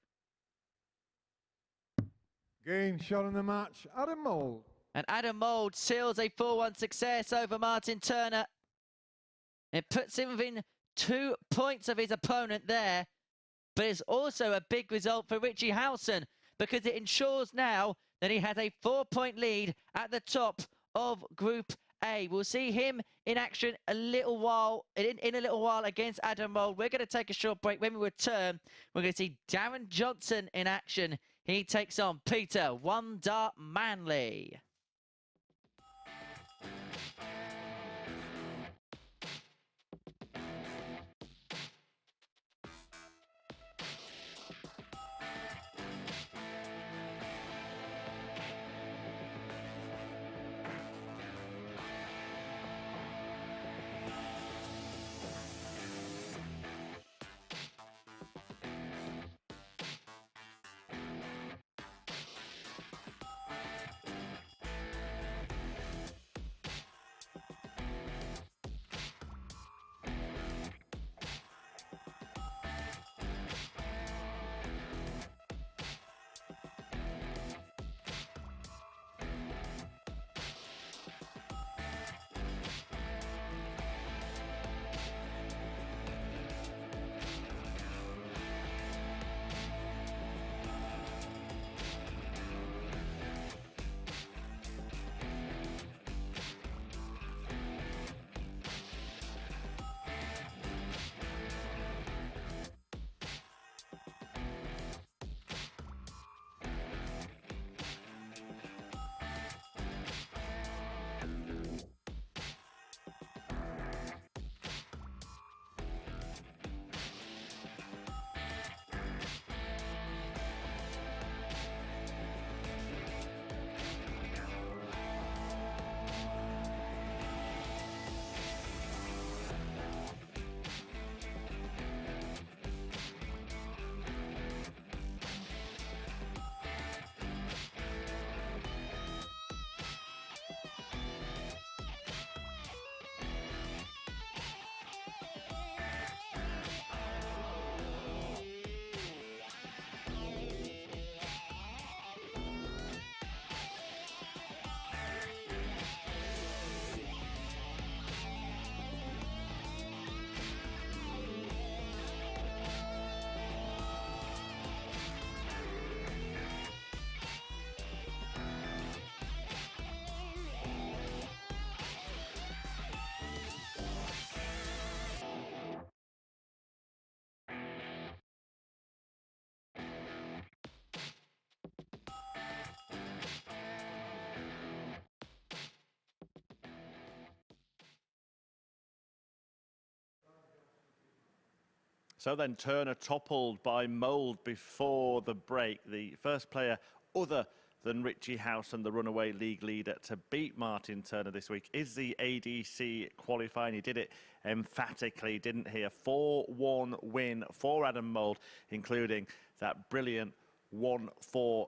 Game shot in the match, Adam Mould. And Adam Mould seals a 4-1 success over Martyn Turner. It puts him within 2 points of his opponent there, but it's also a big result for Richie Howson, because it ensures now that he has a 4-point lead at the top of Group A. We'll see him in action a little while, in a little while against Adam Mould. We're going to take a short break. When we return, we're going to see Darren Johnson in action. He takes on Peter One Dart Manley. So then Turner toppled by Mould before the break. The first player other than Richie Howson, the runaway league leader, to beat Martyn Turner this week is the ADC qualifying. He did it emphatically, didn't he? A 4-1 win for Adam Mould, including that brilliant 1-4-8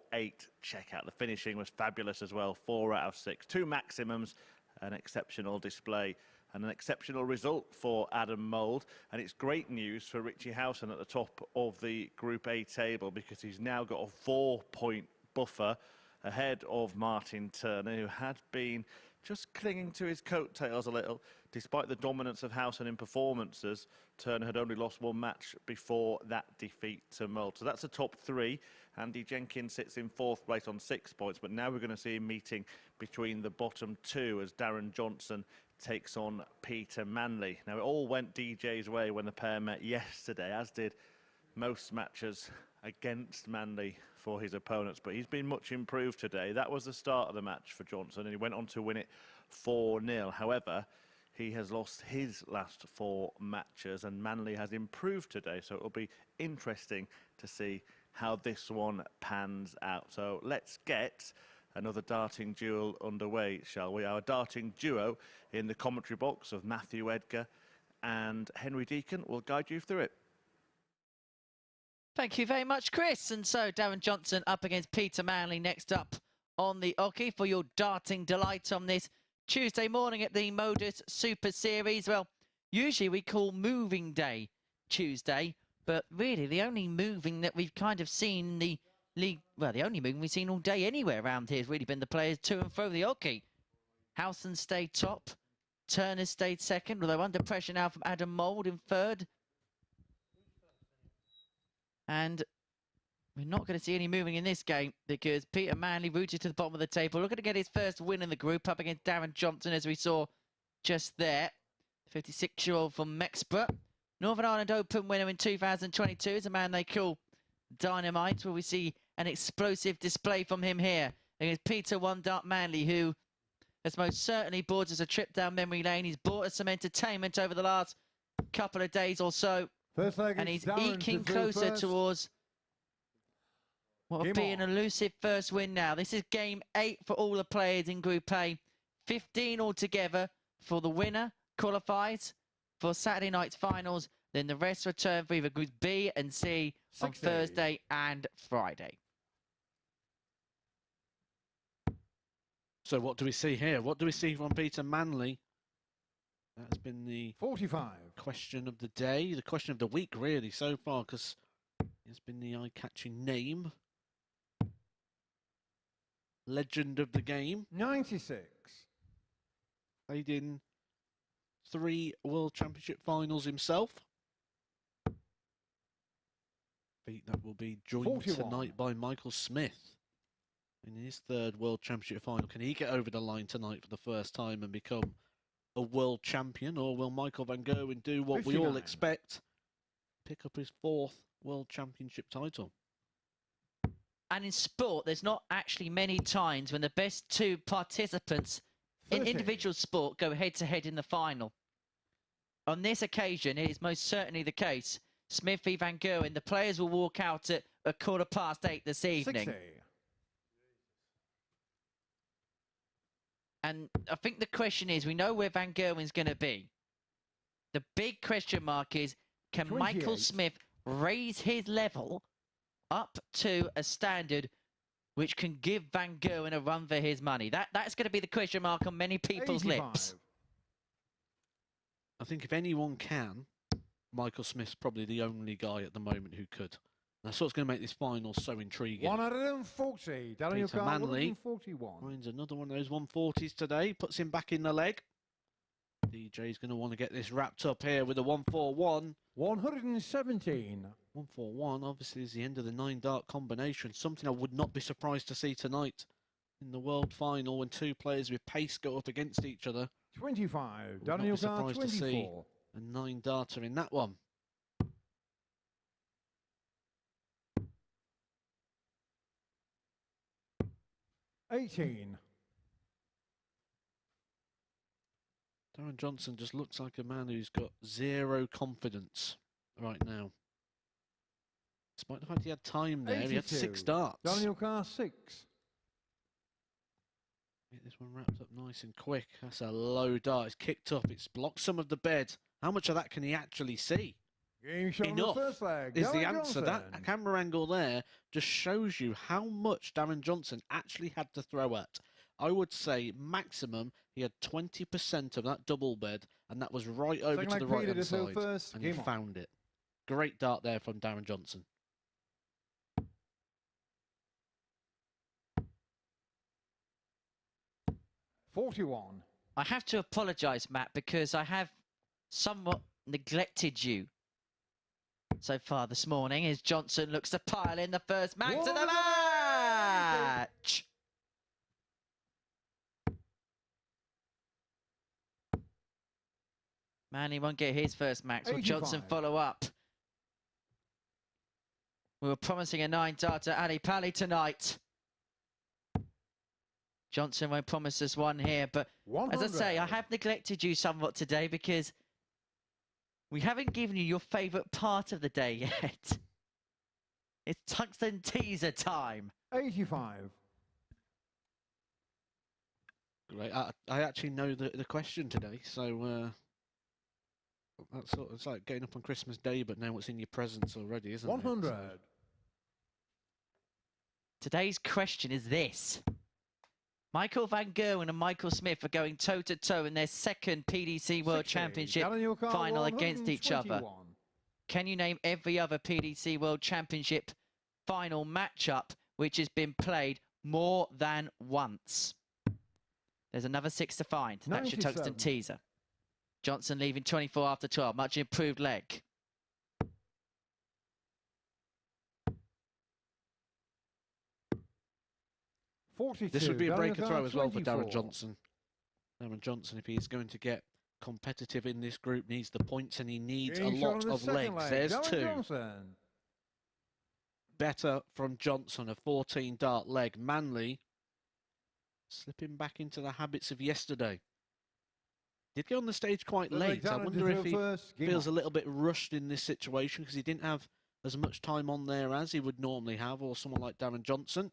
checkout. The finishing was fabulous as well, 4 out of 6. 2 maximums, an exceptional display and an exceptional result for Adam Mould. And it's great news for Richie Howson at the top of the Group A table, because he's now got a 4-point buffer ahead of Martyn Turner, who had been just clinging to his coattails a little. Despite the dominance of Howson in performances, Turner had only lost 1 match before that defeat to Mould. So that's the top 3. Andy Jenkins sits in 4th place on 6 points, but now we're going to see a meeting between the bottom 2 as Darren Johnson takes on Peter Manley. Now, it all went DJ's way when the pair met yesterday, as did most matches against Manley for his opponents, but he's been much improved today. That was the start of the match for Johnson, and he went on to win it 4-0. However, he has lost his last 4 matches, and Manley has improved today, so it'll be interesting to see how this one pans out. So let's get another darting duel underway, shall we? Our darting duo in the commentary box of Matthew Edgar and Henry Deacon will guide you through it. Thank you very much, Chris. And so Darren Johnson up against Peter Manley next up on the hockey for your darting delight on this Tuesday morning at the MODUS Super Series. Well, usually we call moving day Tuesday, but really the only moving that we've kind of seen in the league, well, the only moving we've seen all day anywhere around here has really been the players to and fro the hockey. Howson stayed top, Turner stayed second, although under pressure now from Adam Mould in 3rd. And we're not going to see any moving in this game, because Peter Manley rooted to the bottom of the table, looking to get his first win in the group up against Darren Johnson, as we saw just there. 56-year-old from Mexborough. Northern Ireland Open winner in 2022 is a man they call Dynamite. Will we see an explosive display from him here against Peter One Dart Manley, who has most certainly bought us a trip down memory lane. He's bought us some entertainment over the last couple of days or so. First leg, And he's Darren eking to closer first. towards what will be an elusive first win now. This is game 8 for all the players in Group A. 15 altogether for the winner qualifies for Saturday night's finals. Then the rest return for either Group B and C on Thursday and Friday. So what do we see here? What do we see from Peter Manley? That's been the 45 question of the day, the question of the week, really, so far, because it's been the eye-catching name. Legend of the game. 96. Played in 3 World Championship finals himself. Feat that will be joined 41. tonight by Michael Smith in his 3rd World Championship final. Can he get over the line tonight for the first time and become a world champion, or will Michael van Gerwen do what 59. we all expect, pick up his 4th World Championship title? And in sport, there's not actually many times when the best 2 participants in 30. individual sport go head-to-head in the final. On this occasion, it is most certainly the case. Smith v Van Gerwen, the players will walk out at 8:15 this evening. 60. And I think the question is, we know where Van Gerwen's going to be. The big question mark is, can 28. Michael Smith raise his level up to a standard which can give Van Gerwen a run for his money? That's going to be the question mark on many people's 85. lips. I think if anyone can, Michael Smith's probably the only guy at the moment who could. That's what's going to make this final so intriguing. 140. Daniel Peter Carr, Manley 141. finds another one of those 140s today, puts him back in the leg. DJ's going to want to get this wrapped up here with a 141. 117. 141 obviously is the end of the 9-dart combination, something I would not be surprised to see tonight in the world final when 2 players with pace go up against each other. 25. Would not Daniel be Carr, surprised to see 24. a 9-darter in that one. $18. Darren Johnson just looks like a man who's got 0 confidence right now. Despite the fact he had time there, he had 6 darts. Daniel Carr 6. Get this one wrapped up nice and quick. That's a low dart. It's kicked up. It's blocked some of the bed. How much of that can he actually see? Game shot on the Enough first leg. is the Darren answer. Johnson. That camera angle there just shows you how much Darren Johnson actually had to throw at. I would say maximum he had 20% of that double bed, and that was right over to the right-hand side, and he found it. Great dart there from Darren Johnson. $41. I have to apologise, Matt, because I have somewhat neglected you so far this morning as Johnson looks to pile in the first match of the match. Manley won't get his first max. Will Johnson follow up? We were promising a 9-darter Ali Pally tonight. Johnson won't promise us one here, but 100. as I say, I have neglected you somewhat today because we haven't given you your favourite part of the day yet. It's tungsten teaser time. 85. Great. I actually know the question today, so that's sort of, it's like getting up on Christmas Day, but now it's in your presents already, isn't it? 100. Today's question is this. Michael Van Gerwen and Michael Smith are going toe-to-toe in their second PDC World 60. Championship Daniel Carr final against each other. 121. Can you name every other PDC World Championship final matchup which has been played more than once? There's another 6 to find. That's your tungsten teaser. Johnson leaving 24 after 12. Much improved leg. This would be a breaker throw as well for Darren Johnson. Darren Johnson, if he's going to get competitive in this group, needs the points and he needs a lot of legs. There's 2. Better from Johnson, a 14-dart leg. Manley slipping back into the habits of yesterday. Did get on the stage quite late. I wonder if he feels a little bit rushed in this situation because he didn't have as much time on there as he would normally have, or someone like Darren Johnson.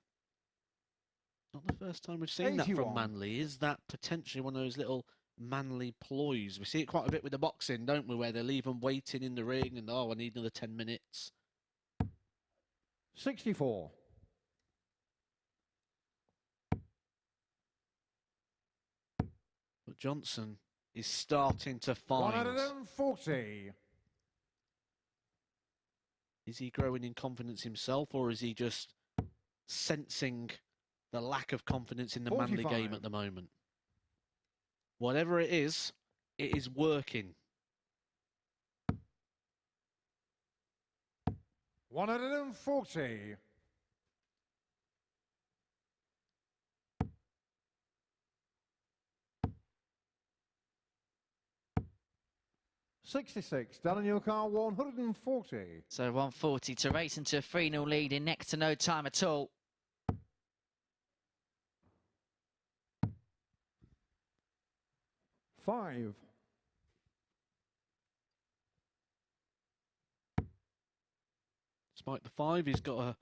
Not the first time we've seen 81. That from Manley. Is that potentially one of those little Manley ploys? We see it quite a bit with the boxing, don't we, where they leave them waiting in the ring and, oh, I need another 10 minutes. 64. But Johnson is starting to find. 140. Is he growing in confidence himself, or is he just sensing the lack of confidence in the 45. Manley game at the moment? Whatever it is working. 140. $66. Daniel Carr 140. So 140 to race into a 3-0 lead in next to no time at all. $5. Despite the 5, he's got a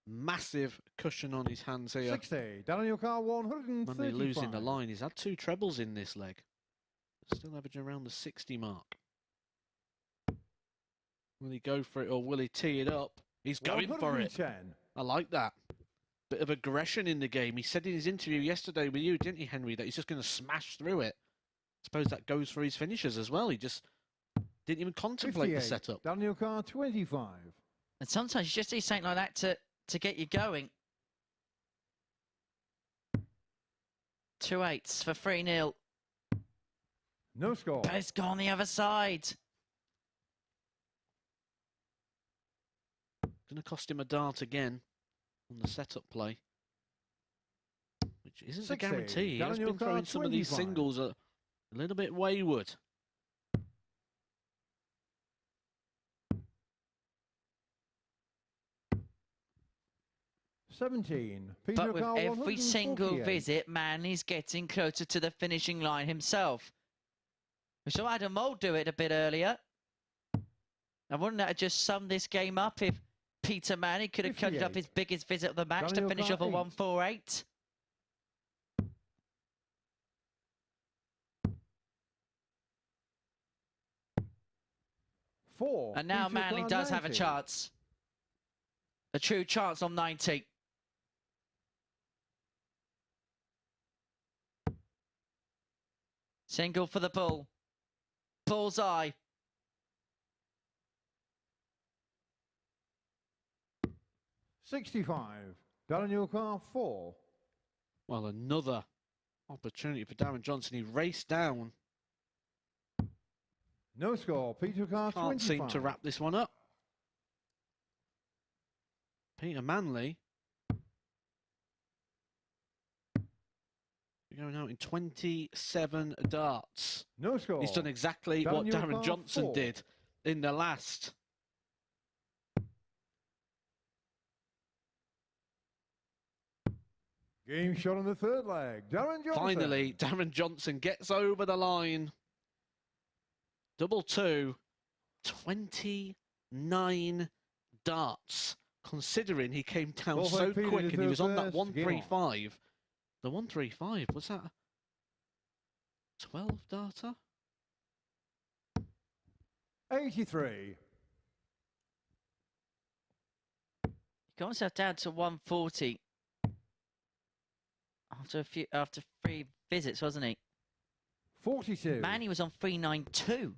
massive cushion on his hands here. 60. Daniel Carr 135. Manley losing the line. He's had 2 trebles in this leg. Still averaging around the 60 mark. Will he go for it or will he tee it up? He's going for it. I like that. Bit of aggression in the game. He said in his interview yesterday with you, didn't he, Henry, that he's just going to smash through it. I suppose that goes for his finishers as well. He just didn't even contemplate the setup. Daniel Carr 25. And sometimes you just need something like that to get you going. 2 8s for 3-0. No score. But it's gone the other side. Going to cost him a dart again on the setup play, which isn't 60. A guarantee. He has been throwing some of these singles a little bit wayward. But with every single visit, Manley's getting closer to the finishing line himself. We saw Adam Mould do it a bit earlier. I wouldn't that have just summed this game up if Peter Manley could have conjured up 58. his biggest visit of the match to Daniel finish off a Carr, 148. Four. And now Peter Manley Carr, does have a 90. chance. A true chance on 90. Single for the bull. Bullseye. 65. Daniel Carr, 4. Well, another opportunity for Darren Johnson. He raced down. No score. Peter Carr, Can't 25. seem to wrap this one up. Peter Manley. Going out in 27 darts. No score. He's done exactly what Daniel Darren Carr, Johnson 4. did in the last. Game shot on the third leg. Darren Johnson. Finally, Darren Johnson gets over the line. Double two. 29 darts. Considering he came down Ball so fake quick Peter and he was on that first. Game on. 135. The 135, was that a 12 darter? 83. He got himself down to 140 after 3 visits, wasn't he? 42. Manley was on 392.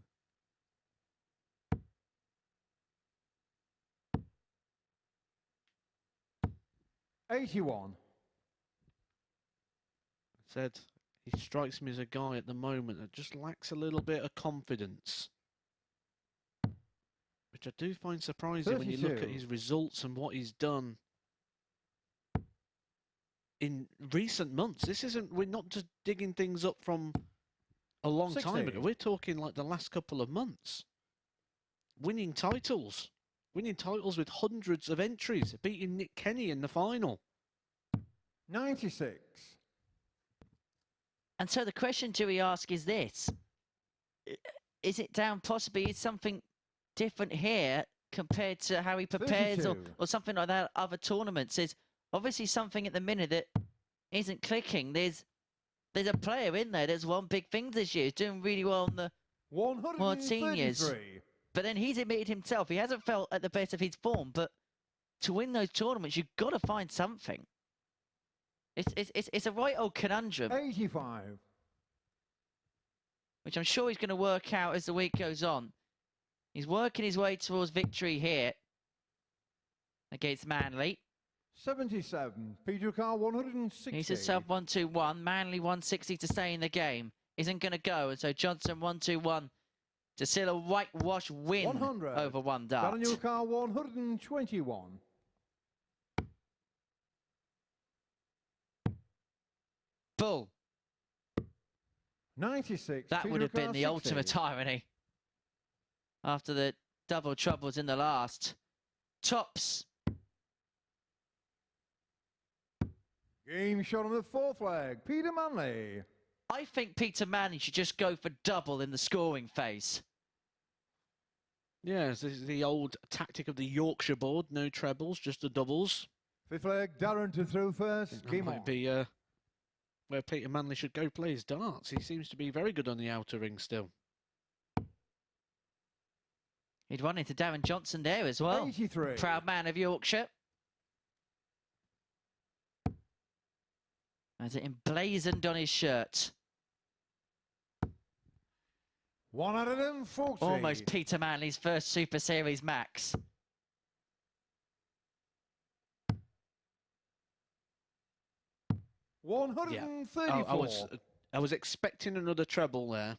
$81. Said he strikes me as a guy at the moment that just lacks a little bit of confidence. Which I do find surprising when you look at 32. his results and what he's done in recent months. We're not just digging things up from a long time 60. ago. We're talking like the last couple of months. Winning titles with hundreds of entries, beating Nick Kenny in the final. 96. And so the question do we ask is this: is it down possibly is something different here compared to how he prepares or 32. something like that other tournaments? Is obviously something at the minute that isn't clicking. There's a player in there that's won big things this year. He's doing really well on the World Seniors. 133. But then he's admitted himself he hasn't felt at the best of his form. But to win those tournaments, you've got to find something. It's a right old conundrum, 85. which I'm sure he's going to work out as the week goes on. He's working his way towards victory here against Manley. 77. Peter Carr, 160. He's a sub 1-2-1. Manley 160 to stay in the game. Isn't going to go. And so Johnson 1-2-1 to seal a whitewash win 100. over one dart. Daniel Carr, 121. Bull. 96. That Peter would have been Carr, the 60. ultimate irony. After the double troubles in the last. Tops. Game shot on the fourth leg. Peter Manley. I think Peter Manley should just go for double in the scoring phase. Yes, this is the old tactic of the Yorkshire board. No trebles, just the doubles. Fifth leg. Darren to throw first. That Game might on. be where Peter Manley should go play his darts. He seems to be very good on the outer ring still. He'd run into Darren Johnson there as well. 83. Proud man of Yorkshire. As it emblazoned on his shirt. 140. Almost Peter Manley's first Super Series max. Yeah. 134. I was expecting another treble there.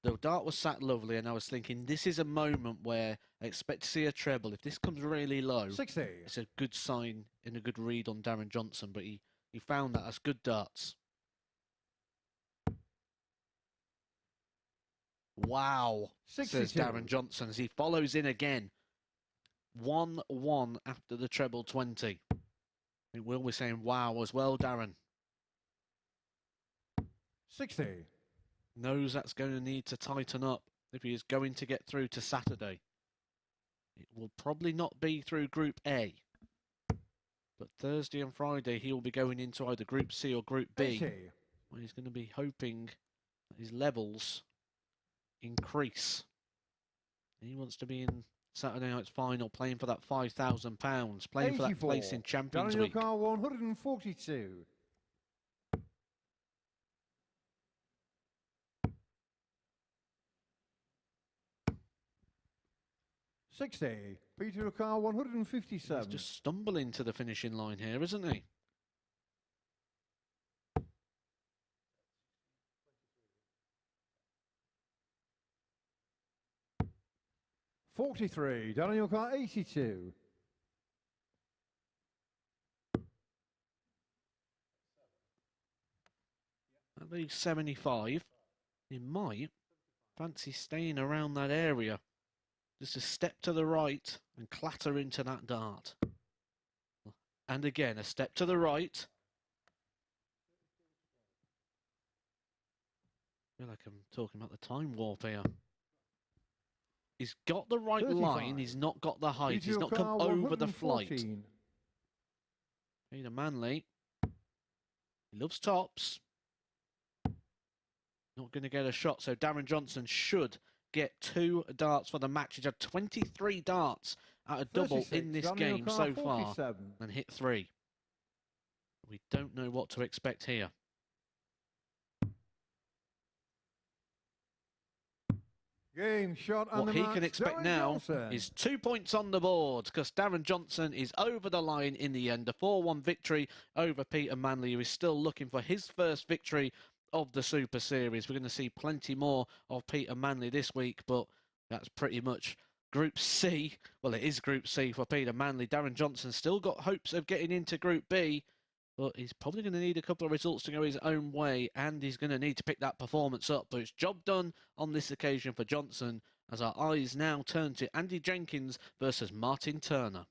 The dart was sat lovely, and I was thinking this is a moment where I expect to see a treble. If this comes really low, 60. it's a good sign and a good read on Darren Johnson, but he found that as good darts. Wow, 62. says Darren Johnson as he follows in again. 1-1 after the treble 20. I think Will was saying wow as well, Darren. 60. Knows that's going to need to tighten up if he is going to get through to Saturday. It will probably not be through Group A. But Thursday and Friday, he will be going into either Group C or Group B. 80. Where he's going to be hoping that his levels increase. He wants to be in Saturday night's final, playing for that £5,000, playing for that place in Champions Daniel Week. Carr 142. 60. Peter Carr 157. He's just stumbling to the finishing line here, isn't he? $43. Daniel Carr 82. At least 75. He might fancy staying around that area. Just a step to the right and clatter into that dart. And again, a step to the right. I feel like I'm talking about the time warp here. He's got the right 35. line, he's not got the height, he's not come Carr, over the flight. 114. Peter Manley. He loves tops. Not going to get a shot, so Darren Johnson should get 2 darts for the match. He's had 23 darts out of double 36. in this Daniel game Carr, so far 47. and hit 3. We don't know what to expect here. Game shot and What the he match, can expect Darren now Johnson. is 2 points on the board because Darren Johnson is over the line in the end. A 4-1 victory over Peter Manley, who is still looking for his first victory of the Super Series. We're going to see plenty more of Peter Manley this week, but that's pretty much Group C. Well, it is Group C for Peter Manley. Darren Johnson still got hopes of getting into Group B, but he's probably going to need a couple of results to go his own way, and he's going to need to pick that performance up. But it's job done on this occasion for Johnson, as our eyes now turn to Andy Jenkins versus Martyn Turner.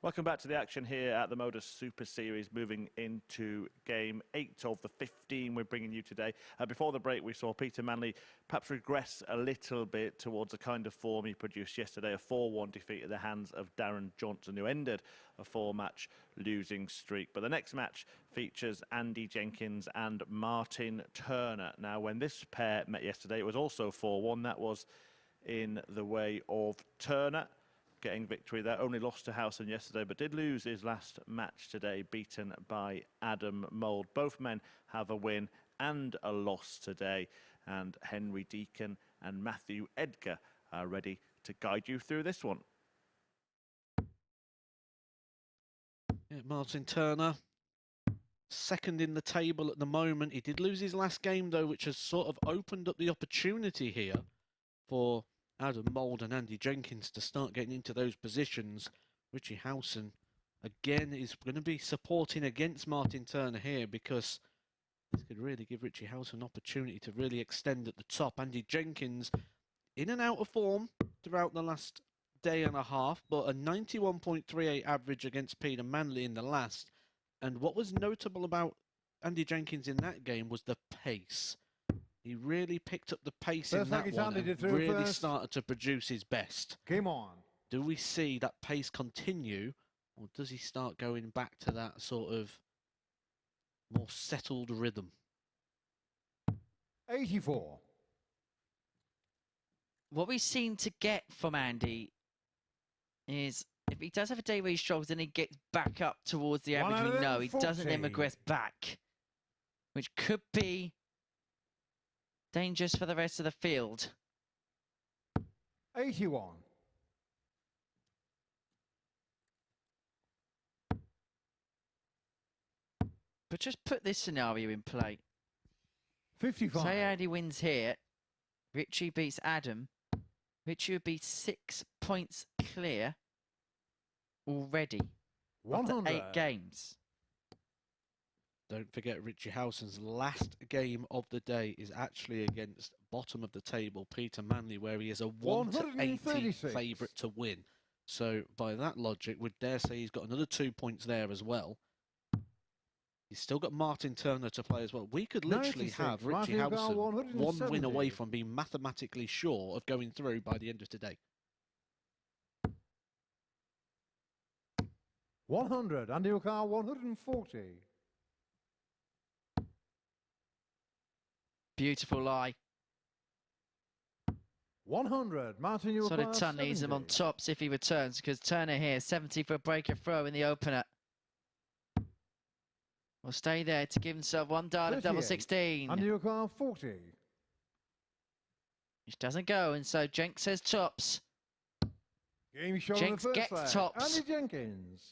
Welcome back to the action here at the MODUS Super Series, moving into game 8 of the 15 we're bringing you today. Before the break, we saw Peter Manley perhaps regress a little bit towards the kind of form he produced yesterday, a 4-1 defeat at the hands of Darren Johnson, who ended a 4-match losing streak. But the next match features Andy Jenkins and Martyn Turner. Now, when this pair met yesterday, it was also 4-1. That was in the way of Turner getting victory there. Only lost to Howson yesterday, but did lose his last match today, beaten by Adam Mould. Both men have a win and a loss today, and Henry Deacon and Matthew Edgar are ready to guide you through this one. Yeah, Martyn Turner, second in the table at the moment. He did lose his last game, though, which has sort of opened up the opportunity here for Adam Mould and Andy Jenkins to start getting into those positions. Richie Howson, again, is going to be supporting against Martyn Turner here, because this could really give Richie Howson an opportunity to really extend at the top. Andy Jenkins, in and out of form throughout the last day and a half, but a 91.38 average against Peter Manley in the last. And what was notable about Andy Jenkins in that game was the pace. He really picked up the pace in that one and really started to produce his best. Game on. Do we see that pace continue, or does he start going back to that sort of more settled rhythm? 84. What we seem to get from Andy is if he does have a day where he struggles, then he gets back up towards the average we know. He doesn't then regress back, which could be dangerous for the rest of the field. 81. But just put this scenario in play. 55. Say Andy wins here, Richie beats Adam. Richie would be 6 points clear already after 8 games. Don't forget, Richie Howson's last game of the day is actually against bottom of the table, Peter Manley, where he is a 1-80 favourite to win. So by that logic, we'd dare say he's got another 2 points there as well. He's still got Martyn Turner to play as well. We could literally have Richie Howson 1 win away from being mathematically sure of going through by the end of today. 100. Andy O'Carr, 140. Beautiful lie. 100. Martyn O'Carr, Sort of Turner leaves him on tops if he returns, because Turner here, 70 for a breaker throw in the opener. Will stay there to give himself one dial of double 16. Andy O'Carr, 40. Which doesn't go, and so Jenks says tops. Game shot Jenks on the first gets leg. tops. Andy Jenkins.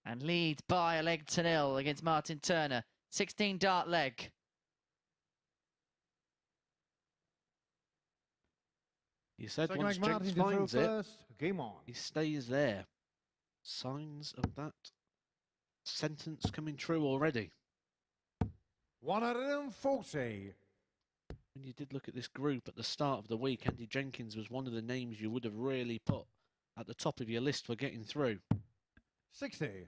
And leads by a leg to nil against Martyn Turner. 16 dart leg. You said Second once leg, Jenks Martyn finds to it, throw first. Game on. he stays there. Signs of that sentence coming true already. 140. When you did look at this group at the start of the week, Andy Jenkins was one of the names you would have really put at the top of your list for getting through. 60.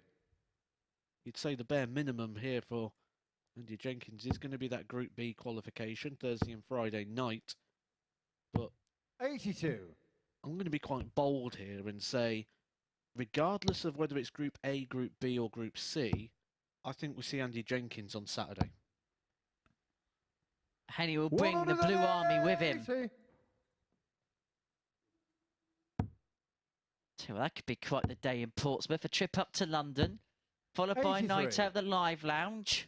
You'd say the bare minimum here for Andy Jenkins is going to be that Group B qualification Thursday and Friday night. But 82. I'm going to be quite bold here and say, regardless of whether it's Group A, Group B or Group C, I think we see Andy Jenkins on Saturday. Henny will bring the Blue Army with him. So that could be quite the day in Portsmouth. A trip up to London, followed by a night out at the Live Lounge.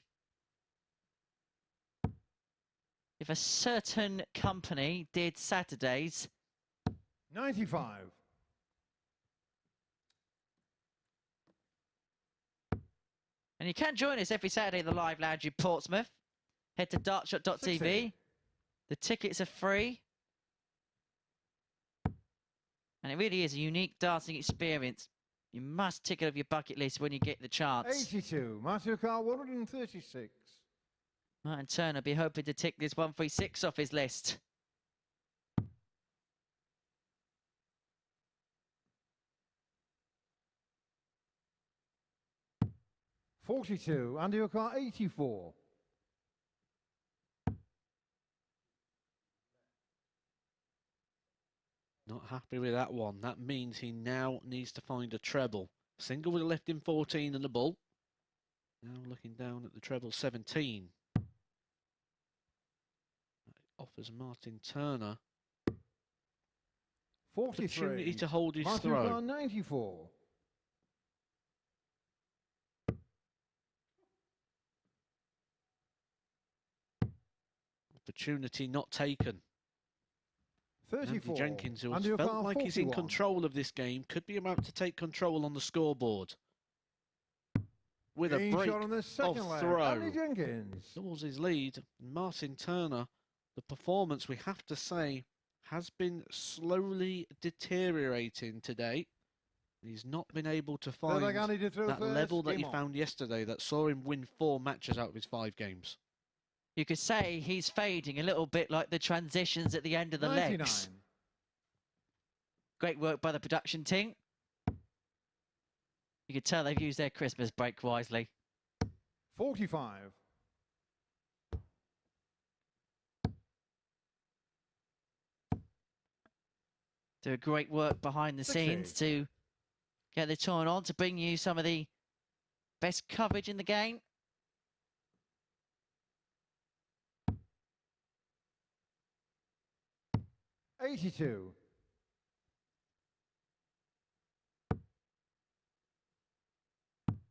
If a certain company did Saturdays. 95. And you can join us every Saturday at the Live Lounge in Portsmouth. Head to dartshot.tv. The tickets are free. And it really is a unique darting experience. You must tick it off your bucket list when you get the chance. 82. Martyn O'Carr, 136. Martyn Turner will be hoping to tick this 136 off his list. 42, under your car 84. Not happy with that one. That means he now needs to find a treble. Single would have left him 14 and a bull. Now looking down at the treble 17. That offers Martyn Turner 43, opportunity to hold his Martyn throw. Turner 94. Opportunity not taken. 34, Jenkins, who under has your felt car like he's in 41. control of this game, could be about to take control on the scoreboard. With a Game break shot on the second of leg, throw. Andy Jenkins. Doubles his lead. Martyn Turner, the performance, we have to say, has been slowly deteriorating today. He's not been able to find that level that he found yesterday that saw him win 4 matches out of his 5 games. You could say he's fading a little bit like the transitions at the end of the 99. legs. Great work by the production team. You could tell they've used their Christmas break wisely. 45. Do a great work behind the 60. scenes to get the turn on, to bring you some of the best coverage in the game. $82.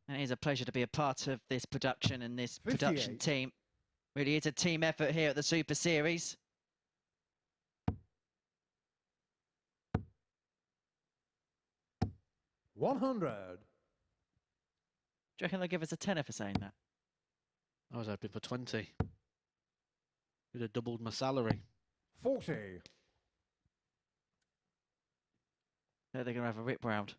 And it is a pleasure to be a part of this production and this 58. production team. Really is a team effort here at the Super Series. $100. Do you reckon they'll give us a tenner for saying that? I was hoping for 20. Could have doubled my salary. 40. They're going to have a rip round.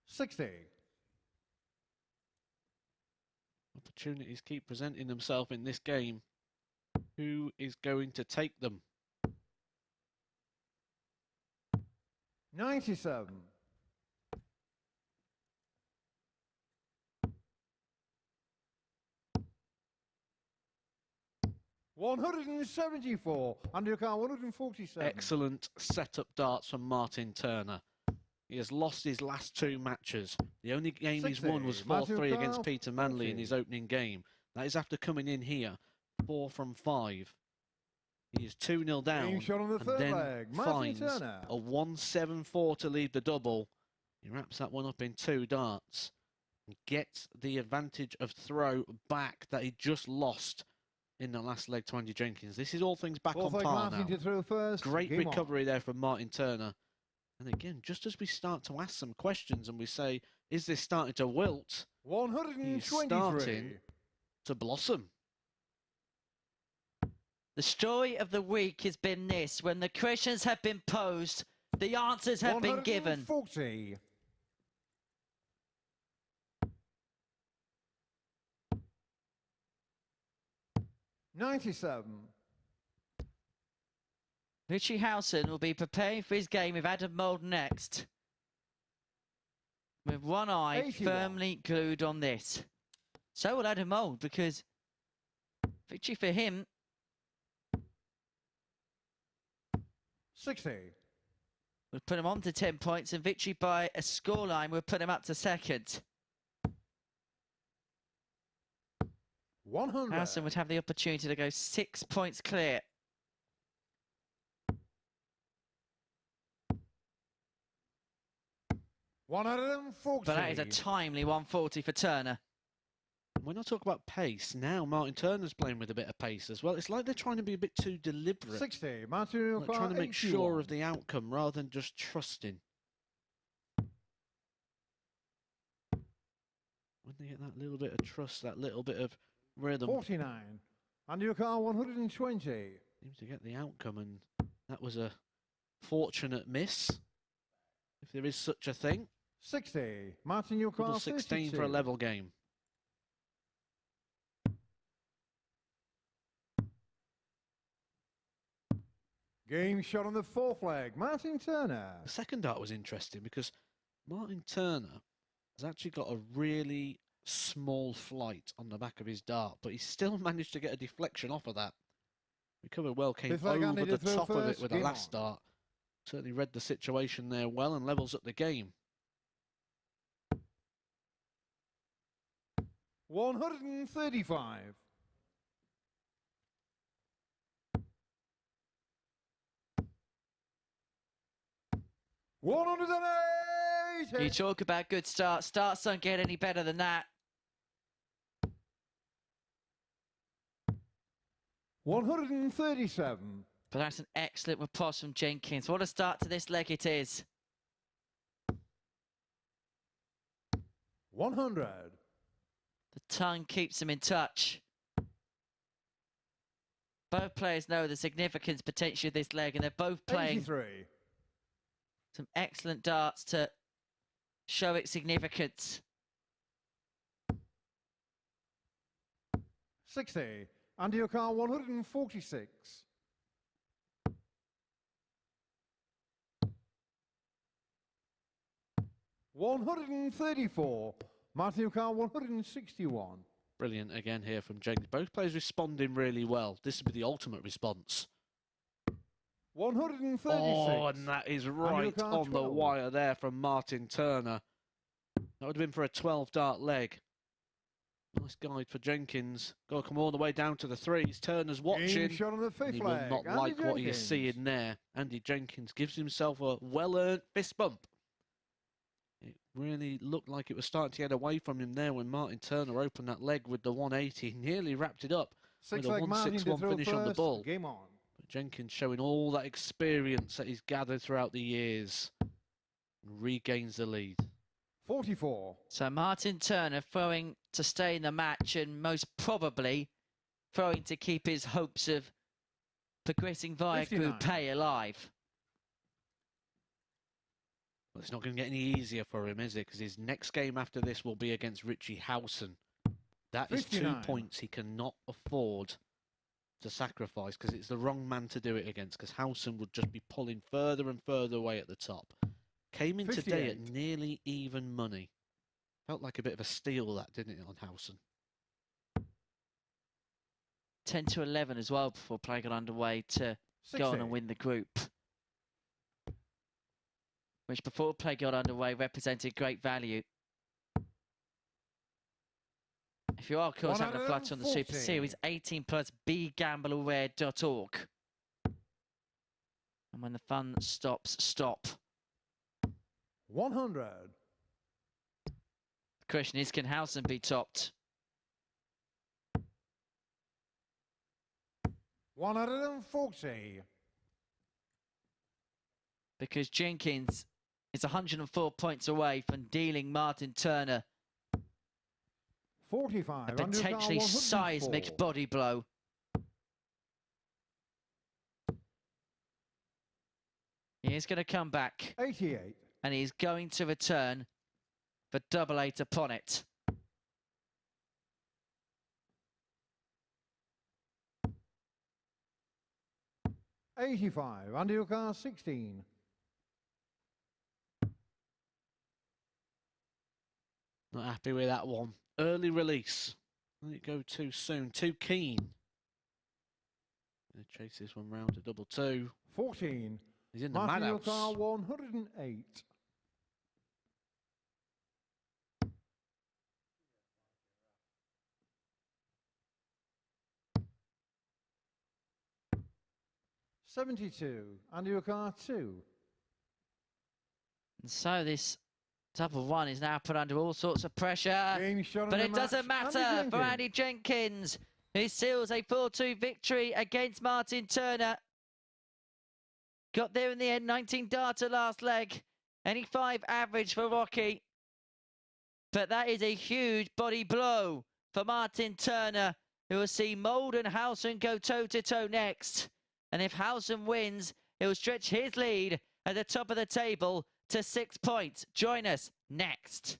$60. Opportunities keep presenting themselves in this game. Who is going to take them? 97. $174. Under your car, 147. Excellent setup darts from Martyn Turner. He has lost his last 2 matches. The only game he's won was 4-3 against Peter Manley in his opening game. That is after coming in here 4 from 5. He is 2-0 down and then finds a 174 to lead the double. He wraps that one up in 2 darts and gets the advantage of throw back that he just lost in the last leg to Andy Jenkins. This is all things back on par now. Great recovery there from Martyn Turner. And again, just as we start to ask some questions and we say, is this starting to wilt? He's starting to blossom. The story of the week has been this. When the questions have been posed, the answers have been given. 140. $97. Richie Howson will be preparing for his game with Adam Mould next, with one eye 81. firmly glued on this. So will Adam Mould, because victory for him 60. would put him on to 10 points, and victory by a scoreline would put him up to second. 100. Howson would have the opportunity to go 6 points clear. $140. But that is a timely 140 for Turner. When I talk about pace, now Martyn Turner's playing with a bit of pace as well. It's like they're trying to be a bit too deliberate. 60. Martyn Like trying to make sure of the outcome rather than just trusting. When they get that little bit of trust, that little bit of rhythm. 49. Under your car, 120. Seems to get the outcome, and that was a fortunate miss, if there is such a thing. 60. Martyn, your car, Double 16 for a level game. Game shot on the 4th leg. Martyn Turner. The second dart was interesting because Martyn Turner has actually got a really small flight on the back of his dart, but he still managed to get a deflection off of that. Recovered well, came Fifth leg, over Andy, the to throw top of it first. with the Game last on. dart. Certainly read the situation there well and levels up the game. 135. 180. You talk about good starts. Starts don't get any better than that. 137. But that's an excellent riposte from Jenkins. What a start to this leg it is. 100. The tongue keeps him in touch. Both players know the significance potentially of this leg, and they're both playing 83. some excellent darts to show its significance. 60. Andy O'Carr, 146. 134. Martyn Turner, 161. Brilliant again here from Jenkins. Both players responding really well. This would be the ultimate response. 136. Oh, and that is right O'Carr, on the 12. wire there from Martyn Turner. That would have been for a 12-dart leg. Nice guide for Jenkins. Got to come all the way down to the threes. Turner's watching. Game shot on the And fifth he will leg. not Andy like what he is Jenkins. seeing there. Andy Jenkins gives himself a well-earned fist bump. It really looked like it was starting to get away from him there when Martyn Turner opened that leg with the 180. He nearly wrapped it up Six with a leg Martyn to 161 throw finish on the first. ball. Game on. But Jenkins showing all that experience that he's gathered throughout the years. And regains the lead. 44. So Martyn Turner throwing to stay in the match, and most probably throwing to keep his hopes of progressing via 59. Group A alive. Well, it's not going to get any easier for him, is it? Because his next game after this will be against Richie Howson. That is 2 59. points he cannot afford to sacrifice, because it's the wrong man to do it against, because Howson would just be pulling further and further away at the top. Came in today at 58. nearly even money. Felt like a bit of a steal, that, didn't it, on Howson? 10 to 11 as well before play got underway to 60. go on and win the group. Which before play got underway represented great value. If you are, of course, having a flutter on the Super 140. Series, 18 plus begambleaware.org. And when the fun stops, stop. 100. The question is, can Howson be topped? 140. Because Jenkins is 104 points away from dealing Martyn Turner 45. a potentially seismic body blow. He is going to come back, 88. and he's going to return for double 8 upon it. $85. Andy O'Carr, 16. Not happy with that one. Early release. Let it go too soon. Too keen. Gonna chase this one round to double 2. 14. He's in the Martyn madhouse. O'Carr, 108. $72. Andy O'Carr, 2. And so this double 1 is now put under all sorts of pressure. Game shot But in it the doesn't match. matter for Andy Jenkins, who seals a 4-2 victory against Martyn Turner. Got there in the end, 19 darter last leg. Any 5 average for Rocky. But that is a huge body blow for Martyn Turner, who will see Mould and Howson go toe-to-toe next. And if Howson wins, he'll stretch his lead at the top of the table to 6 points. Join us next.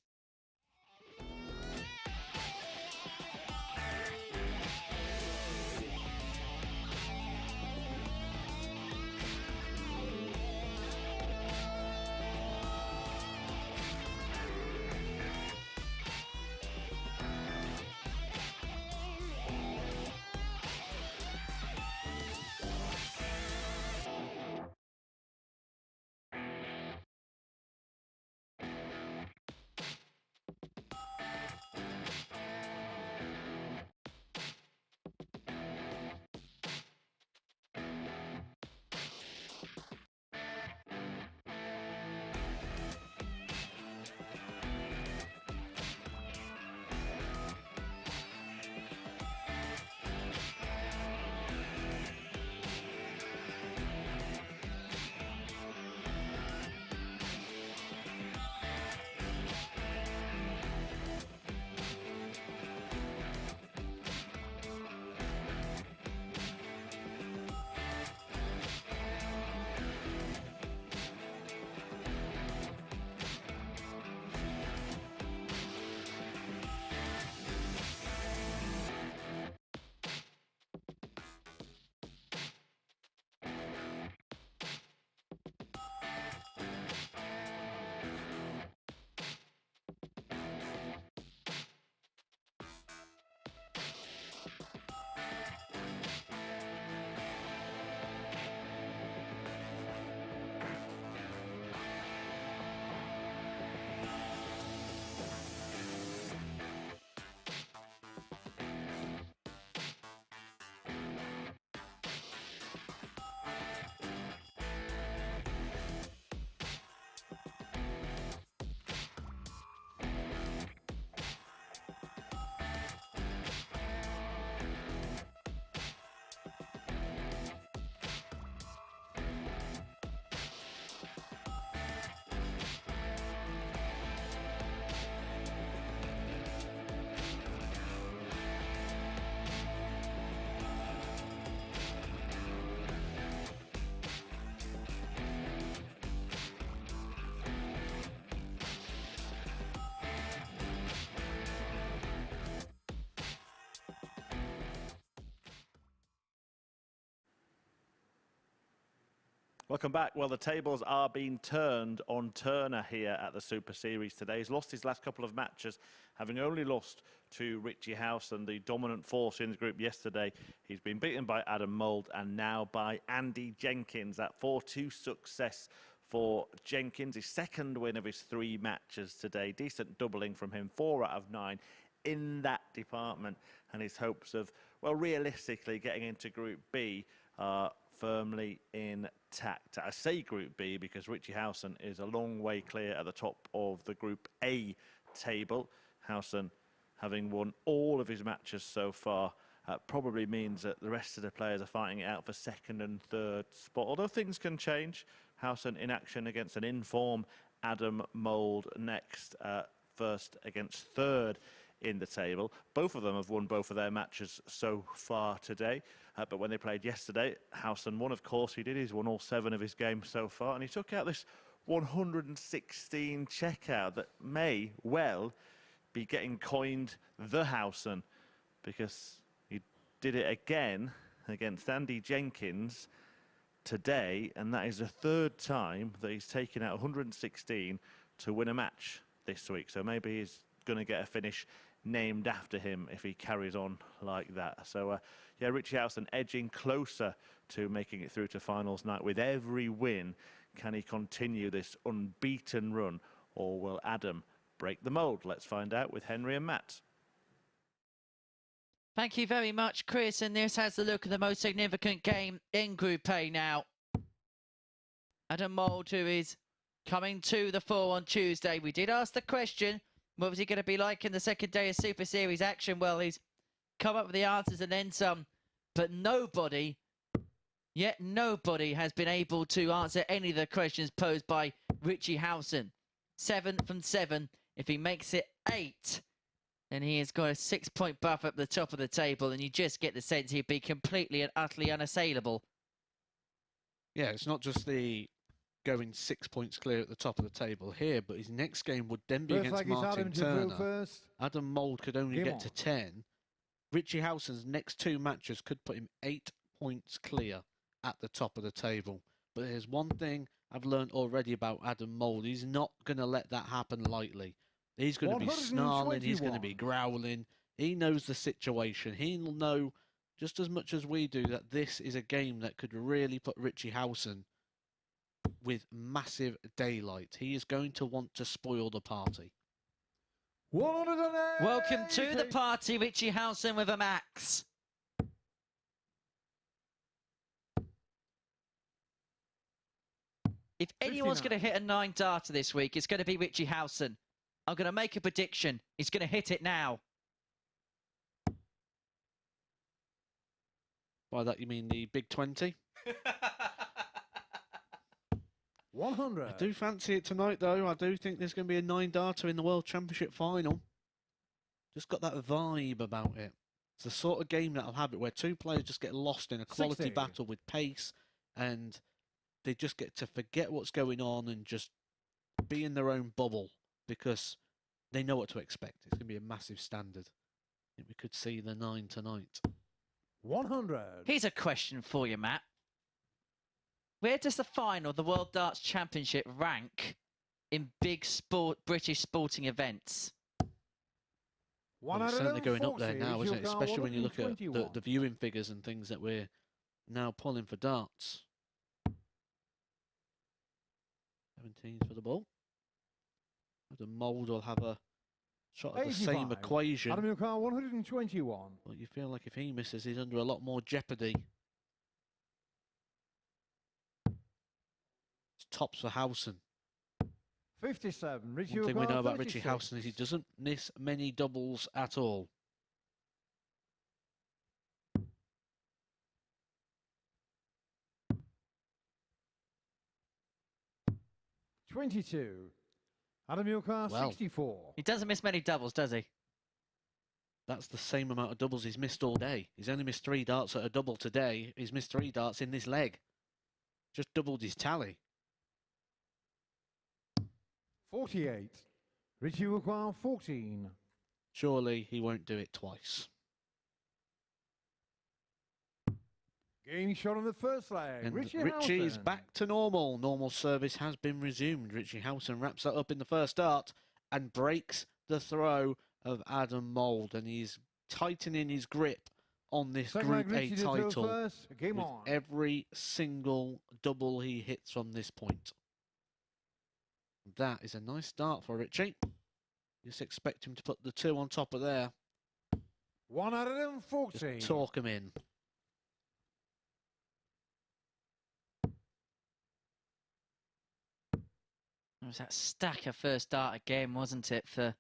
Welcome back. Well, the tables are being turned on Turner here at the Super Series today. He's lost his last couple of matches, having only lost to Richie Howson, the dominant force in the group yesterday. He's been beaten by Adam Mould and now by Andy Jenkins. That 4-2 success for Jenkins, his second win of his 3 matches today. Decent doubling from him, 4 out of 9 in that department. And his hopes of, well, realistically getting into Group B are firmly intact. I say Group B because Richie Howson is a long way clear at the top of the Group A table. Howson, having won all of his matches so far, probably means that the rest of the players are fighting it out for second and third spot. Although things can change. Howson in action against an in-form Adam Mould next, first against third in the table. Both of them have won both of their matches so far today. But when they played yesterday, Howson won, of course. He did. He's won all 7 of his games so far. And he took out this 116 checkout that may well be getting coined the Howson, because he did it again against Andy Jenkins today. And that is the 3rd time that he's taken out 116 to win a match this week. So maybe he's going to get a finish named after him if he carries on like that. So yeah, Richie Howson edging closer to making it through to finals night with every win. Can he continue this unbeaten run, or will Adam break the mould? Let's find out with Henry and Matt. Thank you very much, Chris. And this has a look at the most significant game in Group A now. Adam Mould, who is coming to the fore on Tuesday. We did ask the question, what was he going to be like in the second day of Super Series action? Well, he's come up with the answers and then some. But nobody, yet nobody, has been able to answer any of the questions posed by Richie Howson. 7 from 7. If he makes it 8, then he has got a 6-point buffer at the top of the table, and you just get the sense he'd be completely and utterly unassailable. Yeah, it's not just the going 6 points clear at the top of the table here, but his next game would then be against Martyn Turner. Adam Mould could only get to 10. Richie Howson's next 2 matches could put him 8 points clear at the top of the table. But there's one thing I've learned already about Adam Mould. He's not going to let that happen lightly. He's going to be snarling, he's going to be growling. He knows the situation. He'll know just as much as we do that this is a game that could really put Richie Howson with massive daylight. He is going to want to spoil the party. Welcome to the party, Richie Howson with a max. If anyone's going to hit a 9 darter this week, it's going to be Richie Howson. I'm going to make a prediction. He's going to hit it now. By that you mean the big 20? 100. I do fancy it tonight, though. I do think there's going to be a 9 darter in the World Championship final. Just got that vibe about it. It's the sort of game that'll have it where 2 players just get lost in a quality 60. battle with pace, and they just get to forget what's going on and just be in their own bubble because they know what to expect. It's going to be a massive standard. I think we could see the 9 tonight. 100. Here's a question for you, Matt. Where does the final of the World Darts Championship rank in big British sporting events? Well, it's certainly going up there now, isn't it? Especially when you look at the viewing figures and things that we're now pulling for darts. 17 for the ball. The Mould will have a shot at the same equation. Adam Milcar, 121. Well, you feel like if he misses, he's under a lot more jeopardy. It's tops for Howson. 57. Richie One thing we know about 36. Richie Howson is he doesn't miss many doubles at all. $22. Adam Milcar, 64. He doesn't miss many doubles, does he? That's the same amount of doubles he's missed all day. He's only missed 3 darts at a double today. He's missed 3 darts in this leg. Just doubled his tally. 48. Richie Milcar, 14. Surely he won't do it twice. Game shot on the first leg. And Richie Richie's Howson. back to normal. Normal service has been resumed. Richie Howson wraps that up in the first start and breaks the throw of Adam Mould. And he's tightening his grip on this Second Group leg, A Richie to throw title first. Game with on. every single double he hits from this point. That is a nice start for Richie. Just expect him to put the 2 on top of there. 140. Just talk him in. It was that stacker first start again, wasn't it, for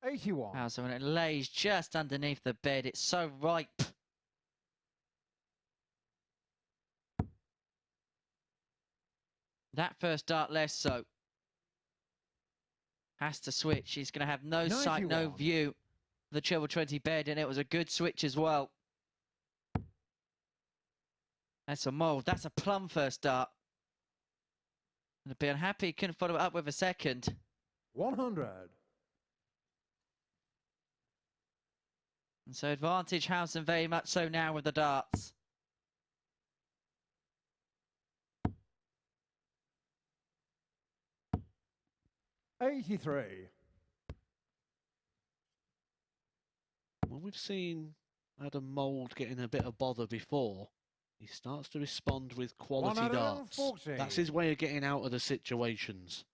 81. Howson? When it lays just underneath the bed, it's so ripe. That first start less so. Has to switch. He's going to have no sight, no 91. view of the treble 20 bed, and it was a good switch as well. That's a Mould. That's a plum first start. And I'd be unhappy he couldn't follow it up with a second. 100. And so advantage Howson very much so now with the darts. $83. Well, we've seen Adam Mould getting a bit of bother before. He starts to respond with quality darts. 140. That's his way of getting out of the situations.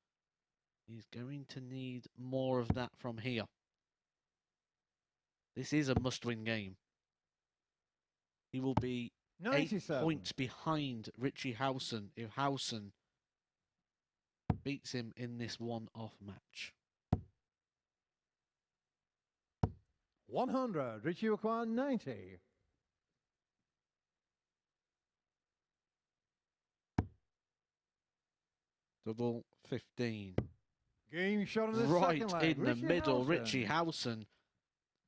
He's going to need more of that from here. This is a must-win game. He will be 97. 8 points behind Richie Howson if Howson beats him in this one-off match. 100. Richie required 90. Double 15. Game shot on the Right second leg. in the Richie middle, Howson. Richie Howson.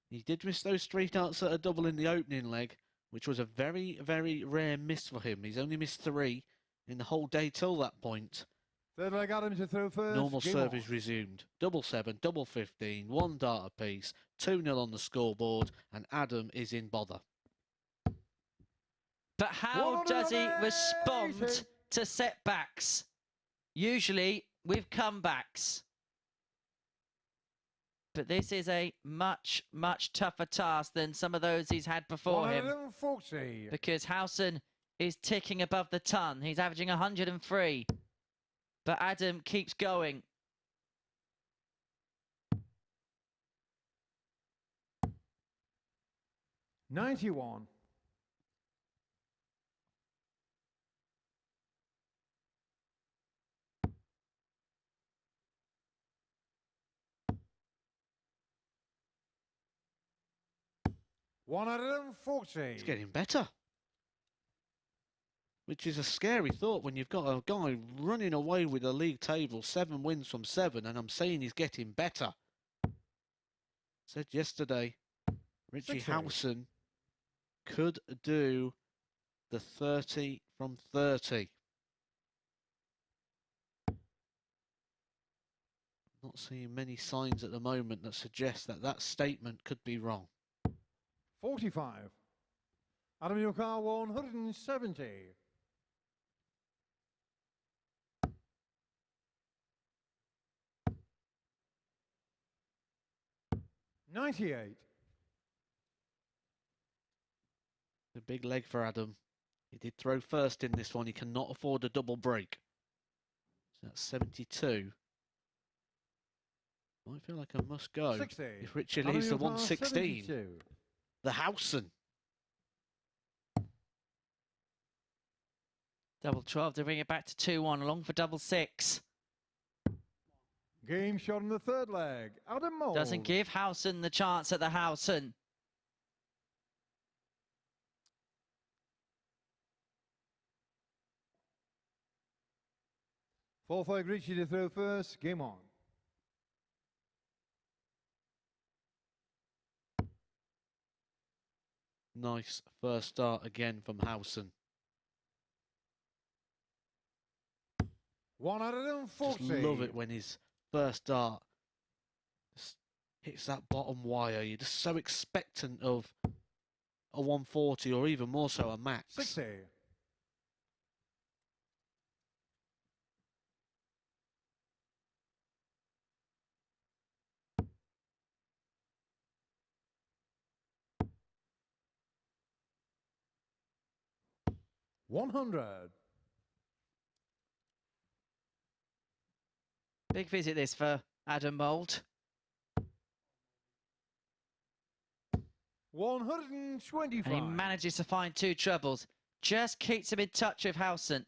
He did miss those 3 darts at a double in the opening leg, which was a very, very rare miss for him. He's only missed 3 in the whole day till that point. Third leg, Adam to throw first. Normal Game service on. resumed. Double 7, double 15, 1 dart apiece, 2-0 on the scoreboard, and Adam is in bother. But how does he respond to setbacks? Usually with comebacks. But this is a much, much tougher task than some of those he's had before him. 140. Because Howson is ticking above the ton. He's averaging 103. But Adam keeps going. $91. It's getting better. Which is a scary thought when you've got a guy running away with the league table, 7 wins from 7, and I'm saying he's getting better. Said yesterday, Richie 60. Howson could do the 30 from 30. Not seeing many signs at the moment that suggest that that statement could be wrong. 45. Adam, your car 170. $98. A big leg for Adam. He did throw first in this one. He cannot afford a double break. So that's 72. Might feel like I must go 60. if Richie Adam, leaves the your car 116. 72. The Howson. Double 12 to bring it back to 2-1, along for double 6. Game shot in the third leg. Adam Mould. Doesn't give Howson the chance at the Howson. Fourth leg, Richie to throw first. Game on. Nice first start again from Howson. 140. Just love it when his first dart just hits that bottom wire. You're just so expectant of a 140 or even more so a max. 60. $100. Big visit this for Adam Mould. 125. And he manages to find 2 trebles. Just keeps him in touch with Howson.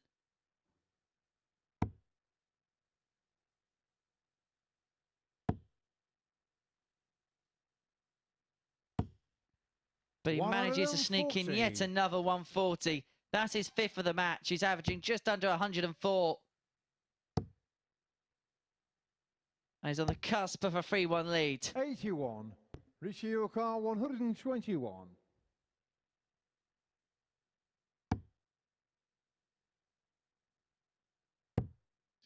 But he manages to sneak in yet another 140. That's his 5th of the match. He's averaging just under 104. And he's on the cusp of a 3-1 lead. 81. Richie Howson, 121.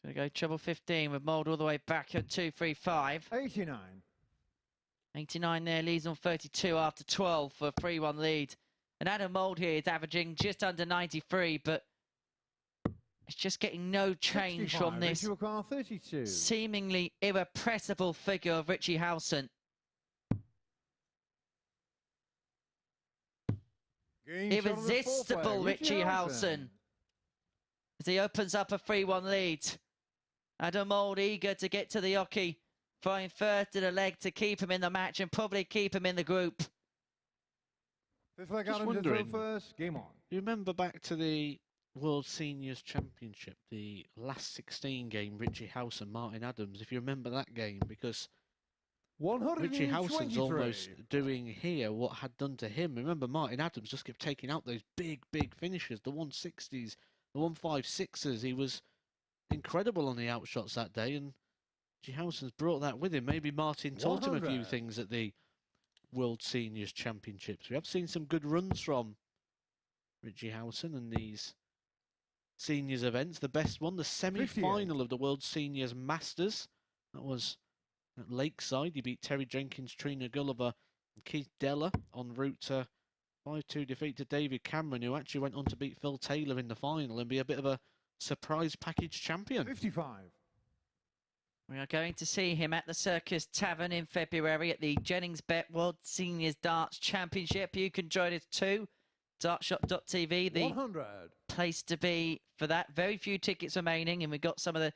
Going to go treble 15 with Mould all the way back at 2-3-5. 89. 89 there, leads on 32 after 12 for a 3-1 lead. And Adam Mould here is averaging just under 93, but it's just getting no change 65. from this Richie Howson, 32. seemingly irrepressible figure of Richie Howson. Irresistible Richie Howson as he opens up a 3-1 lead. Adam Mould eager to get to the hockey, throwing first to the leg to keep him in the match and probably keep him in the group. This leg Just Adam to wondering, throw first. Game on. You remember back to the World Seniors Championship, the last 16 game, Richie Howson, Martyn Adams, if you remember that game, because Richie Howson's almost doing here what had done to him. Remember, Martyn Adams just kept taking out those big finishes, the 160s, the 156s. He was incredible on the outshots that day, and Richie Howson's brought that with him. Maybe Martyn taught him a few things at the World Seniors Championships. We have seen some good runs from Richie Howson in these seniors events. The best one, the semi-final of the World Seniors Masters. That was at Lakeside. He beat Terry Jenkins, Trina Gulliver and Keith Deller en route to 5-2 defeat to David Cameron, who actually went on to beat Phil Taylor in the final and be a bit of a surprise package champion. 55. We are going to see him at the Circus Tavern in February at the Jennings Bet World Seniors Darts Championship. You can join us too. Dartshop.tv, the 100. place to be for that. Very few tickets remaining, and we've got some of the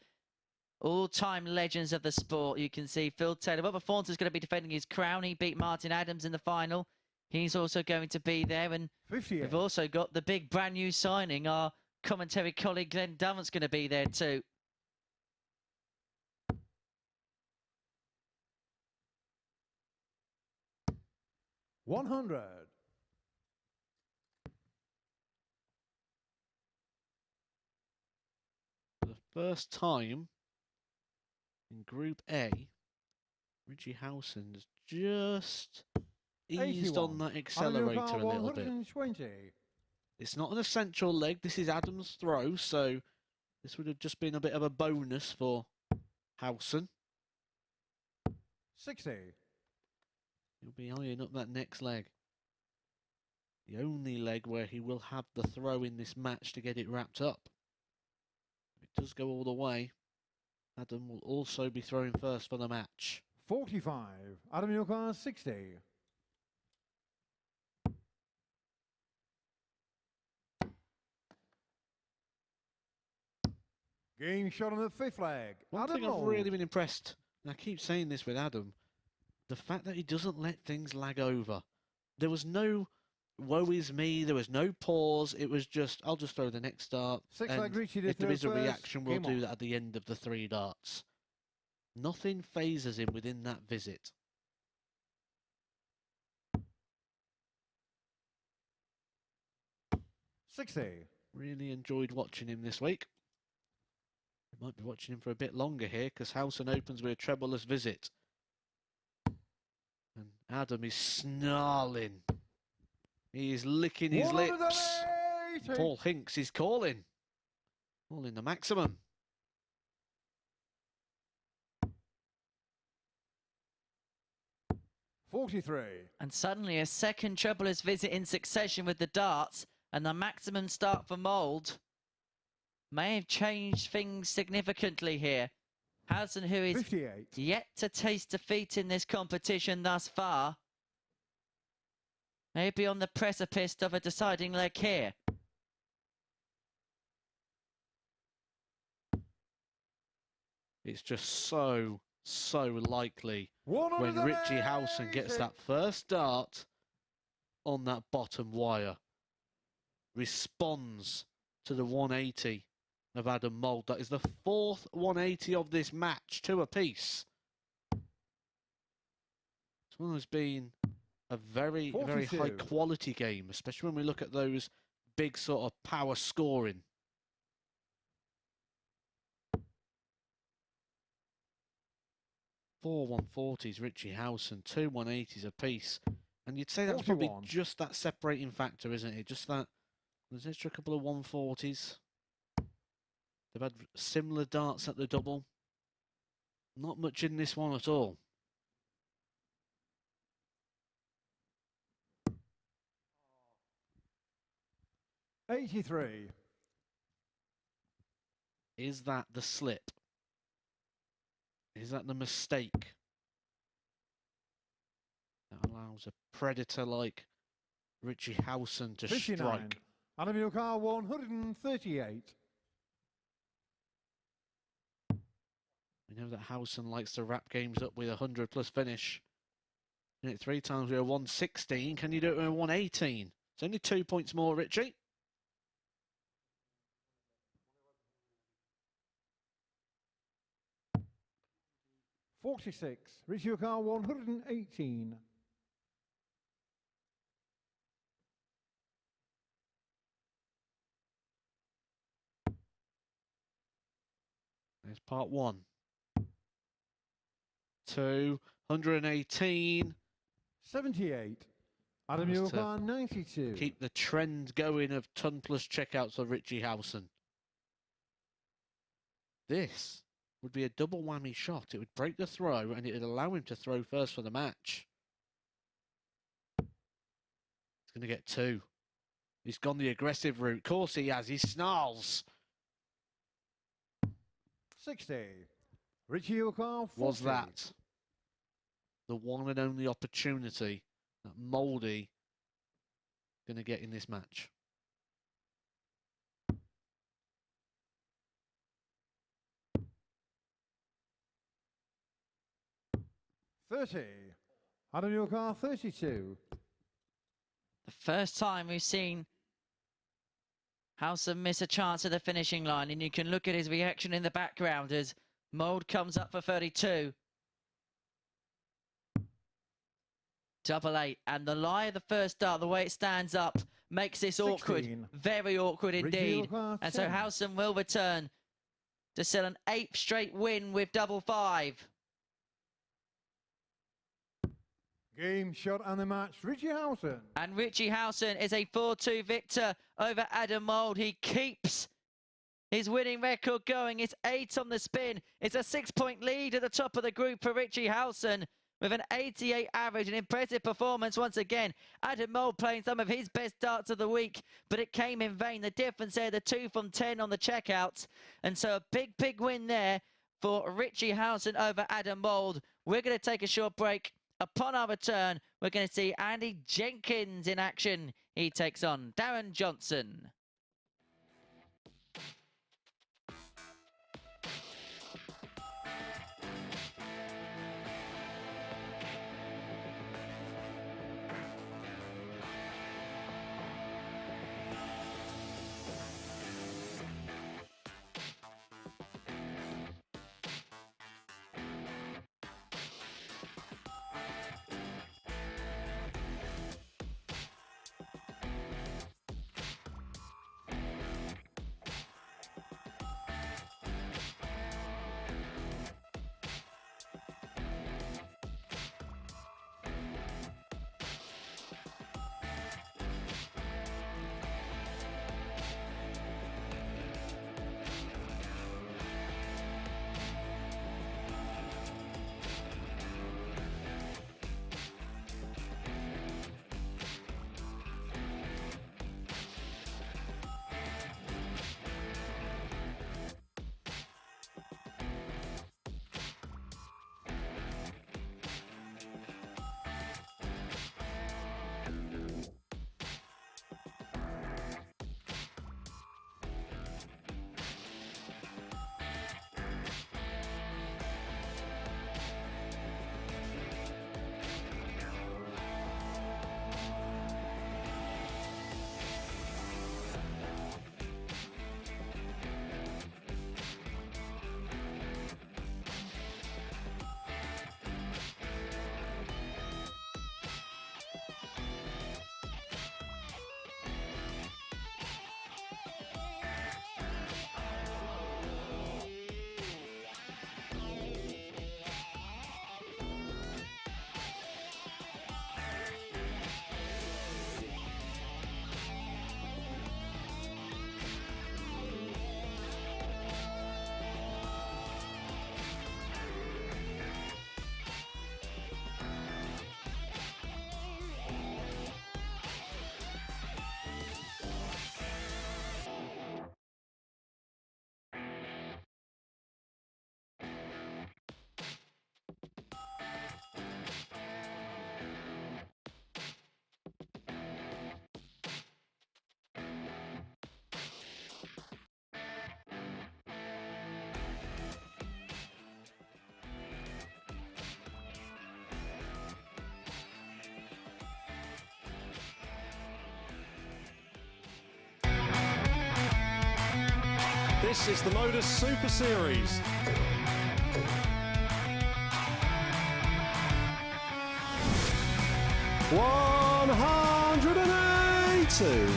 all-time legends of the sport. You can see Phil Taylor. Robert Thornton's going to be defending his crown. He beat Martyn Adams in the final. He's also going to be there. And 58. we've also got the big brand new signing. Our commentary colleague Glenn Dumm's going to be there too. $100. For the first time in Group A, Richie Howson's just eased 81. on that accelerator a little bit. 120. It's not an essential leg. This is Adams' throw, so this would have just been a bit of a bonus for Howson. 60. He'll be eyeing up that next leg. The only leg where he will have the throw in this match to get it wrapped up. If it does go all the way, Adam will also be throwing first for the match. 45. Adam Yukar, 60. Game shot on the 5th leg. One Adam thing I've Mould. really been impressed, and I keep saying this with Adam, the fact that he doesn't let things lag over. There was no woe is me, there was no pause, it was just, I'll just throw the next dart, 6 and leg Richie to if there throw is a first. reaction, we'll Game do on. that at the end of the 3 darts. Nothing phases him within that visit. $60. Really enjoyed watching him this week. We might be watching him for a bit longer here because Howson opens with a trebleless visit. And Adam is snarling. He is licking his lips. 180. Paul Hinks is calling. Calling the maximum. 43. And suddenly a second troublous visit in succession with the darts, and the maximum start for Mould may have changed things significantly here. Howson, who is 58. yet to taste defeat in this competition thus far, may be on the precipice of a deciding leg here. It's just so likely when Richie Howson gets that first dart on that bottom wire, responds to the 180 of Adam Mould. That is the fourth 180 of this match, 2 apiece. This one has been a very 42. high quality game, especially when we look at those big sort of power scoring. Four 140s, Richie Howson, 2 180s apiece. And you'd say that's 41. probably just that separating factor, isn't it? Just that, there's an extra couple of 140s. They've had similar darts at the double. Not much in this one at all. $83. Is that the slip? Is that the mistake that allows a predator like Richie Howson to 59. strike? Adam Yokar 138. We know that Howson likes to wrap games up with a 100+ finish. Did it 3 times with a 116. Can you do it with a 118? It's only 2 points more, Richie. $46. Richie Yokar 118. There's part 1. 218. 78. Adam Just to Yokar 92. Keep the trend going of ton-plus checkouts for Richie Howson. This would be a double whammy shot. It would break the throw and it would allow him to throw first for the match. He's going to get 2. He's gone the aggressive route. Of course he has. He snarls. 60. Richie Yokar 40. Was that the one and only opportunity that Mouldy going to get in this match? $30. Adam Yokar 32. The first time we've seen Howson miss a chance at the finishing line, and you can look at his reaction in the background as Mould comes up for 32. Double 8, and the lie of the first dart, the way it stands up, makes this 16. awkward, very awkward indeed. And so Howson will return to seal an 8th straight win with double 5. Game, shot and the match, Richie Howson. And Richie Howson is a 4-2 victor over Adam Mould. He keeps his winning record going. It's 8 on the spin. It's a 6-point lead at the top of the group for Richie Howson with an 88 average. An impressive performance once again. Adam Mould playing some of his best darts of the week, but it came in vain. The difference there, the 2 from 10 on the checkouts. And so a big win there for Richie Howson over Adam Mould. We're going to take a short break. Upon our return, we're going to see Andy Jenkins in action. He takes on Darren Johnson. This is the MODUS Super Series. $180.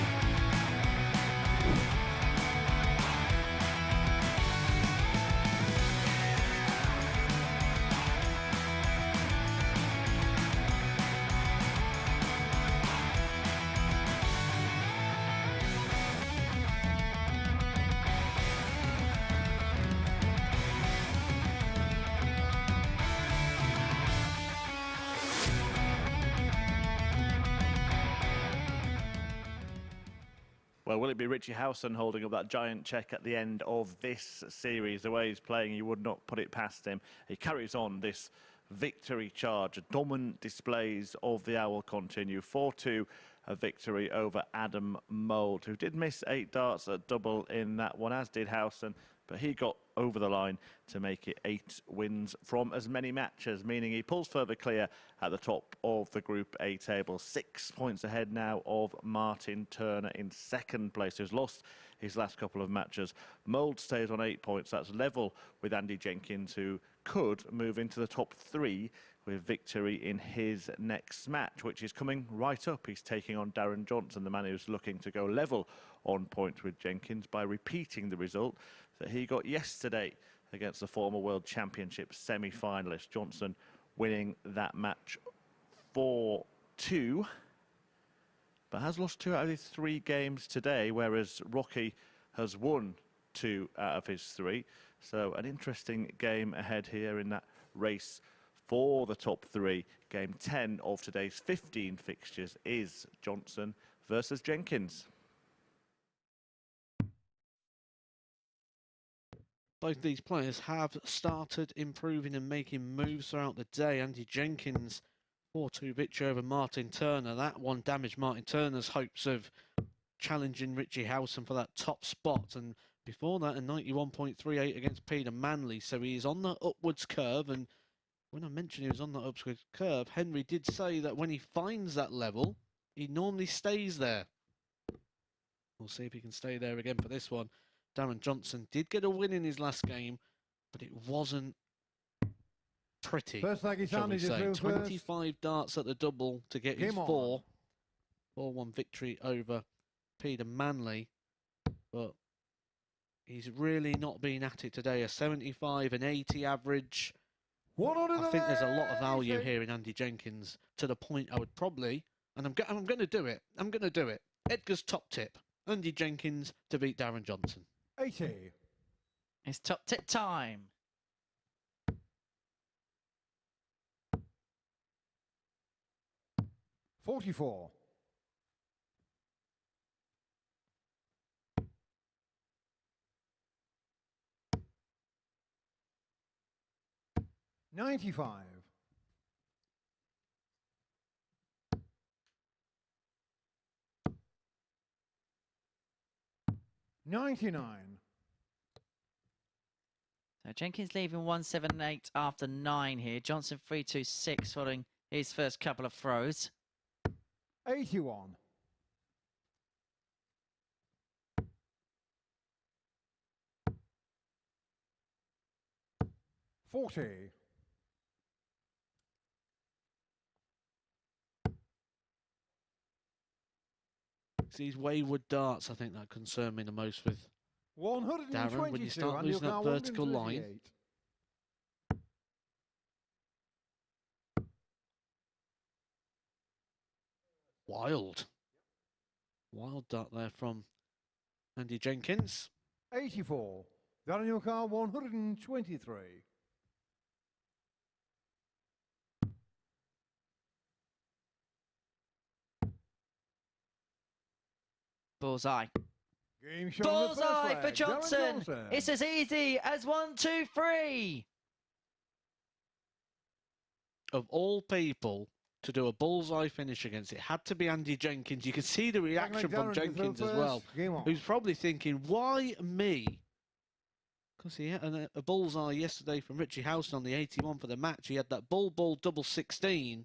Well, will it be Richie Howson holding up that giant check at the end of this series? The way he's playing, you would not put it past him. He carries on this victory charge. Dominant displays of the Owl continue. 4-2, a victory over Adam Mould, who did miss 8 darts at double in that one, as did Howson. But he got over the line to make it 8 wins from as many matches, meaning he pulls further clear at the top of the Group A table. 6 points ahead now of Martyn Turner in second place, who's lost his last couple of matches. Mould stays on 8 points. That's level with Andy Jenkins, who could move into the top 3 with victory in his next match, which is coming right up. He's taking on Darren Johnson, the man who's looking to go level on points with Jenkins by repeating the result that he got yesterday against the former World Championship semi-finalist. Johnson winning that match 4-2, but has lost 2 out of his 3 games today, whereas Rocky has won 2 out of his 3. So an interesting game ahead here in that race for the top 3. Game 10 of today's 15 fixtures is Johnson versus Jenkins. Both these players have started improving and making moves throughout the day. Andy Jenkins, 4-2 victory over Martyn Turner. That one damaged Martyn Turner's hopes of challenging Richie Howson for that top spot. And before that, a 91.38 against Peter Manley. So he is on the upwards curve. And when I mentioned he was on the upwards curve, Henry did say that when he finds that level, he normally stays there. We'll see if he can stay there again for this one. Darren Johnson did get a win in his last game, but it wasn't pretty. First leg is Shall we Andy, say. just 25 darts at the double to get his 4. 4-1 victory over Peter Manley. But he's really not been at it today. A 75 and 80 average. I think there's a lot of value here in Andy Jenkins, to the point I would probably, and I'm going to do it. I'm going to do it. Edgar's top tip. Andy Jenkins to beat Darren Johnson. 80. It's top tip time. $44. $95. $99. So Jenkins leaving 178 after 9 here. Johnson 326 following his first couple of throws. 81. $40. It's these wayward darts, I think, that concern me the most with Darren. When you start losing that vertical line. Wild dart there from Andy Jenkins. 84. Daniel Carr 123. Bullseye. Game shot on the first Bullseye leg. for Darren Johnson. It's as easy as 1, 2, 3. Of all people to do a bullseye finish against, it had to be Andy Jenkins. You can see the reaction from Jenkins as well, who's probably thinking, why me? Because he had a bullseye yesterday from Richie Howson on the 81 for the match. He had that bull double 16.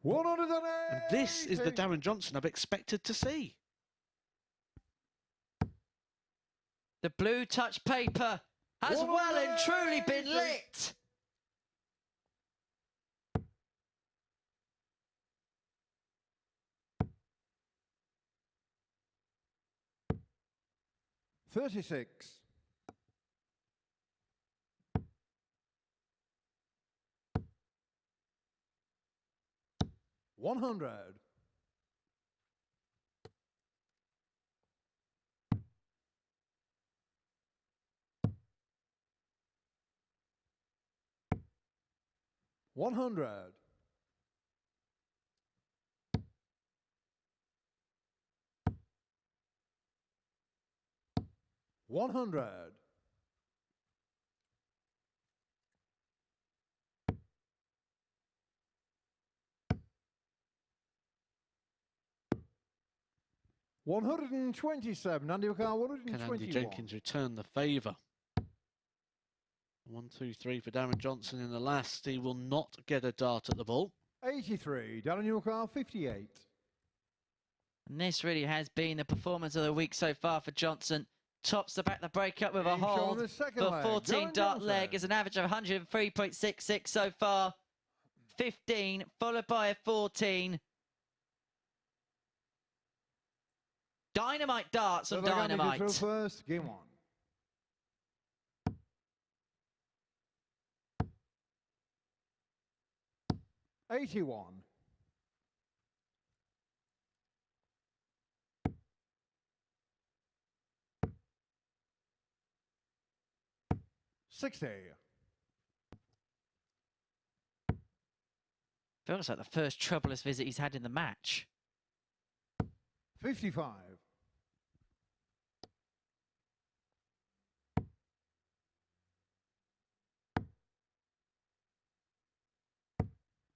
180. And this is the Darren Johnson I've expected to see. The blue touch paper has well and truly been lit. $36. 100. 100. 100. 127. Andy McCall, Can 121. Andy Jenkins return the favour? 1, 2, 3 for Darren Johnson in the last. He will not get a dart at the ball. 83. Darren McCall, 58. And this really has been the performance of the week so far for Johnson. Tops the back the breakup with a Game show on hold the second for leg. 14 Darren dart Johnson. leg is an average of 103.66 so far. 15 followed by a 14. Dynamite darts on So they're going to go Dynamite. through first, game one. $81. 60. Feels like the first troublous visit he's had in the match. 55.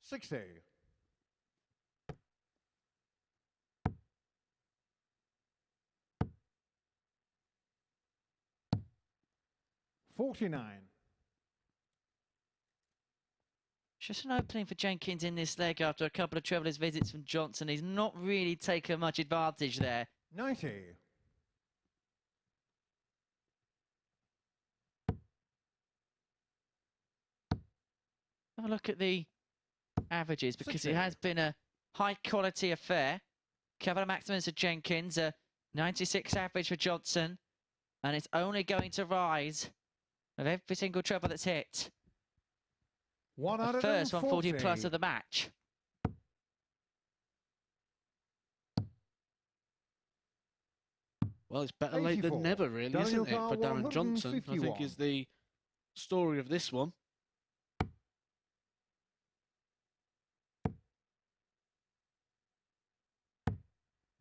60. 49. Just an opening for Jenkins in this leg after a couple of troublous visits from Johnson. He's not really taken much advantage there. 90. 'Have a look at the averages because 60. it has been a high quality affair. Couple of maximums for Jenkins, a 96 average for Johnson, and it's only going to rise with every single treble that's hit. The first 140 plus of the match. Well, it's better late 84. than never, really, Darren isn't it, for O'Connell, Darren Johnson? I think 151. is the story of this one.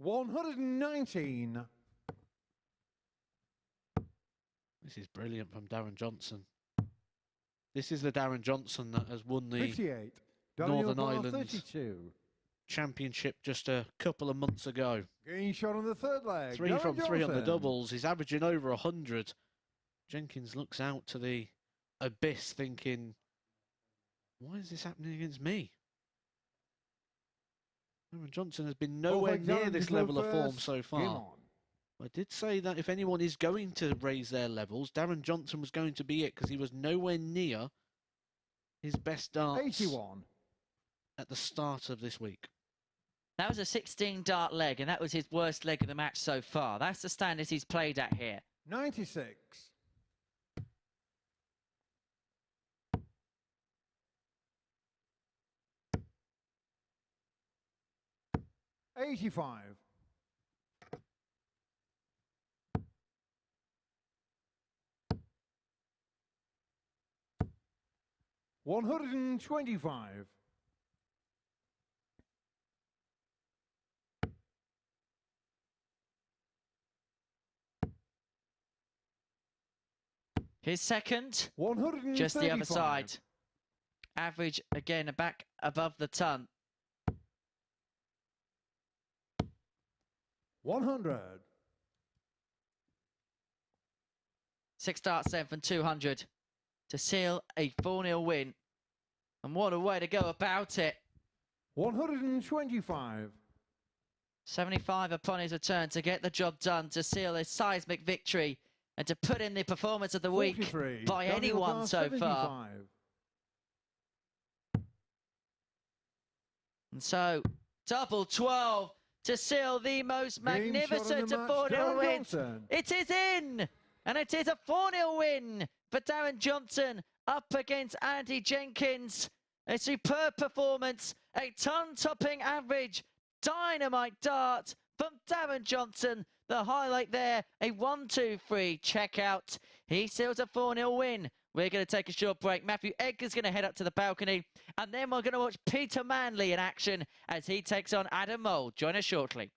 $119. This is brilliant from Darren Johnson. This is the Darren Johnson that has won the 58. Northern O'Connell, Irelands 32. Championship just a couple of months ago. Game shot on the third leg. 3 Darren from 3 on the Johnson. doubles. He's averaging over 100. Jenkins looks out to the abyss thinking, why is this happening against me? Darren Johnson has been nowhere Both near legs this down level of form first. so Game far. on. I did say that if anyone is going to raise their levels, Darren Johnson was going to be it because he was nowhere near his best darts 81. at the start of this week. That was a 16 dart leg, and that was his worst leg of the match so far. That's the standards he's played at here. 96. 85. 125. 'His second, 135. just the other side. Average, again, back above the ton. 100. 6 darts 7 from 200 to seal a 4-0 win. And what a way to go about it. 125. 75 upon his return to get the job done to seal a seismic victory and to put in the performance of the week 43, by downhill anyone class so 75. far. And so, double 12 to seal the most magnificent of 4-0 wins. Johnson. It is in! And it is a 4-0 win for Darren Johnson up against Andy Jenkins. A superb performance, a ton-topping average, dynamite dart from Darren Johnson. The highlight there, a 1-2-3 checkout. He seals a 4-0 win. We're going to take a short break. Matthew Edgar's going to head up to the balcony. And then we're going to watch Peter Manley in action as he takes on Adam Mould. Join us shortly.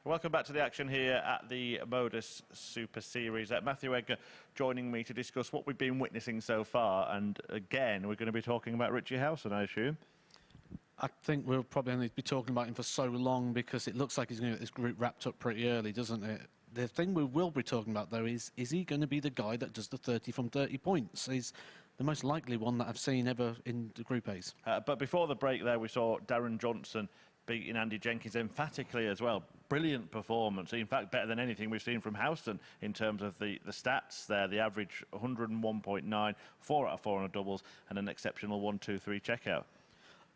Welcome back to the action here at the MODUS Super Series. Matthew Edgar joining me to discuss what we've been witnessing so far. And again, we're going to be talking about Richie Howson, I assume. I think we'll probably only be talking about him for so long because it looks like he's going to get this group wrapped up pretty early, doesn't it? The thing we will be talking about, though, is he going to be the guy that does the 30 from 30 points? He's the most likely one that I've seen ever in the Group A's. But before the break there, we saw Darren Johnson beating Andy Jenkins emphatically as well. Brilliant performance. In fact, better than anything we've seen from Howson in terms of the stats there. The average 101.9, 4 out of 4 on a doubles, and an exceptional 1-2-3 checkout.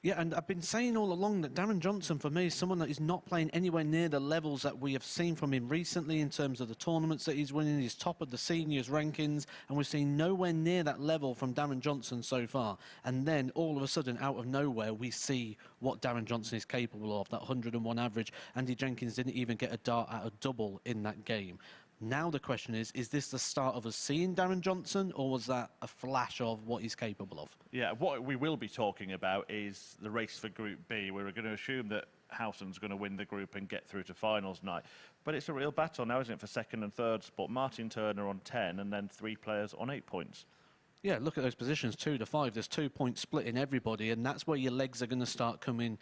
Yeah, and I've been saying all along that Darren Johnson, for me, is someone that is not playing anywhere near the levels that we have seen from him recently in terms of the tournaments that he's winning. He's top of the seniors rankings, and we're seeing nowhere near that level from Darren Johnson so far. And then, all of a sudden, out of nowhere, we see what Darren Johnson is capable of, that 101 average. Andy Jenkins didn't even get a dart at a double in that game. Now the question is this the start of us seeing Darren Johnson, or was that a flash of what he's capable of? Yeah, what we will be talking about is the race for Group B. We're going to assume that Howson's going to win the group and get through to finals night. But it's a real battle now, isn't it, for second and third spot? Martyn Turner on 10 and then 3 players on 8 points. Yeah, look at those positions, 2 to 5. There's 2 points split in everybody, and that's where your legs are going to start coming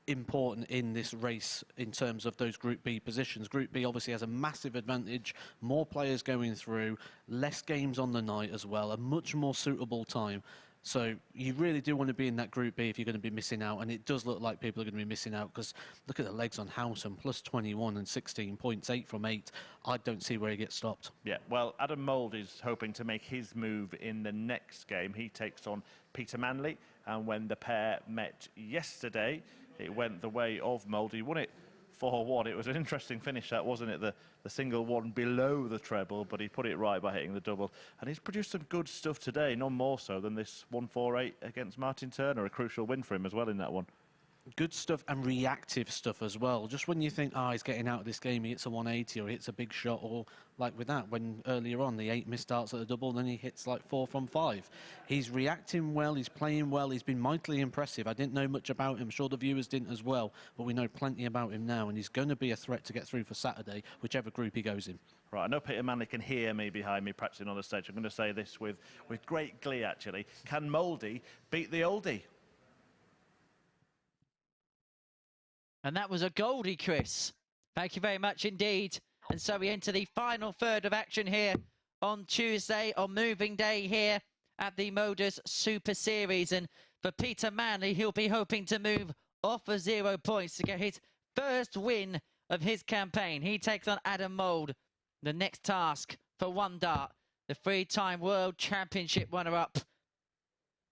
important in this race in terms of those Group B positions. Group B obviously has a massive advantage, more players going through, less games on the night as well, a much more suitable time. So you really do want to be in that Group B if you're going to be missing out, and it does look like people are going to be missing out because look at the legs on Howson, plus 21 and 16 points, 8 from 8. I don't see where he gets stopped. Yeah, well, Adam Mould is hoping to make his move in the next game. He takes on Peter Manley, and when the pair met yesterday, it went the way of Mould. He won it 4-1. It was an interesting finish, that, wasn't it? The single one below the treble, but he put it right by hitting the double. And he's produced some good stuff today, none more so than this 1-4-8 against Martyn Turner, a crucial win for him as well in that one. Good stuff and reactive stuff as well. Just when you think, he's getting out of this game, he hits a 180 or he hits a big shot, or like with that, when earlier on the 8 missed starts at a double, then he hits like 4 from 5. He's reacting well, he's playing well, he's been mightily impressive. I didn't know much about him, I'm sure the viewers didn't as well, but we know plenty about him now, and he's going to be a threat to get through for Saturday, whichever group he goes in. Right, I know Peter Manley can hear me behind me practicing on the stage. I'm going to say this with great glee, actually. Can Mouldy beat the oldie? And that was a goldie, Chris. Thank you very much indeed. And so we enter the final third of action here on Tuesday, on moving day here at the MODUS Super Series. And for Peter Manley, he'll be hoping to move off of 0 points to get his first win of his campaign. He takes on Adam Mould. The next task for one dart, the 3-time World Championship runner-up.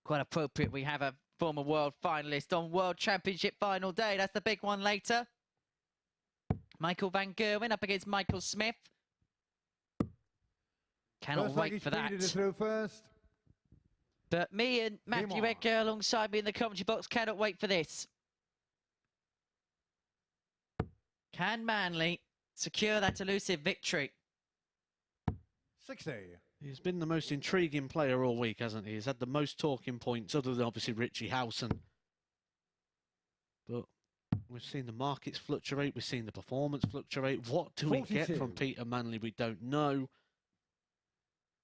Quite appropriate, we have a former world finalist on World Championship final day. That's the big one later. Michael Van Gerwen up against Michael Smith. Cannot wait for that. First. But me and Matthew Edgar alongside me in the commentary box cannot wait for this. Can Manley secure that elusive victory? 60. He's been the most intriguing player all week, hasn't he? He's had the most talking points, other than obviously Richie Howson. But we've seen the markets fluctuate, we've seen the performance fluctuate. What do 42. we get from Peter Manley? We don't know.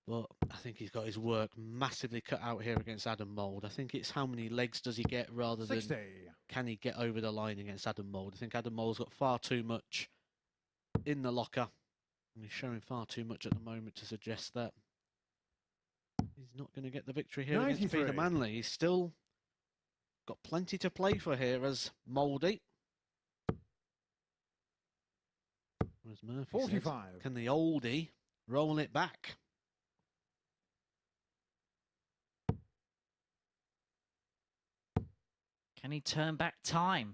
But I think he's got his work massively cut out here against Adam Mould. I think it's how many legs does he get rather 60. than can he get over the line against Adam Mould. I think Adam Mould's got far too much in the locker. And he's showing far too much at the moment to suggest that he's not going to get the victory here 93. against Peter Manley. He's still got plenty to play for here as Mouldy. Whereas Murphy 45. said, can the oldie roll it back? Can he turn back time?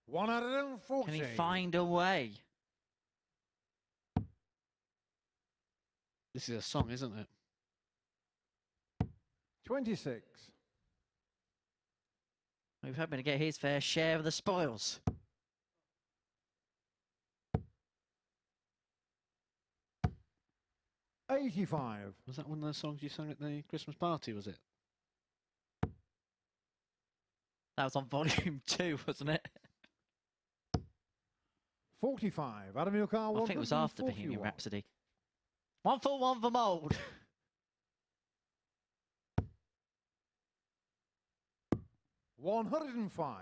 140. Can he find a way? This is a song, isn't it? 26. We're hoping to get his fair share of the spoils. $85. Was that one of those songs you sang at the Christmas party, was it? That was on volume 2, wasn't it? 45. Adam your car. I think it was after Bohemian Rhapsody. 1 for 1 for Mould. $105.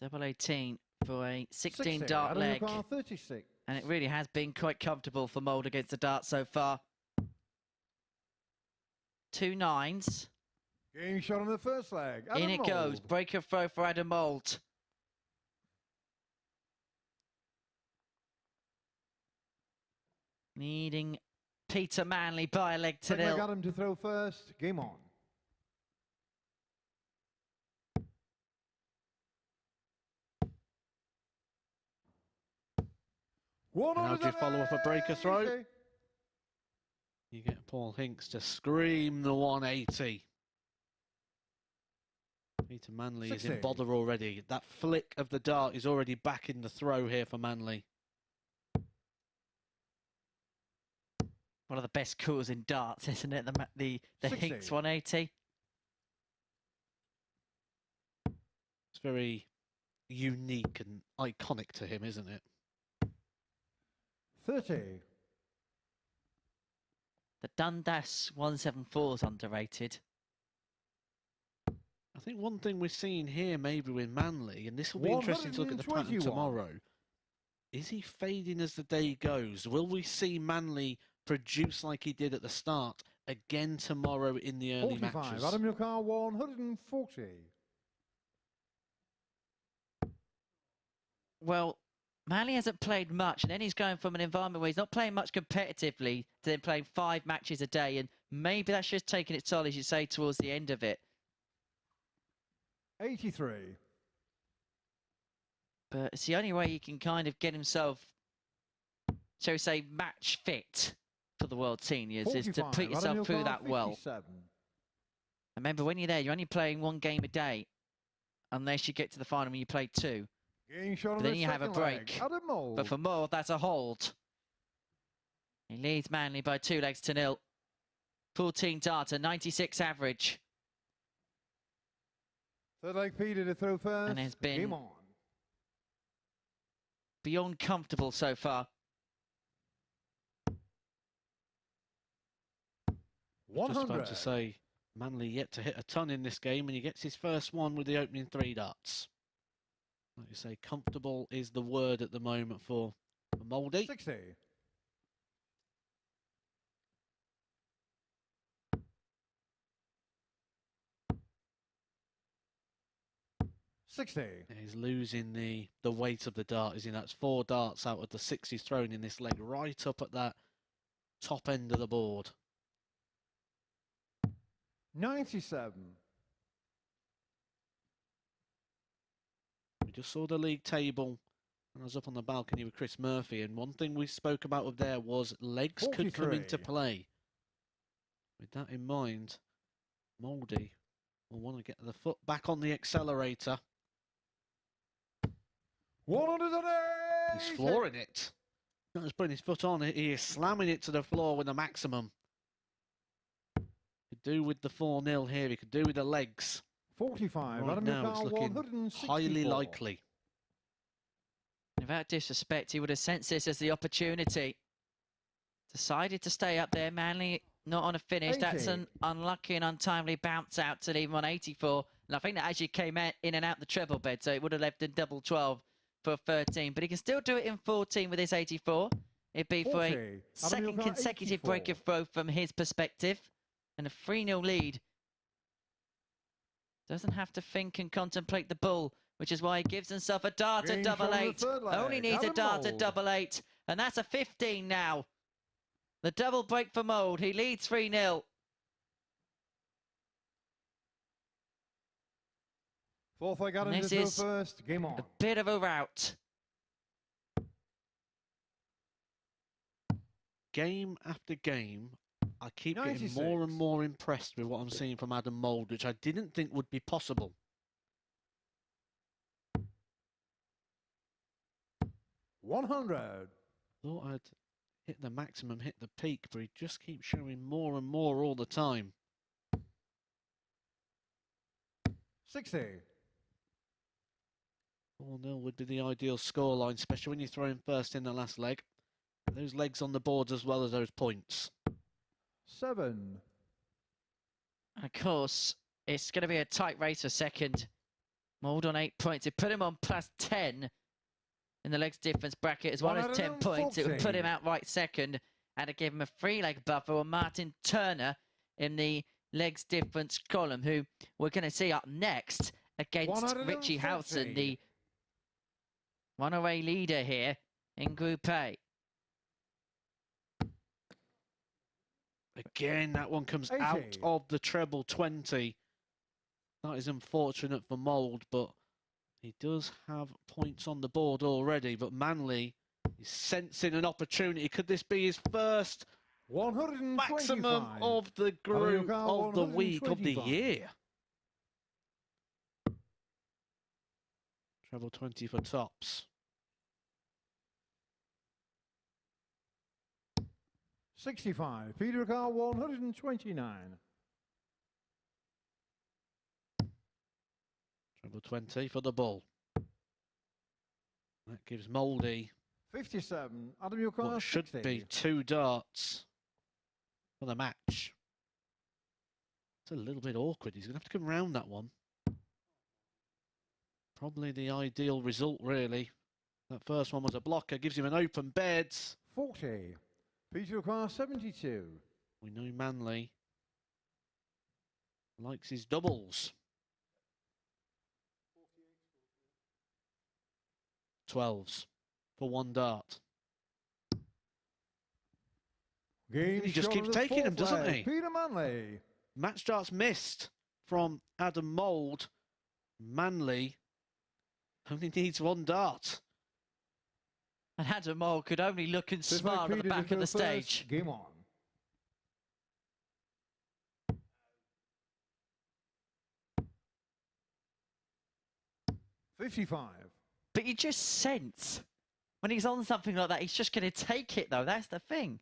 Double 18 for a 16 60. dart Adam leg. your car, 36. And it really has been quite comfortable for Mould against the dart so far. 2 9s. Game shot on the first leg. Adam In it goes. Mould. Break of throw for Adam Mould. Needing Peter Manley by a leg to Quick leg, nil. Adam to throw first. Game on. How do you follow up a breaker throw? You get Paul Hinks to scream the 180. Peter Manley is in 60. bother already. That flick of the dart is already back in the throw here for Manley. One of the best calls in darts, isn't it? The 60. Hinks 180. It's very unique and iconic to him, isn't it? 30. The Dundas 174 is underrated. I think one thing we're seeing here maybe with Manley, and this will be interesting to look at the pattern 121. tomorrow, Is he fading as the day goes? Will we see Manley produce like he did at the start again tomorrow in the early 45. matches? Adam your car 140. Well, Manley hasn't played much, and then he's going from an environment where he's not playing much competitively to then playing 5 matches a day, and maybe that's just taking its toll, as you say, towards the end of it. 83. But it's the only way he can kind of get himself, shall we say, match fit for the World Seniors, 45. is to put yourself through that well. Remember, when you're there, you're only playing 1 game a day, unless you get to the final when you play 2. But then you have a break. But for Mould, that's a hold. He leads Manley by 2 legs to 0. 14 data, 96 average. Third leg Peter to throw first. And has been Game on. Beyond comfortable so far. 100. Just about to say, Manley yet to hit a ton in this game, and he gets his first one with the opening 3 darts. Like you say, comfortable is the word at the moment for Mouldy. 60. 60. He's losing the weight of the dart, isn't he? That's 4 darts out of the 6 he's thrown in this leg, right up at that top end of the board. 97. We just saw the league table, and I was up on the balcony with Chris Murphy, and one thing we spoke about up there was legs 43. could come into play. With that in mind, Mouldy will want to get the foot back on the accelerator. 108. He's flooring it. Not just putting his foot on it, he is slamming it to the floor with the maximum. Could do with the 4-0 here, he could do with the legs. 45. Right Adam now it's Mikal, looking 164. highly likely. Without disrespect, he would have sensed this as the opportunity. Decided to stay up there. Manley not on a finish. 80. That's an unlucky and untimely bounce out to leave him on 84. And I think that actually came in and out the treble bed, so it would have left in double 12 for 13. But he can still do it in 14 with his 84. It'd be for 40. a second consecutive 84. break of throw from his perspective. And a 3-0 lead. Doesn't have to think and contemplate the bull, which is why he gives himself a dart at double 8. Only needs a dart at double 8. And that's a 15 now. The double break for Mould. He leads 3-0. Fourth leg Adam This to throw is first. Game on. A bit of a rout. Game after game, I keep 96. getting more and more impressed with what I'm seeing from Adam Mould, which I didn't think would be possible. 100. Thought I'd hit the maximum, hit the peak, but he just keeps showing more and more all the time. 60. 4-0 would be the ideal scoreline, especially when you're throwing first in the last leg. Those legs on the boards as well as those points. 7. And of course, it's going to be a tight race for second. Mould on 8 points. It put him on plus 10 in the legs difference bracket as well as 10 points. It would put him outright second and to give him a 3-leg buffer on Martyn Turner in the legs difference column, who we're going to see up next against Richie Howson, the runaway leader here in Group A. Again, that one comes 80. out of the treble 20. That is unfortunate for Mould, but he does have points on the board already. But Manley is sensing an opportunity. Could this be his first maximum of the group, of the week, of the year? Treble 20 for tops. 65. Peter Carl 129. Treble 20 for the bull. That gives Mouldy 57. Adam Yukar what should 60. be 2 darts for the match. It's a little bit awkward. He's going to have to come round that one. Probably the ideal result, really. That first one was a blocker, gives him an open bed. 40. Peter O'Connor 72. We know Manley likes his doubles. 12s for one dart. Game He just shot keeps on the taking them, fourth doesn't flag, he? Peter Manley. Match darts missed from Adam Mould. Manley only needs one dart. And Adam Mould could only look and Fifth smile flag, at the Peter back to of the go first. stage. Game on. $55. But you just sense when he's on something like that, he's just going to take it, though. That's the thing.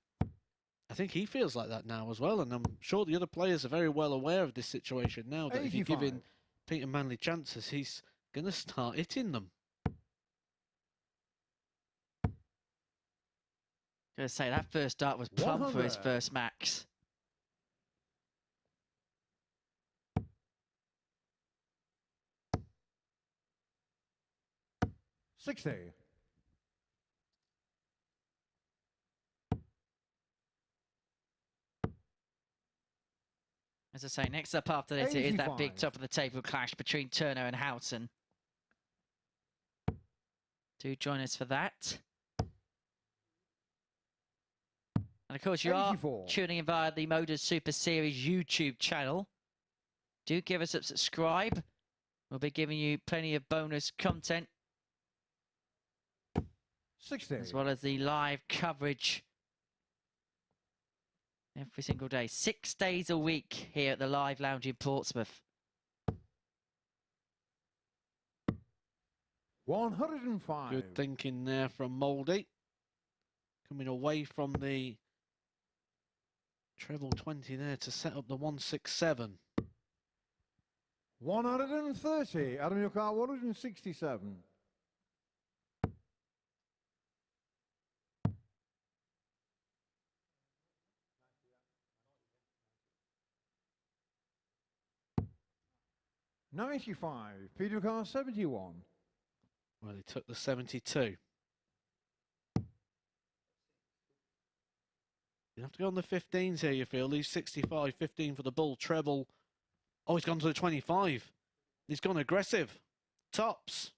I think he feels like that now as well, and I'm sure the other players are very well aware of this situation now, that if you're 85. giving Peter Manley chances, he's going to start hitting them. Going to say that first dart was plumb for his 100. first max. $60. As I say, next up after this, it is that big 85. top of the table clash between Turner and Howson. Do join us for that. And of course, you 84. are tuning in via the MODUS Super Series YouTube channel. Do give us a subscribe. We'll be giving you plenty of bonus content, 60. as well as the live coverage every single day. 6 days a week here at the Live Lounge in Portsmouth. 105. Good thinking there from Mouldy. Coming away from the treble 20 there to set up the 167. 130. Adam Yokar 167. $95. Peter Yokar 71. Well, he took the 72. You have to go on the 15s here, you feel. These 65, 15 for the bull, treble. Oh, he's gone to the 25. He's gone aggressive. Tops.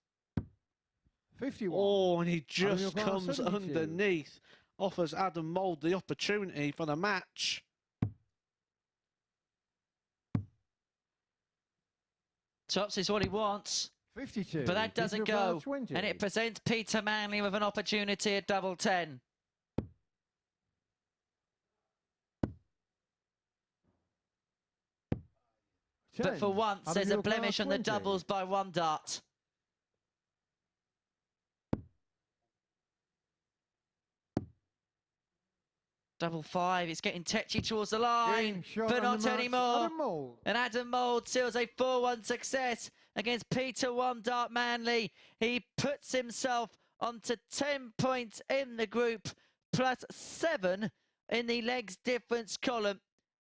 51. Oh, and he just Adam Yokar comes 72. underneath. Offers Adam Mould the opportunity for the match. Tops is what he wants. 52. But that doesn't Peter Yokar go. 20. And it presents Peter Manley with an opportunity at double 10. But for once, Adam there's a Yokar blemish on the 20. doubles by one dart. Double 5, it's getting tetchy towards the line, Game shot but on not the marks, anymore. Adam Mould. And Adam Mould seals a 4-1 success against Peter One Dart Manley. He puts himself onto 10 points in the group, plus 7 in the legs difference column.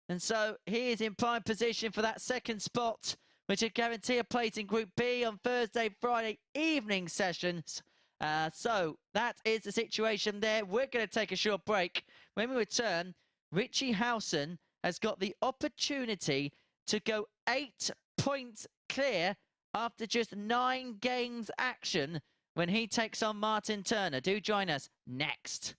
And so he is in prime position for that second spot, which would guarantee a place in Group B on Thursday, Friday evening sessions. So that is the situation there. We're going to take a short break. When we return, Richie Howson has got the opportunity to go 8 points clear after just 9 games action when he takes on Martyn Turner. Do join us next.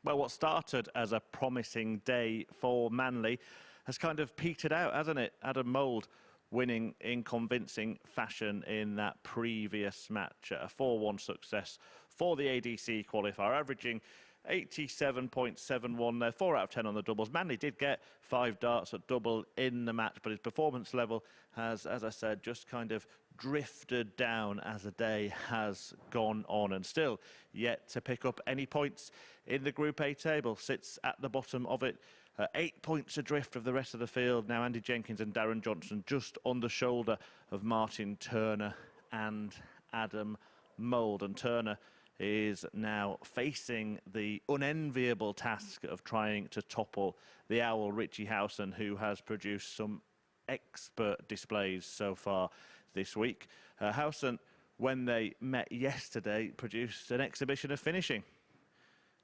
Well, what started as a promising day for Manley has kind of petered out, hasn't it? Adam Mould winning in convincing fashion in that previous match. A 4-1 success for the ADC qualifier, averaging 87.71 there, 4 out of 10 on the doubles. Manley did get 5 darts at double in the match, but his performance level has, as I said, just kind of drifted down as the day has gone on, and still yet to pick up any points in the Group A table. Sits at the bottom of it, 8 points adrift of the rest of the field. Now Andy Jenkins and Darren Johnson just on the shoulder of Martyn Turner and Adam Mould. And Turner is now facing the unenviable task of trying to topple the owl Richie Howson, who has produced some expert displays so far this week. Howson, when they met yesterday, produced an exhibition of finishing.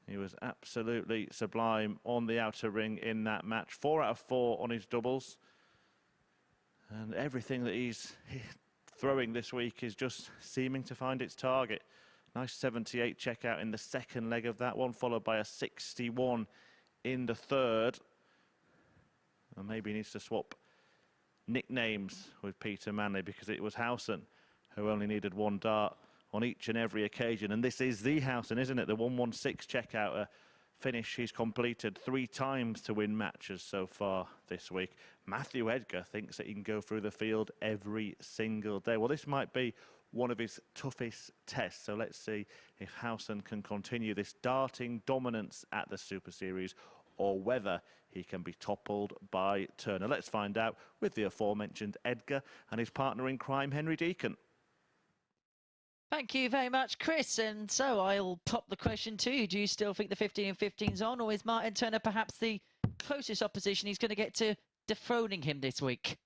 He was absolutely sublime on the outer ring in that match. 4 out of 4 on his doubles. And everything that he's throwing this week is just seeming to find its target. Nice 78 checkout in the second leg of that one, followed by a 61 in the third. And maybe he needs to swap nicknames with Peter Manley, because it was Howson who only needed 1 dart on each and every occasion. And this is the Howson, isn't it? The 116 checkout finish he's completed 3 times to win matches so far this week. Matthew Edgar thinks that he can go through the field every single day. Well, this might be one of his toughest tests, so let's see if Howson can continue this darting dominance at the Super Series, or whether he can be toppled by Turner. Let's find out with the aforementioned Edgar and his partner in crime, Henry Deacon. Thank you very much, Chris. And so I'll pop the question to you. Do you still think the 15 and 15's on, or is Martyn Turner perhaps the closest opposition he's going to get to dethroning him this week?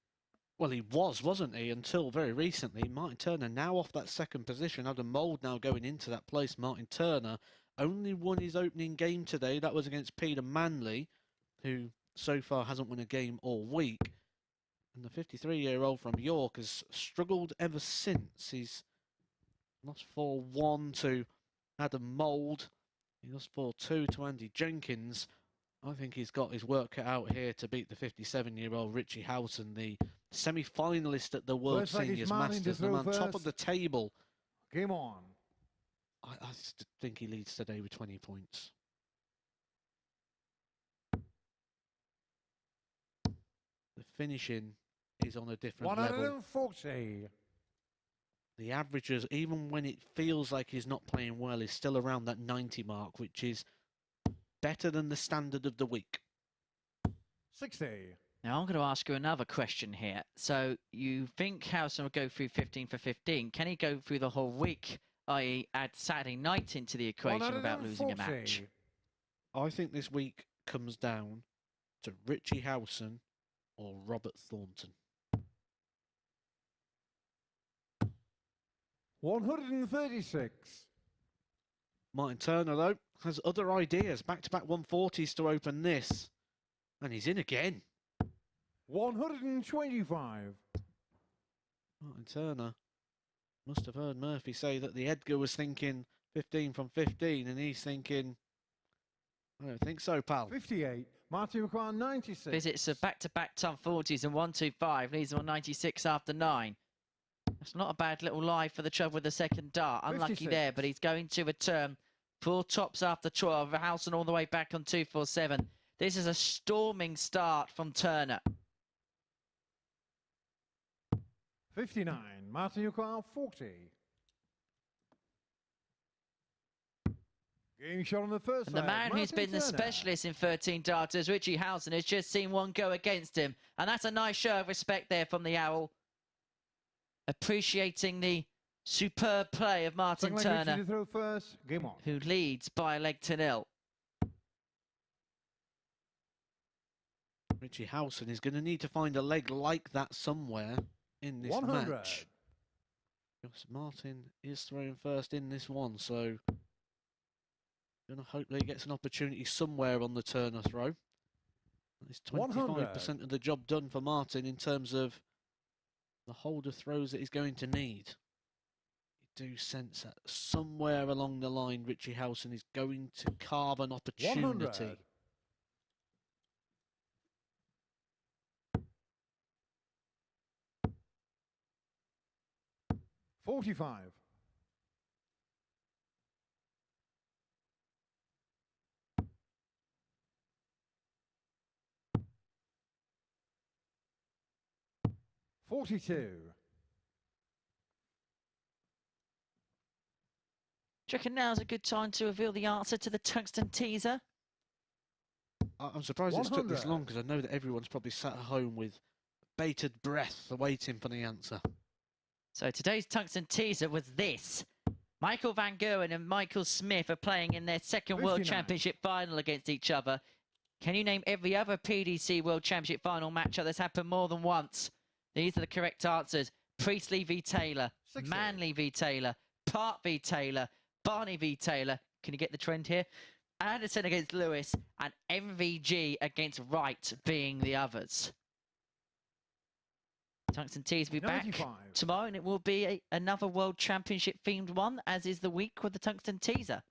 Well, he wasn't he, until very recently. Martyn Turner now off that second position. Adam Mould now going into that place. Martyn Turner only won his opening game today. That was against Peter Manley, who so far hasn't won a game all week. And the 53-year-old from York has struggled ever since. He's lost 4-1 to Adam Mould. He lost 4-2 to Andy Jenkins. I think he's got his work cut out here to beat the 57-year-old Richie Howson, the semi-finalist at the World Seniors Masters, the man top of the table. Game on. I think he leads today with 20 points. The finishing is on a different level. 140. The averages, even when it feels like he's not playing well, is still around that 90 mark, which is better than the standard of the week. 60. Now I'm going to ask you another question here. So you think Howson will go through 15 for 15? Can he go through the whole week, i.e. add Saturday night into the equation without losing a match? I think this week comes down to Richie Howson or Robert Thornton. 136. Martyn Turner, though, has other ideas. Back-to-back 140s to open this. And he's in again. 125. Martyn Turner must have heard Murphy say that the Edgar was thinking 15 from 15, and he's thinking, I don't think so, pal. 58. Martyn requires 96. Visits of back-to-back top 40s and 125. Leads on 96 after 9. That's not a bad little lie for the trouble with the second dart. Unlucky 56. there, but he's going to return 4 tops after 12. Howson all the way back on 247. This is a storming start from Turner. 59. Martyn requires 40. Game shot on the first And the leg. man who's Martyn been the Turner. specialist in 13 darters, Richie Howson, has just seen one go against him. And that's a nice show of respect there from the Owl. Appreciating the superb play of Martyn Turner, Richie to throw first. Game on. who leads by a leg to 0. Richie Howson is going to need to find a leg like that somewhere in this 100. match. Yes, Martyn is throwing first in this one, so going to hope that he gets an opportunity somewhere on the Turner throw. It's 25% of the job done for Martyn in terms of the holder throws that he's going to need. do sense that somewhere along the line, Richie Howson is going to carve an 100. opportunity. 45. 42. Do you reckon now's a good time to reveal the answer to the tungsten teaser? I'm surprised it's took this 100. long because I know that everyone's probably sat at home with bated breath awaiting for the answer. So today's tungsten teaser was this. Michael Van Gerwen and Michael Smith are playing in their second World 59. Championship final against each other. Can you name every other PDC World Championship final matchup that's happened more than once? These are the correct answers. Priestley v Taylor, 60. Manley v Taylor, Park v Taylor, Barney v Taylor. Can you get the trend here? Anderson against Lewis and MVG against Wright being the others. Tungsten Tees will be 95. back tomorrow, and it will be another World Championship themed one, as is the week with the Tungsten Teaser.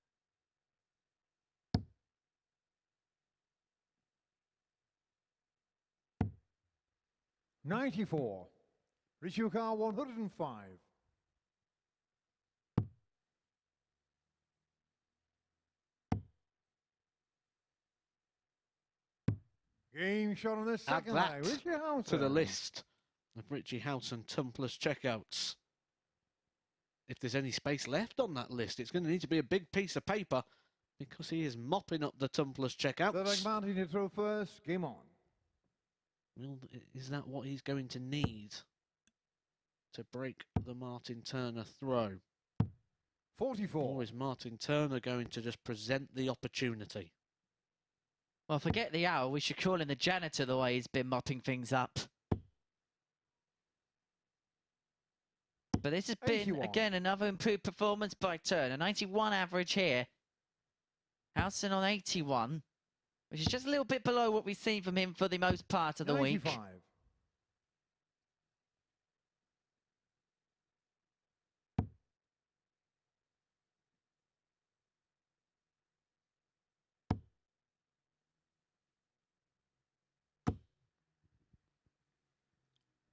$94. Richie Howson 105. Game shot on the Add second that leg. Richie Howson. to the list of Richie Howson tumpless checkouts. If there's any space left on that list, it's going to need to be a big piece of paper because he is mopping up the tumpless The checkouts. Martyn to throw first. Game on. Well, is that what he's going to need to break the Martyn Turner throw? 44. Or is Martyn Turner going to just present the opportunity? Well, forget the owl. We should call him the janitor the way he's been mopping things up. But this has been, 81. again, another improved performance by Turner. 91 average here. Howson on 81, which is just a little bit below what we've seen from him for the most part of the week. 95.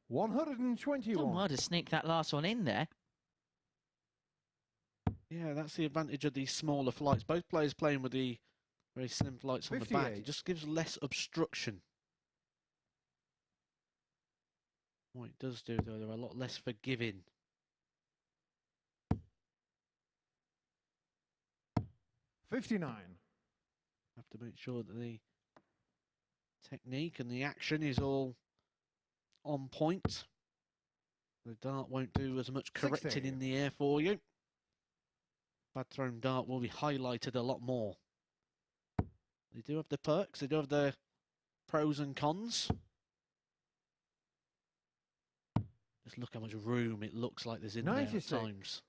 121. Oh, well, to sneak that last one in there. Yeah, that's the advantage of these smaller flights. Both players playing with the very slim flights on the back. 58. It just gives less obstruction. What it does do, though, they're a lot less forgiving. 59. Have to make sure that the technique and the action is all on point. The dart won't do as much correcting 60. in the air for you. Bad thrown dart will be highlighted a lot more. They do have the perks, they do have the pros and cons. Just look how much room it looks like there's in there at 96. times.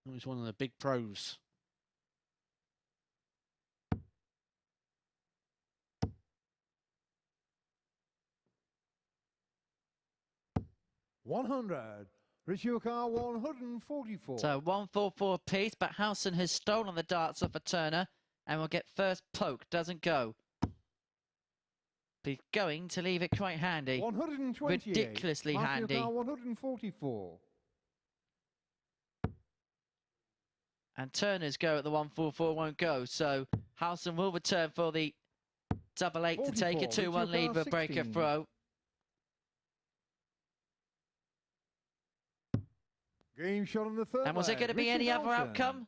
That was one of the big pros. $100. Richie Howson 144. So 144 apiece, but Howson has stolen the darts off of Turner and will get first poke. Doesn't go. He's going to leave it quite handy. 128. Ridiculously Martyn handy. Turner 144. And Turner's go at the 144 won't go. So Howson will return for the double eight to take a 44, 2-1 lead for a breaker 16. throw. Game shot on the third And was there leg. going to be Richie any other Howson. outcome?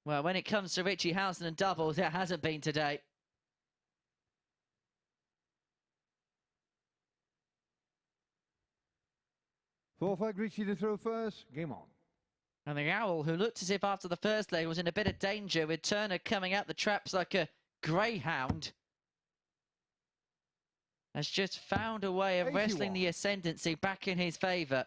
Well, when it comes to Richie Howson and doubles, it hasn't been today. Fourth leg, Richie to throw first. Game on. And the Owl, who looked as if after the first leg was in a bit of danger with Turner coming out the traps like a greyhound, has just found a way of 81. wrestling the ascendancy back in his favour.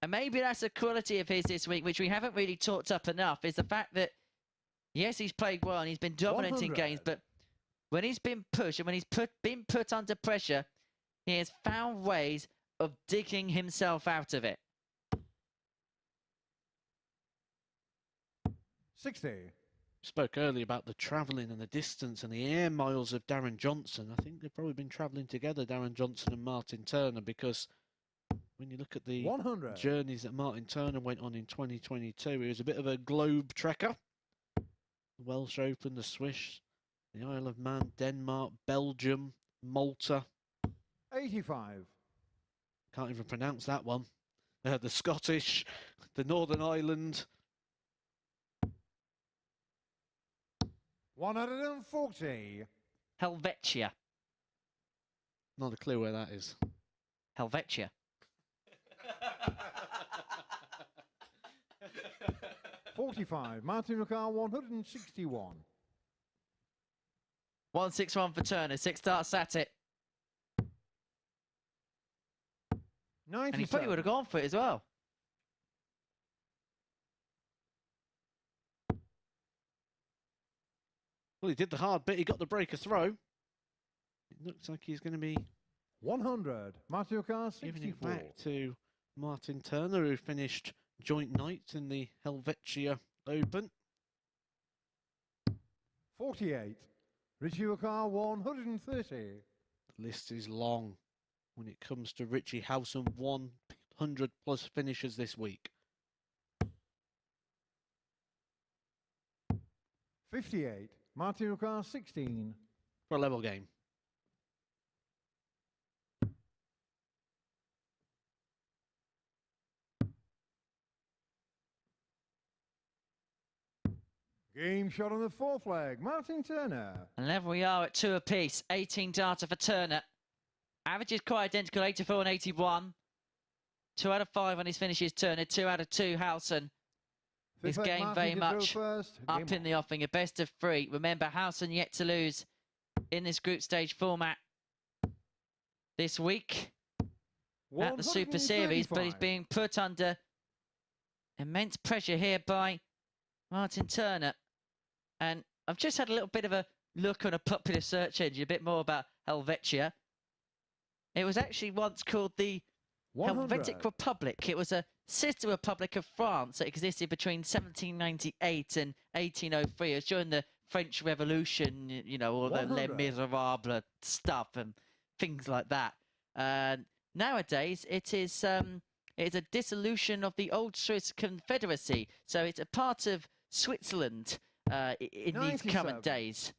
And maybe that's a quality of his this week, which we haven't really talked up enough, is the fact that, yes, he's played well and he's been dominant in 100. games, but when he's been pushed and when he's been put under pressure, he has found ways of digging himself out of it. 60. Spoke earlier about the travelling and the distance and the air miles of Darren Johnson. I think they've probably been travelling together, Darren Johnson and Martyn Turner, because when you look at the 100. journeys that Martyn Turner went on in 2022, he was a bit of a globe trekker. The Welsh Open, the Swiss, the Isle of Man, Denmark, Belgium, Malta. 85. Can't even pronounce that one. The Scottish, the Northern Ireland. 140. Helvetia. Not a clue where that is. Helvetia. 45. Martyn Turner 161. 161 for Turner. 6 starts at it. 97. And he probably would have gone for it as well. Well, he did the hard bit. He got the breaker throw. It looks like he's going to be 100. Martyn Turner giving it 64. back to Martyn Turner, who finished joint ninth in the Helvetia Open. 48. Richie Howson 130. The list is long when it comes to Richie Howson, 100 plus finishes this week. 58. Martyn Turner 16. For a level game. Game shot on the 4th flag. Martyn Turner. And level we are at 2 apiece. 18 data for Turner. Average is quite identical, 84 and 81. 2 out of 5 on his finishes, Turner. 2 out of 2, Howson. His Fifth flag, game Martyn very to throw much first. up Game in the offing. A best of 3. Remember, Howson yet to lose in this group stage format this week at the Super Series, but he's 135. being put under immense pressure here by Martyn Turner. And I've just had a little bit of a look on a popular search engine, a bit more about Helvetia. It was actually once called the 100. Helvetic Republic. It was a sister republic of France that existed between 1798 and 1803. It was during the French Revolution, you know, all the Les 100. Miserables stuff and things like that. Nowadays, it's a dissolution of the old Swiss Confederacy. So it's a part of Switzerland in these current 97. days.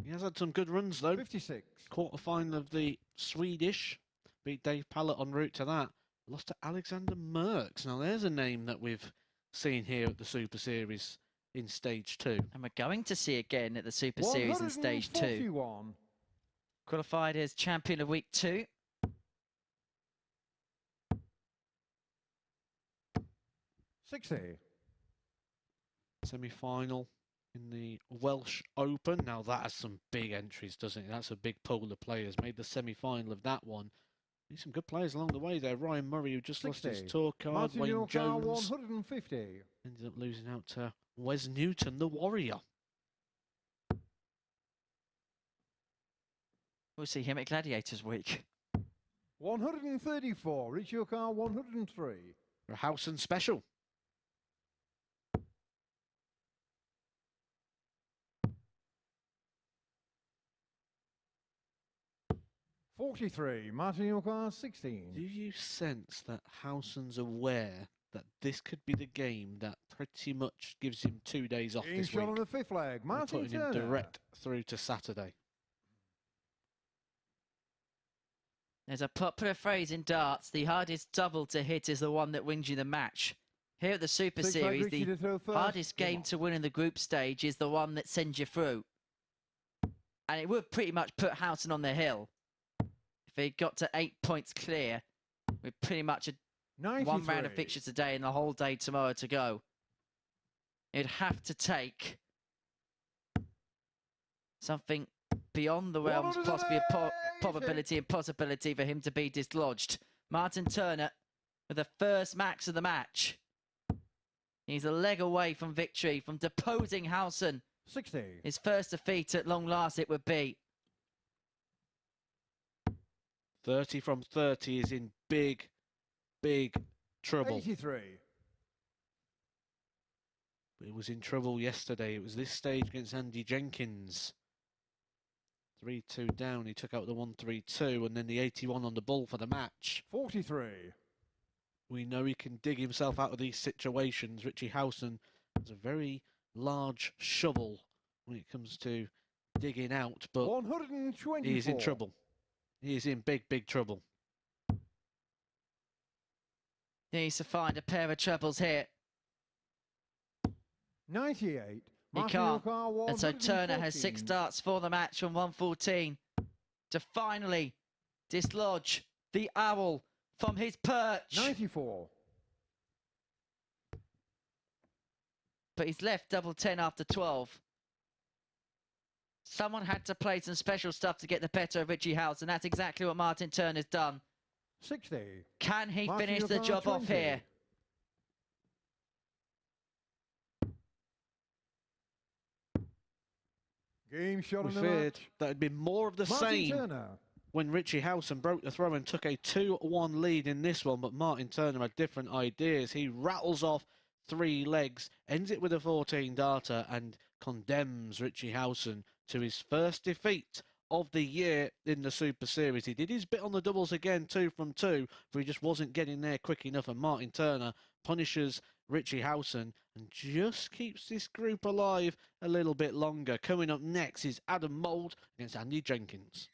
He has had some good runs, though. 56. Quarter-final of the Swedish. Beat Dave Pallett en route to that. Lost to Alexander Merckx. Now, there's a name that we've seen here at the Super Series in Stage 2. And we're going to see again at the Super Series in Stage 2. 141. Qualified as champion of Week 2. 60. Semi-final in the Welsh Open. Now, that has some big entries, doesn't it? That's a big pool of players. Made the semi-final of that one. Need some good players along the way there. Ryan Murray, who just 60. lost his tour card. Martyn Wayne Turner Jones 150. ended up losing out to Wes Newton, the Warrior. We'll see him at Gladiators Week. 134. Richie Howson 103. For a Howson special. 43. Martyn Turner 16. Do you sense that Howson's aware that this could be the game that pretty much gives him 2 days off Game this shot week? on the 5th flag. We're Martyn putting him Turner. direct through to Saturday. There's a popular phrase in darts, the hardest double to hit is the one that wins you the match. Here at the Super Six flag, Series, Richie the to throw first. hardest Game game on. to win in the group stage is the one that sends you through. And it would pretty much put Howson on the hill. If he got to 8 points clear, with pretty much 1 round of 93. fixtures today and the whole day tomorrow to go, it'd have to take something beyond the realms, possibly a probability and possibility for him to be dislodged. Martyn Turner with the first max of the match. He's a leg away from victory, from deposing Howson. 60. His first defeat at long last it would be. 30 from 30 is in big, big trouble. 83. It was in trouble yesterday. It was this stage against Andy Jenkins. 3-2 down. He took out the 1-3-2 and then the 81 on the ball for the match. 43. We know he can dig himself out of these situations. Richie Howson has a very large shovel when it comes to digging out, but 124. he is in trouble. He is in big, big trouble. He needs to find a pair of trebles here. 98. He can't. And so Turner has 6 darts for the match from 114 to finally dislodge the owl from his perch. 94. But he's left double 10 after 12. Someone had to play some special stuff to get the better of Richie Howson. That's exactly what Martyn Turner's done. 60. Can he Martyn finish the job off here? Game shot We in the feared match. that had been more of the Martyn same Turner. when Richie Howson broke the throw and took a 2-1 lead in this one, but Martyn Turner had different ideas. He rattles off 3 legs, ends it with a 14 darter and condemns Richie Howson to his first defeat of the year in the Super Series. He did his bit on the doubles again, 2 from 2, but he just wasn't getting there quick enough, and Martyn Turner punishes Richie Howson and just keeps this group alive a little bit longer. Coming up next is Adam Mould against Andy Jenkins.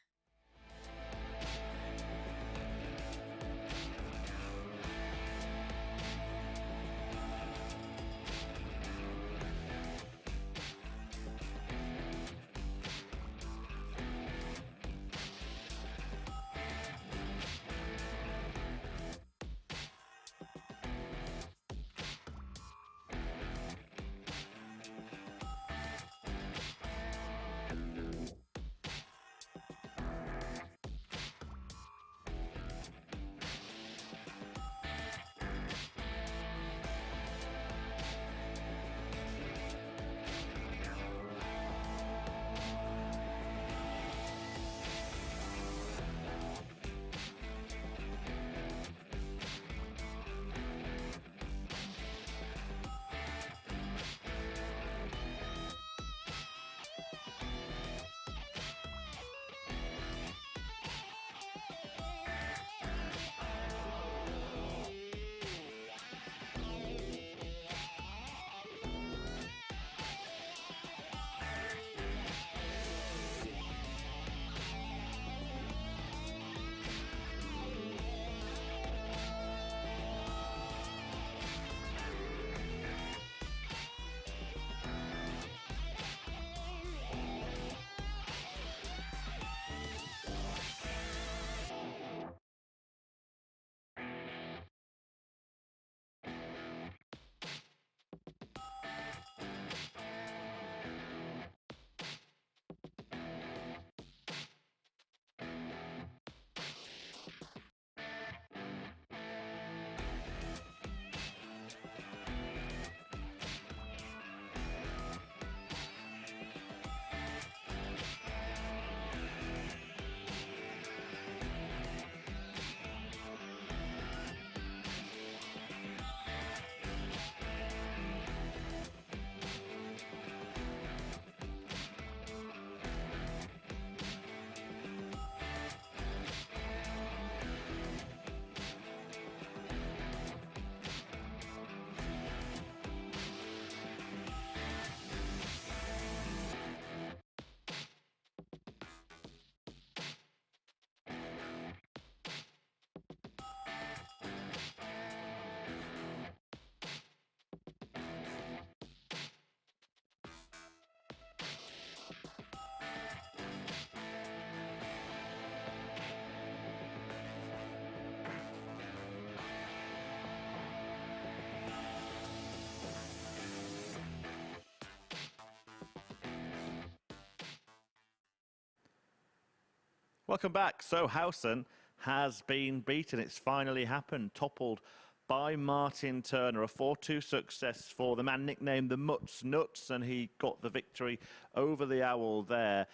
Welcome back. So Howson has been beaten. It's finally happened. Toppled by Martyn Turner. A 4-2 success for the man nicknamed the Mutt's Nuts, and he got the victory over the Owl there.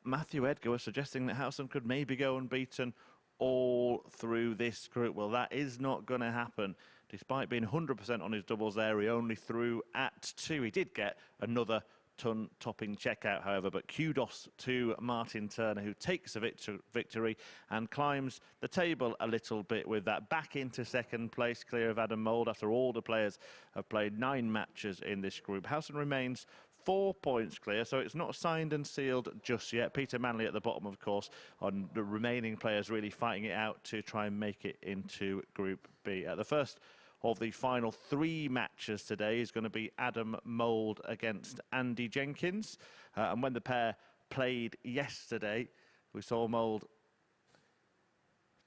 Matthew Edgar was suggesting that Howson could maybe go unbeaten all through this group. Well, that is not going to happen. Despite being 100% on his doubles there, he only threw at 2. He did get another ton-topping checkout, however, but kudos to Martyn Turner, who takes a victory and climbs the table a little bit with that. Back into second place, clear of Adam Mould, after all the players have played 9 matches in this group. Howson remains 4 points clear, so it's not signed and sealed just yet. Peter Manley at the bottom, of course, on the remaining players really fighting it out to try and make it into Group B. The first of the final 3 matches today is going to be Adam Mould against Andy Jenkins. And when the pair played yesterday, we saw Mould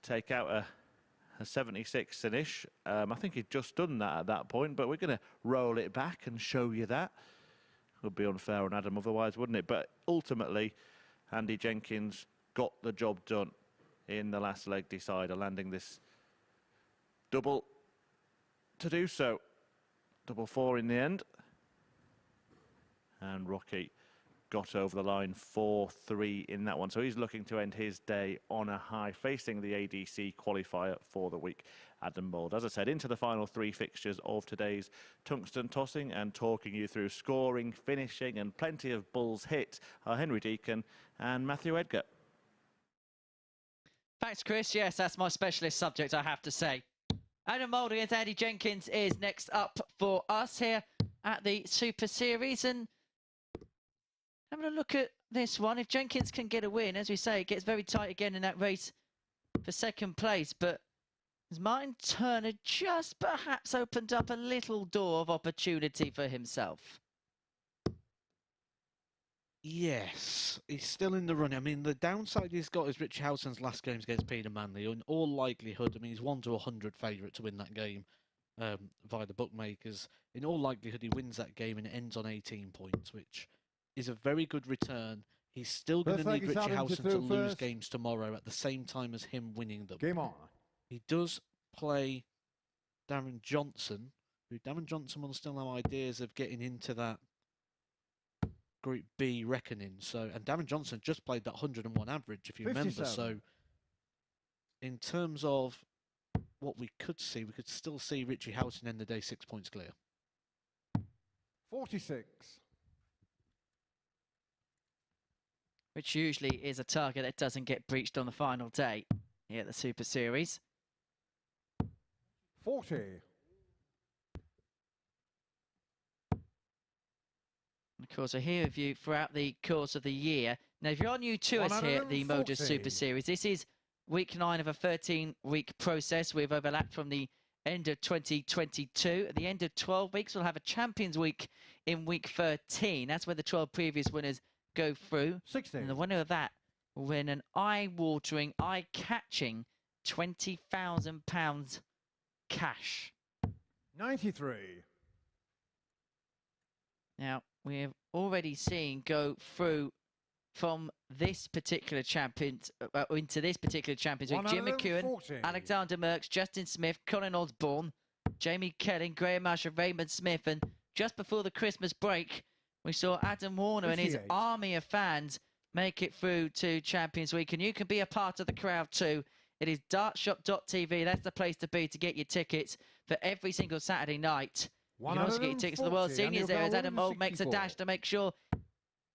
take out a 76 finish. I think he'd just done that at that point, but we're going to roll it back and show you that. Would be unfair on Adam otherwise, wouldn't it? But ultimately, Andy Jenkins got the job done in the last leg decider, landing this double to do so. Double 4 in the end. And Rocky got over the line 4-3 in that one. So he's looking to end his day on a high, facing the ADC qualifier for the week, Adam Mould. As I said, into the final 3 fixtures of today's tungsten tossing, and talking you through scoring, finishing and plenty of bulls hit are Henry Deacon and Matthew Edgar. Thanks, Chris. Yes, that's my specialist subject, I have to say. Adam Mould against Andy Jenkins is next up for us here at the Super Series. And having a look at this one, if Jenkins can get a win, as we say, it gets very tight again in that race for second place. But has Martyn Turner just perhaps opened up a little door of opportunity for himself? Yes, he's still in the running. I mean, the downside he's got is Richie Howson's last games against Peter Manley. In all likelihood, I mean, he's 1 to 100 favourite to win that game via the bookmakers. In all likelihood, he wins that game and it ends on 18 points, which is a very good return. He's still going to need Richie Howson to lose games tomorrow at the same time as him winning them. Game on. He does play Darren Johnson, who Darren Johnson will still have ideas of getting into that Group B reckoning. So, and Darren Johnson just played that 101 average, if you remember. So, in terms of what we could see, we could still see Richie Howson end the day 6 points clear. 46. Which usually is a target that doesn't get breached on the final day here at the Super Series. 40. Of course, I hear of you throughout the course of the year. Now, if you're new to us here at the MODUS Super Series, this is week 9 of a 13-week process. We've overlapped from the end of 2022. At the end of 12 weeks, we'll have a Champions Week in week 13. That's where the 12 previous winners go through. 60. And the winner of that will win an eye-watering, eye-catching £20,000 cash. 93. Now, we've already seen go through from this particular champions into this particular Champions Week. Jim McEwen, Alexander Merckx, Justin Smith, Colin Osborne, Jamie Kelling, Graham Asher, Raymond Smith. And just before the Christmas break, we saw Adam Warner 58. And his army of fans make it through to Champions Week. And you can be a part of the crowd too. It is dartshop.tv. That's the place to be to get your tickets for every single Saturday night. You can also get your tickets to the World Seniors there as Adam Mould makes a dash to make sure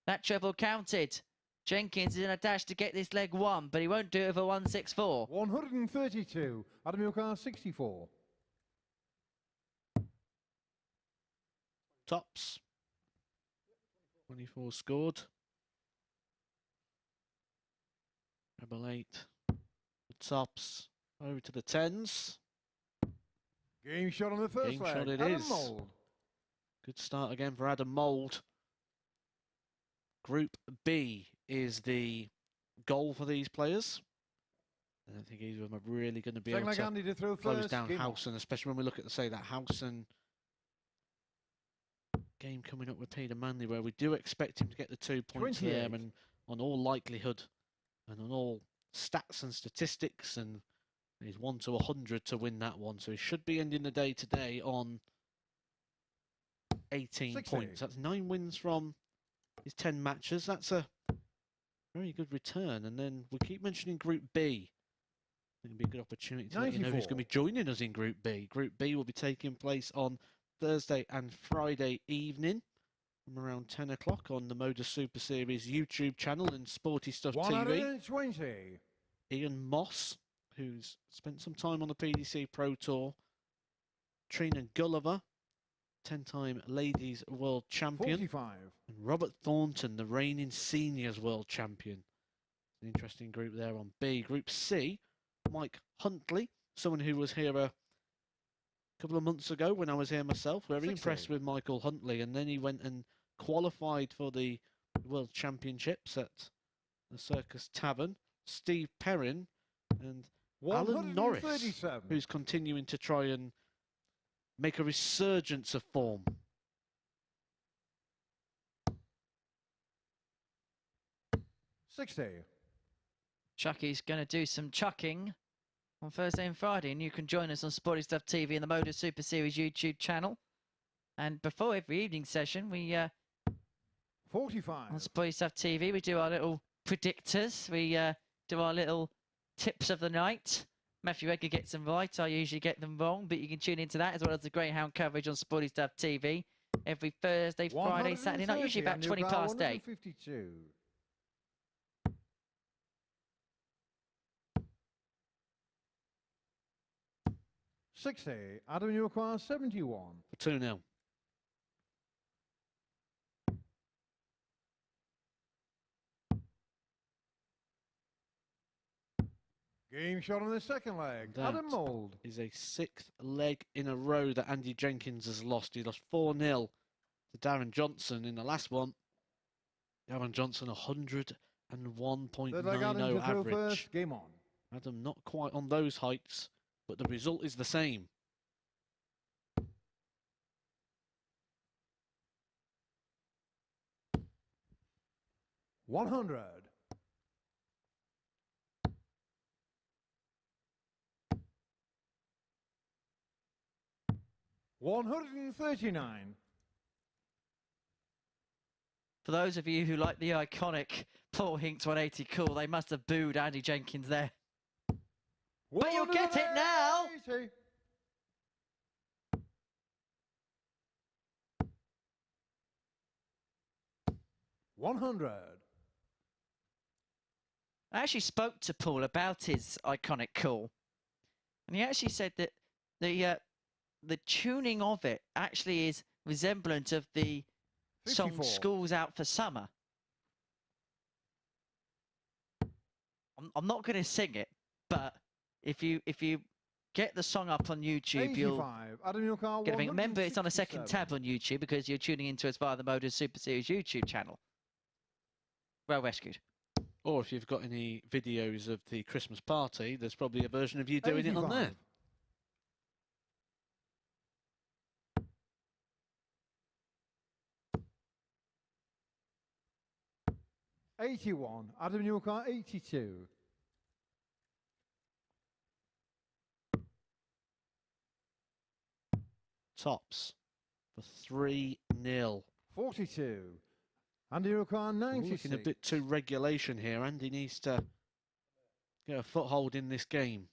that treble counted. Jenkins is in a dash to get this leg won, but he won't do it for 164. 132. Adam Yokar 64. Tops. 24 scored. Treble 8. The tops. Over to the 10s. Game shot on the first Game leg. shot it Adam is. Mould. Good start again for Adam Mould. Group B is the goal for these players. I don't think either of them are really going to be able to close down Howson, especially when we look at, say, that Howson game coming up with Peter Manley, where we do expect him to get the 2 points 28. There, and on all likelihood and on all stats and statistics, and he's 1 to 100 to win that one. So he should be ending the day today on 18 points. That's 9 wins from his 10 matches. That's a very good return. And then we keep mentioning Group B. It'll be a good opportunity to let you know who's going to be joining us in Group B. Group B will be taking place on Thursday and Friday evening from around 10 o'clock on the MODUS Super Series YouTube channel and Sporty Stuff TV. 120. Ian Moss, who's spent some time on the PDC Pro Tour. Trina Gulliver, 10-time Ladies World Champion. 45. And Robert Thornton, the reigning Seniors World Champion. An interesting group there on B. Group C, Mike Huntley, someone who was here a couple of months ago when I was here myself. Very impressed with Michael Huntley. And then he went and qualified for the World Championships at the Circus Tavern. Steve Perrin and Alan Norris, who's continuing to try and make a resurgence of form. Chucky's going to do some chucking on Thursday and Friday, and you can join us on Sporty Stuff TV and the MODUS Super Series YouTube channel. And before every evening session, we 45 on Sporty Stuff TV, we do our little predictors. We do our little tips of the night. Matthew Edgar gets them right. I usually get them wrong, but you can tune into that as well as the Greyhound coverage on Sporty Stuff TV every Thursday, Friday, Saturday night, usually about 20 past 8. 52. Adam, you require 71. 2-0. Game shot on the second leg. That Adam Mould is a 6th leg in a row that Andy Jenkins has lost. He lost 4-0 to Darren Johnson in the last one. Darren Johnson 101.90 average. First. Game on. Adam not quite on those heights, but the result is the same. $100. 139. For those of you who like the iconic Paul Hinks 180 call, they must have booed Andy Jenkins there. But you'll get it now! 100. I actually spoke to Paul about his iconic call, and he actually said that the tuning of it actually is resemblant of the 54. song "School's Out for Summer." I'm not going to sing it, but if you get the song up on YouTube, 85. you'll Adam, your car, get a thing. Remember, it's on a second tab on YouTube because you're tuning into us via the MODUS Super Series YouTube channel. Well rescued. Or if you've got any videos of the Christmas party, there's probably a version of you doing 85. it on there. 81. Adam, your car, 82. Tops for 3-0. 42. Andy Rukar, 96. Looking a bit too regulation here. Andy needs to get a foothold in this game.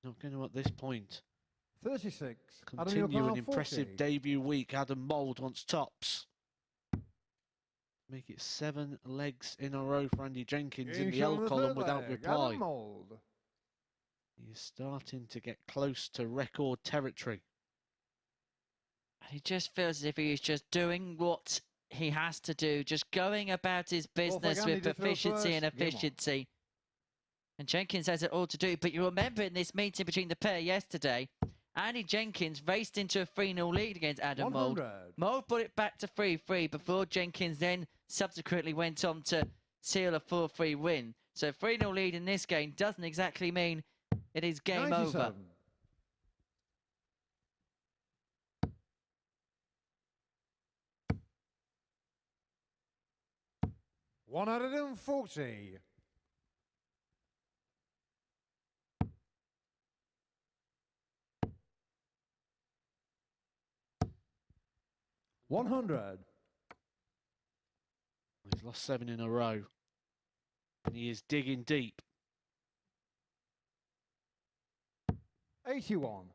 Not going to at this point. 36. Continue an impressive debut week. Adam Mould wants tops. Make it 7 legs in a row for Andy Jenkins in the L column without reply. Adam Mould. He's starting to get close to record territory. He just feels as if he's just doing what he has to do, just going about his business with proficiency and efficiency. And Jenkins has it all to do. But you remember in this meeting between the pair yesterday, Andy Jenkins raced into a 3-0 lead against Adam Mould. Mould put it back to 3-3 before Jenkins then subsequently went on to seal a 4-3 win. So 3-0 lead in this game doesn't exactly mean it is game 97. over. $140. 100. He's lost 7 in a row. And he is digging deep. 81.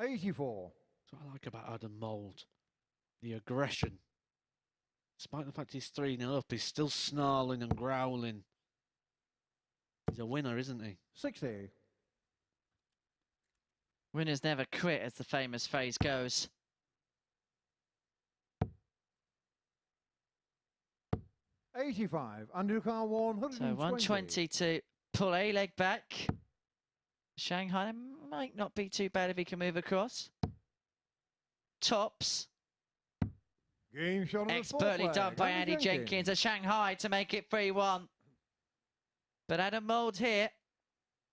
84. That's what I like about Adam Mould. The aggression. Despite the fact he's 3-0 up, he's still snarling and growling. He's a winner, isn't he? 60. Winners never quit, as the famous phrase goes. 85. Undercar 120. So 120 to pull a leg back. Shanghai might not be too bad if he can move across. Tops. Game shot on the Expertly fourth done flag. by Andy Jenkins of Shanghai to make it 3-1. But Adam Mould here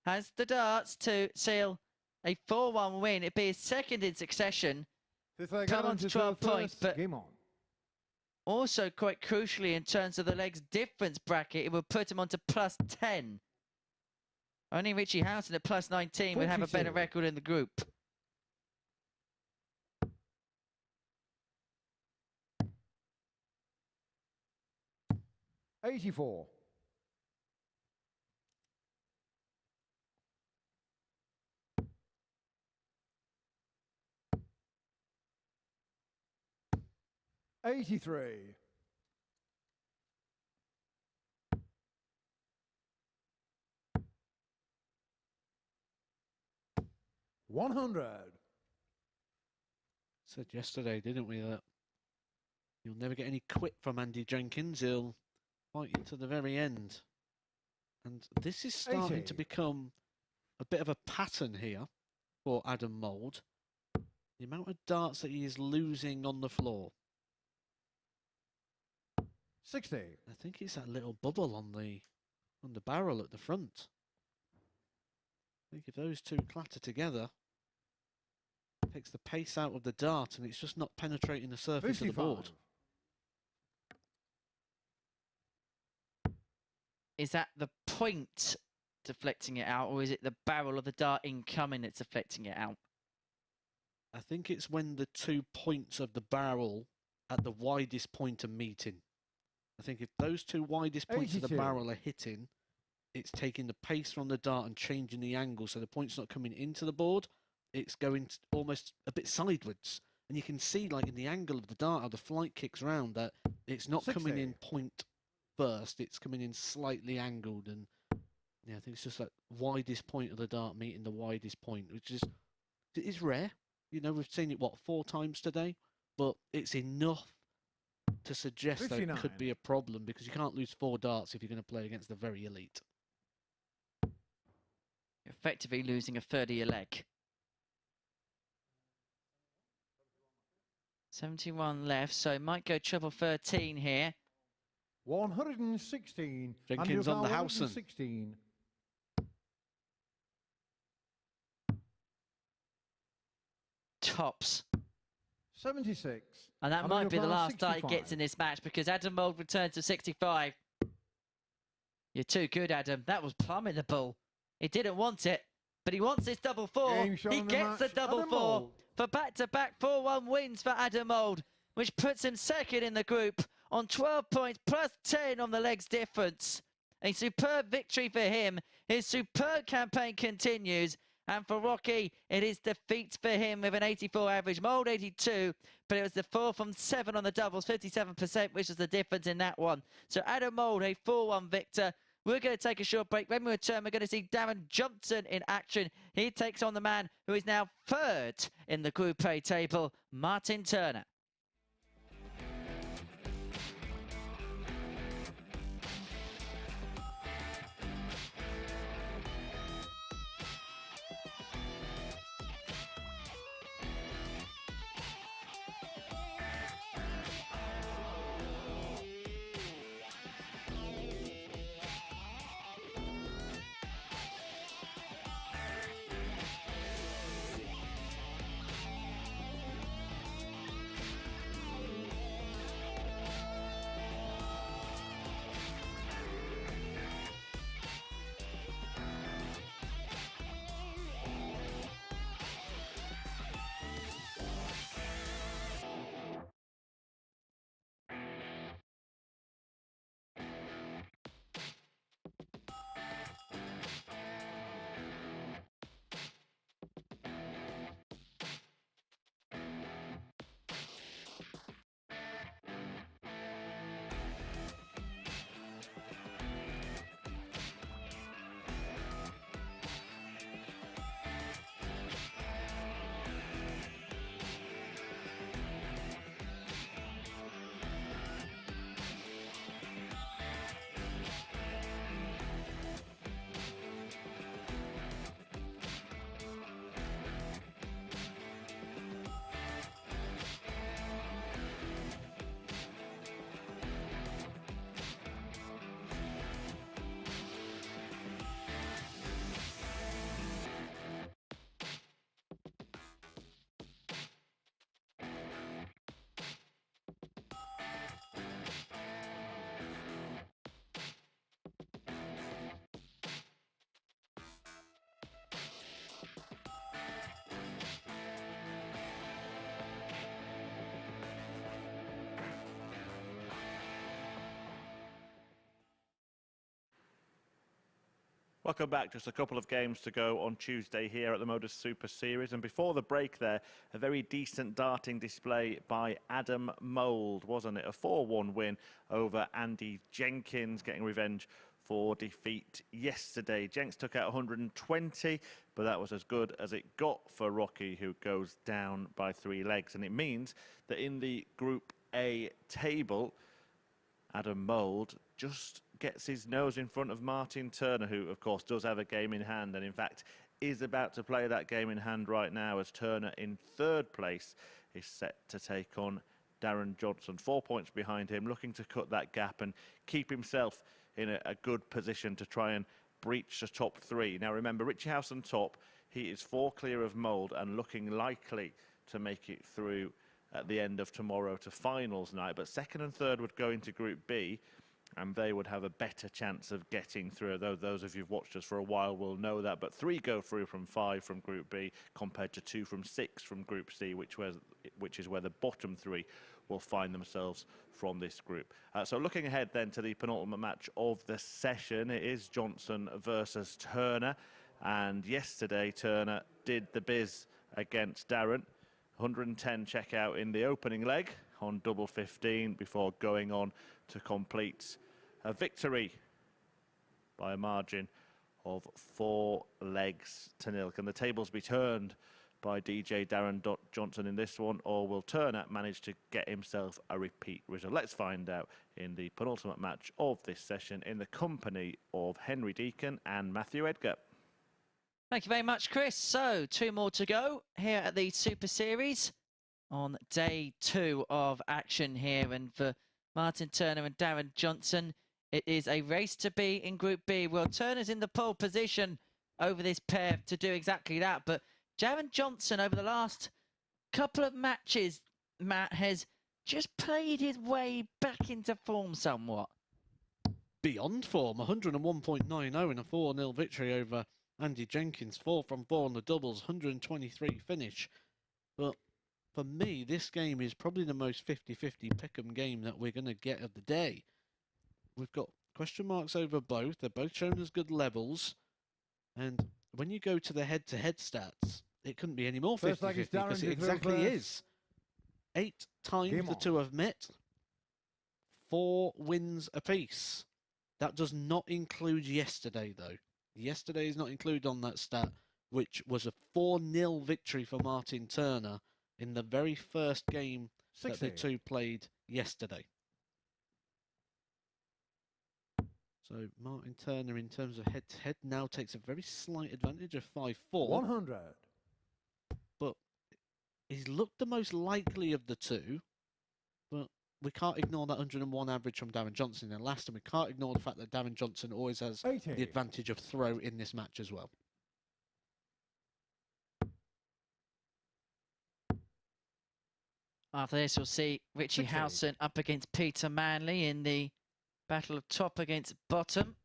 has the darts to seal a 4-1 win. It'd be his second in succession. Fifth flag Come Adam on to to 12 third points, first. but Game on. also quite crucially in terms of the legs difference bracket, it would put him on to +10. Only Richie Howson at +19 would have a better 42. record in the group. '84. 83. 100. Said yesterday, didn't we, that you'll never get any quit from Andy Jenkins. He'll fight you to the very end. And this is starting 80. to become a bit of a pattern here for Adam Mould. The amount of darts that he is losing on the floor. 60. I think it's that little bubble on the barrel at the front. I think if those two clatter together, it takes the pace out of the dart and it's just not penetrating the surface 55. of the board. Is that the point deflecting it out, or is it the barrel of the dart incoming that's deflecting it out? I think it's when the 2 points of the barrel at the widest point are meeting. I think if those 2 widest points of the 82. barrel are hitting, it's taking the pace from the dart and changing the angle, so the point's not coming into the board, it's going almost a bit sideways. And you can see, like in the angle of the dart, how the flight kicks round, that it's not coming 60. in point first, it's coming in slightly angled. And yeah, I think it's just that widest point of the dart meeting the widest point, which is rare. You know, we've seen it, 4 times today? But it's enough to suggest that it 59. could be a problem, because you can't lose 4 darts if you're going to play against the very elite. You're effectively losing a third of your leg. 71 left, so it might go treble 13 here. 116. Jenkins on the Howson. 116. Tops. 76. And that Adam might be the Yokohama, last dart he gets 65. in this match, because Adam Mould returns to 65. You're too good, Adam. That was plumbing the ball. He didn't want it, but he wants this double 4. Game shot He on the gets the match, double Adam 4 Mould. for back-to-back 4-1 wins for Adam Mould, which puts him second in the group on 12 points plus 10 on the legs difference. A superb victory for him. His superb campaign continues. And for Rocky, it is defeats for him with an 84 average. Mould 82, but it was the 4 from 7 on the doubles, 57%, which is the difference in that one. So Adam Mould, a 4-1 victor. We're going to take a short break. When we return, we're going to see Darren Johnson in action. He takes on the man who is now third in the Group A table, Martyn Turner. Welcome back. Just a couple of games to go on Tuesday here at the MODUS Super Series. And before the break there, a very decent darting display by Adam Mould, wasn't it? A 4-1 win over Andy Jenkins, getting revenge for defeat yesterday. Jenks took out 120, but that was as good as it got for Rocky, who goes down by 3 legs. And it means that in the Group A table, Adam Mould just gets his nose in front of Martyn Turner, who, of course, does have a game in hand, and in fact is about to play that game in hand right now, as Turner in 3rd place is set to take on Darren Johnson, 4 points behind him, looking to cut that gap and keep himself in a good position to try and breach the top 3. Now remember, Richie Howson top, he is 4 clear of Mould and looking likely to make it through at the end of tomorrow to finals night, but 2nd and 3rd would go into Group B, and they would have a better chance of getting through. Though those of you who've watched us for a while will know that. But 3 go through from 5 from Group B, compared to 2 from 6 from Group C, which is where the bottom 3 will find themselves from this group. So looking ahead then to the penultimate match of the session, it is Johnson versus Turner. And yesterday, Turner did the biz against Darren. 110 checkout in the opening leg on double 15 before going on to complete a victory by a margin of 4 legs to 0. Can the tables be turned by DJ Darren Johnson in this one, or will Turner manage to get himself a repeat result? Let's find out in the penultimate match of this session in the company of Henry Deacon and Matthew Edgar. Thank you very much, Chris. So 2 more to go here at the Super Series on day 2 of action here. And for Martyn Turner and Darren Johnson, it is a race to be in Group B. Well, Turner's in the pole position over this pair to do exactly that. But Darren Johnson, over the last couple of matches, Matt, has just played his way back into form somewhat. Beyond form, 101.90 in a 4-0 victory over Andy Jenkins, 4 from 4 on the doubles, 123 finish. But for me, this game is probably the most 50-50 pick'em game that we're going to get of the day. We've got question marks over both. They're both shown as good levels. And when you go to the head-to-head stats, it couldn't be any more 50-50 because it exactly is. 8 times the 2 have met. 4 wins apiece. That does not include yesterday, though. Yesterday is not included on that stat, which was a 4-0 victory for Martyn Turner in the very first game that the 2 played yesterday. So Martyn Turner, in terms of head-to-head, now takes a very slight advantage of 5-4. 100. But he's looked the most likely of the 2, but we can't ignore that 101 average from Darren Johnson in the last, and we can't ignore the fact that Darren Johnson always has 80. the advantage of throw in this match as well. After this, we'll see Richie Howson up against Peter Manley in the battle of top against bottom.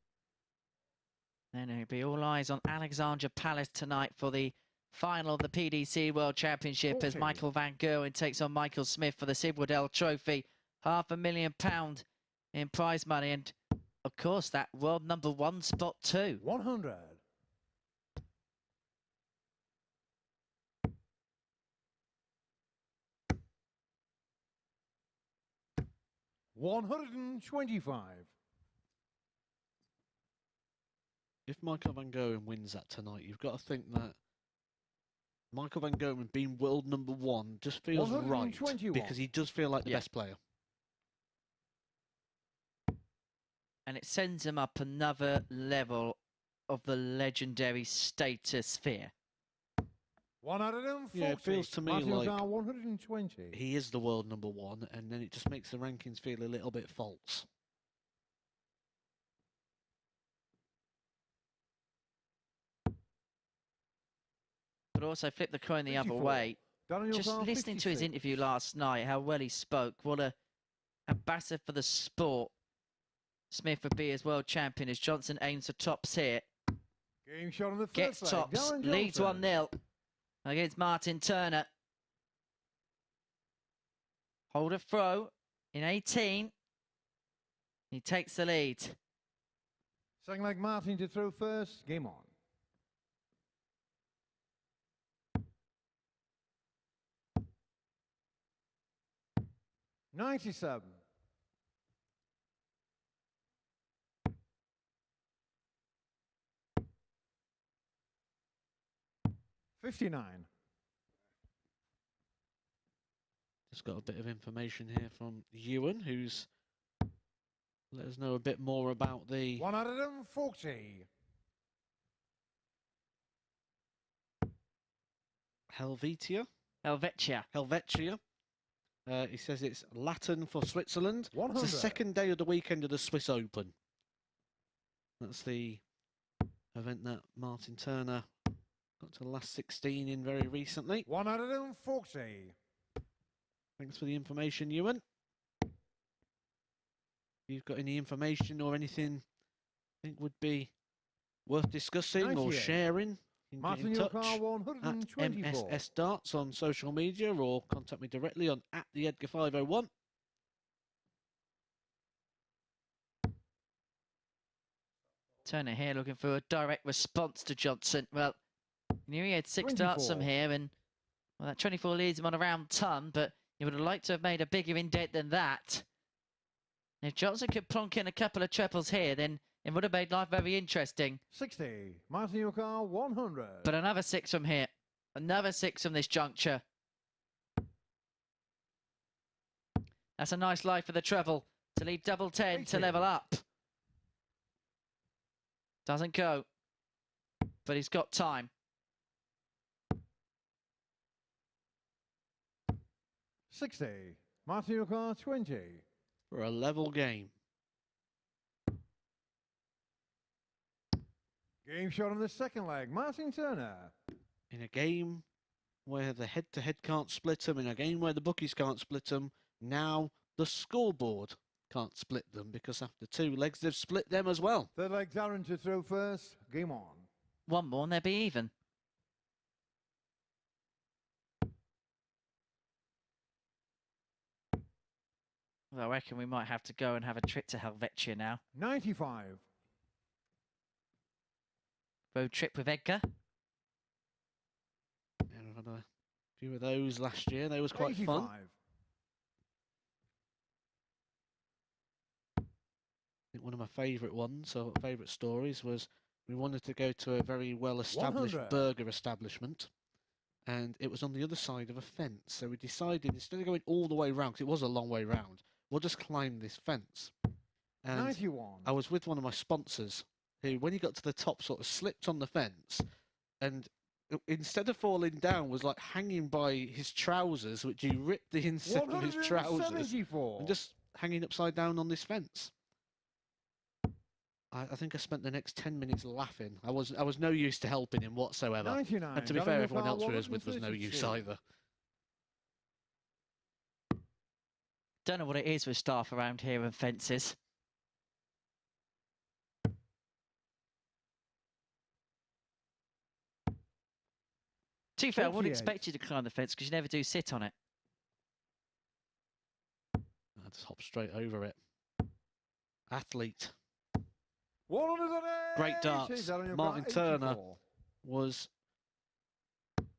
Then it'll be all eyes on Alexandra Palace tonight for the final of the PDC World Championship, as Michael van Gerwen takes on Michael Smith for the Sid Waddell Trophy. £500,000 in prize money, and of course that world #1 spot too. 100. 125. If Michael van Gerwen wins that tonight, you've got to think that Michael van Gerwen being world #1 just feels right, because he does feel like the best player. And it sends him up another level of the legendary status sphere. 140. Yeah, it feels to me Matthew like 120. he is the world #1, and then it just makes the rankings feel a little bit false. But also flip the coin the other way. Just listening to his interview last night, how well he spoke. What a ambassador for the sport Smith would be as world champion, as Johnson aims for tops here. Game shot on the first Gets leg. tops, Darren leads Johnson. 1-0 against Martyn Turner. Hold a throw in 18. He takes the lead. Second leg, Martyn to throw first. Game on. $97. 59. Just got a bit of information here from Ewan, who's let us know a bit more about the 140. Helvetia. Helvetia. He says it's Latin for Switzerland. 100. It's the second day of the weekend of the Swiss Open. That's the event that Martyn Turner got to the last 16 in very recently. 140. Thanks for the information, Ewan. If you've got any information or anything you think would be worth discussing 98. or sharing, you can get Martyn in touch car at 124. MSS Darts on social media or contact me directly on @theedgar501. Turner here looking for a direct response to Johnson. Well, he knew he had 6 darts from 24. here, and well, that 24 leads him on a round ton, but he would have liked to have made a bigger indent than that. And if Johnson could plonk in a couple of triples here, then it would have made life very interesting. 60. Martyn car 100. But another 6 from here. Another 6 from this juncture. That's a nice life for the treble to lead double 10 to 80. level up. Doesn't go, but he's got time. 60. Martyn car 20. For a level game. Game shot on the second leg. Martyn Turner. In a game where the head-to-head can't split them, in a game where the bookies can't split them, now the scoreboard can't split them, because after 2 legs they've split them as well. Third leg, Darren to throw first. Game on. One more and they'll be even. Well, I reckon we might have to go and have a trip to Helvetia now. 95. Road trip with Edgar. Yeah, we've had a few of those last year. They was quite 85. fun. I think one of my favourite ones, or favourite stories, was we wanted to go to a very well-established 100. burger establishment, and it was on the other side of a fence. So we decided, instead of going all the way round, because it was a long way round, we'll just climb this fence. And 91. I was with one of my sponsors, who, when he got to the top, sort of slipped on the fence, and instead of falling down, was like hanging by his trousers, which he ripped the inside of his trousers, 174. and just hanging upside down on this fence. I think I spent the next 10 minutes laughing. I was no use to helping him whatsoever. 99. And to be Darren fair, everyone car else we was with was no use 132. either. Don't know what it is with staff around here and fences. To be fair, I wouldn't 48. expect you to climb the fence because you never do sit on it. I just hop straight over it. Athlete. 108. Great darts. Darren Martyn car Turner 84. was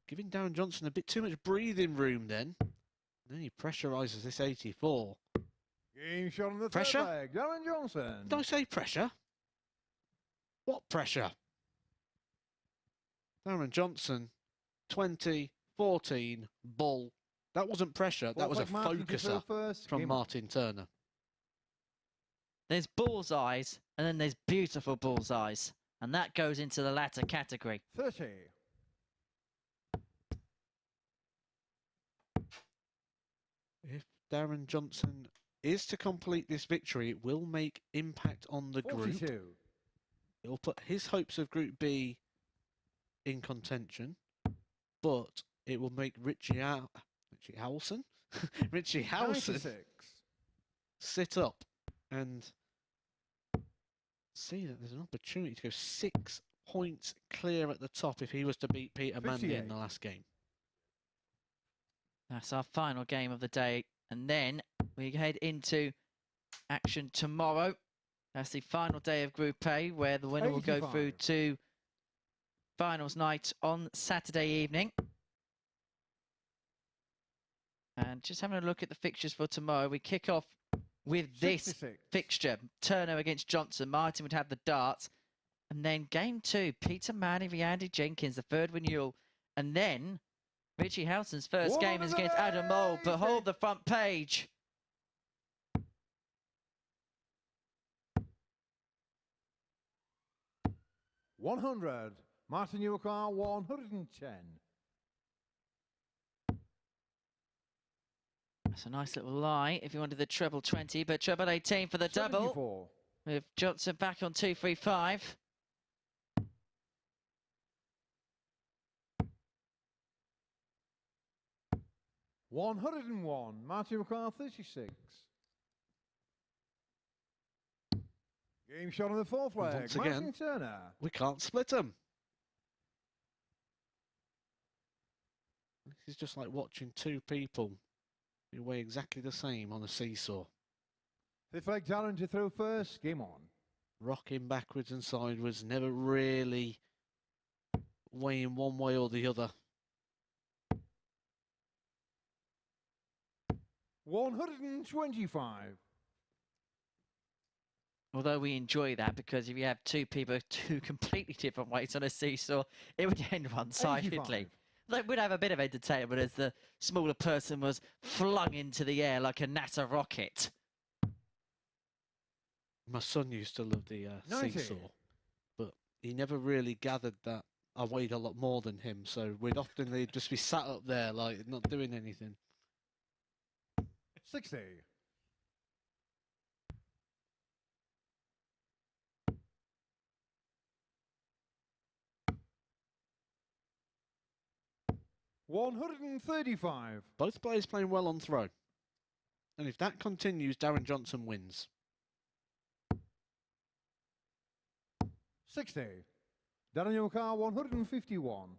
giving Darren Johnson a bit too much breathing room then. Then he pressurises this 84. Game shot on the Pressure? third leg. Darren Johnson. Did I say pressure? What pressure? Darren Johnson, 20, 14, bull. That wasn't pressure, that was a Fourth leg, Martyn to throw focuser first. from Game on. Martyn Turner. There's bullseyes and then there's beautiful bullseyes. And that goes into the latter category. 30. If Darren Johnson is to complete this victory, it will make impact on the group. 42. It will put his hopes of Group B in contention, but it will make Richie Howson Richie Howson 96. sit up and see that there's an opportunity to go 6 points clear at the top if he was to beat Peter Manley in the 58. last game. That's our final game of the day. And then we head into action tomorrow. That's the final day of Group A, where the winner will go 85. through to finals night on Saturday evening. And just having a look at the fixtures for tomorrow, we kick off with this 66. fixture. Turner against Johnson. Martyn would have the darts. And then game 2, Peter Manley v Andy Jenkins, the third renewal. And then Richie Howson's first game is against Adam Mould. But hold the front page. $100. Martyn Turner, 110. That's a nice little lie if you wanted the treble 20, but treble 18 for the 74. double. With Johnson back on 235. $101. Martyn Turner, 36. Game shot on the 4th flag. Once again, Martyn Turner. we can't split them. This is just like watching two people who weigh exactly the same on a seesaw. 5th flag Darren to throw first. Game on. Rocking backwards and sideways, never really weighing one way or the other. 125. Although we enjoy that, because if you have two people two completely different weights on a seesaw, it would end one-sidedly. 85. They would have a bit of entertainment as the smaller person was flung into the air like a NASA rocket. My son used to love the 90. seesaw, but he never really gathered that I weighed a lot more than him, so they'd just be sat up there like not doing anything. 60. $135. Both players playing well on throw, and if that continues, Darren Johnson wins. 60. Darren Johnson, 151.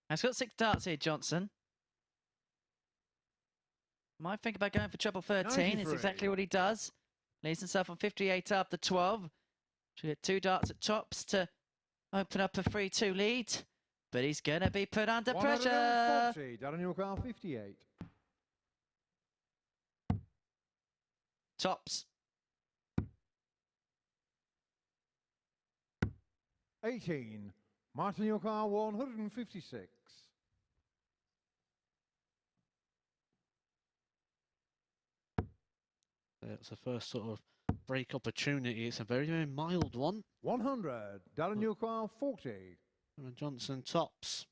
He's got 6 darts here, Johnson. Might think about going for treble 13. 93. It's exactly what he does. Leaves himself on 58 after 12. Should get 2 darts at tops to open up a 3-2 lead. But he's going to be put under pressure. 140. Darren Johnson, 58. Tops. 18. Martyn Turner, 156. It's the first sort of break opportunity. It's a very, very mild one. 100. Darren Johnson, 40. And Johnson tops.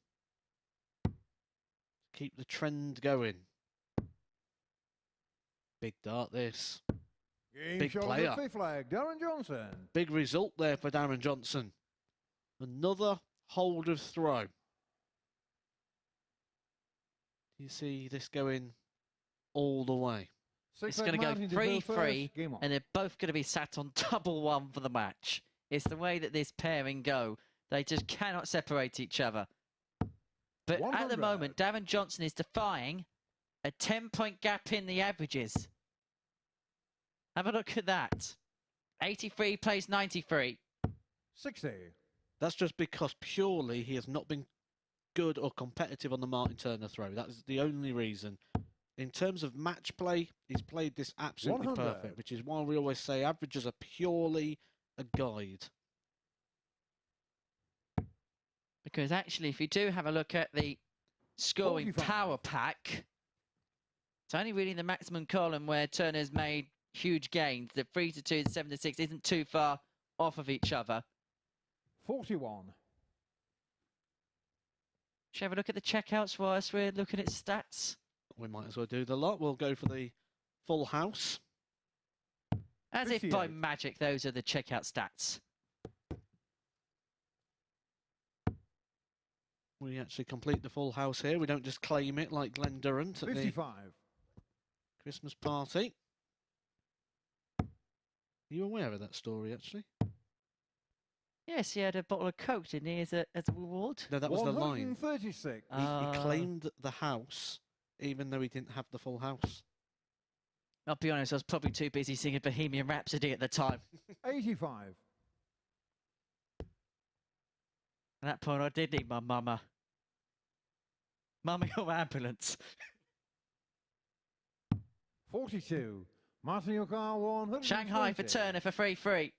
Keep the trend going. Big dart this. Game Big shot on player. the 5th flag. Darren Johnson. Big result there for Darren Johnson. Another hold of throw. You see this going all the way. It's going to go 3-3, and they're both going to be sat on double 1 for the match. It's the way that this pairing go. They just cannot separate each other. But 100. at the moment, Darren Johnson is defying a 10-point gap in the averages. Have a look at that. 83 plays 93. 60. That's just because purely he has not been good or competitive on the Martyn Turner throw. That is the only reason. In terms of match play, he's played this absolutely 100. perfect, which is why we always say averages are purely a guide. Because actually, if you do have a look at the scoring 45. power pack, it's only really the maximum column where Turner's made huge gains. The 3-2, the 7-6 isn't too far off of each other. 41. Shall we have a look at the checkouts whilst we're looking at stats? We might as well do the lot. We'll go for the full house. As if by 58. magic, those are the checkout stats. We actually complete the full house here. We don't just claim it like Glenn Durrant at the 55. Christmas party. Are you aware of that story, actually? Yes, he had a bottle of Coke, didn't he, as a reward? No, that was the line. 136. He claimed the house, even though he didn't have the full house. I'll be honest, I was probably too busy singing Bohemian Rhapsody at the time. 85. At that point, I did need my mama. Mummy or ambulance. 42. Martyn your car 120. Shanghai for Turner for 3-3.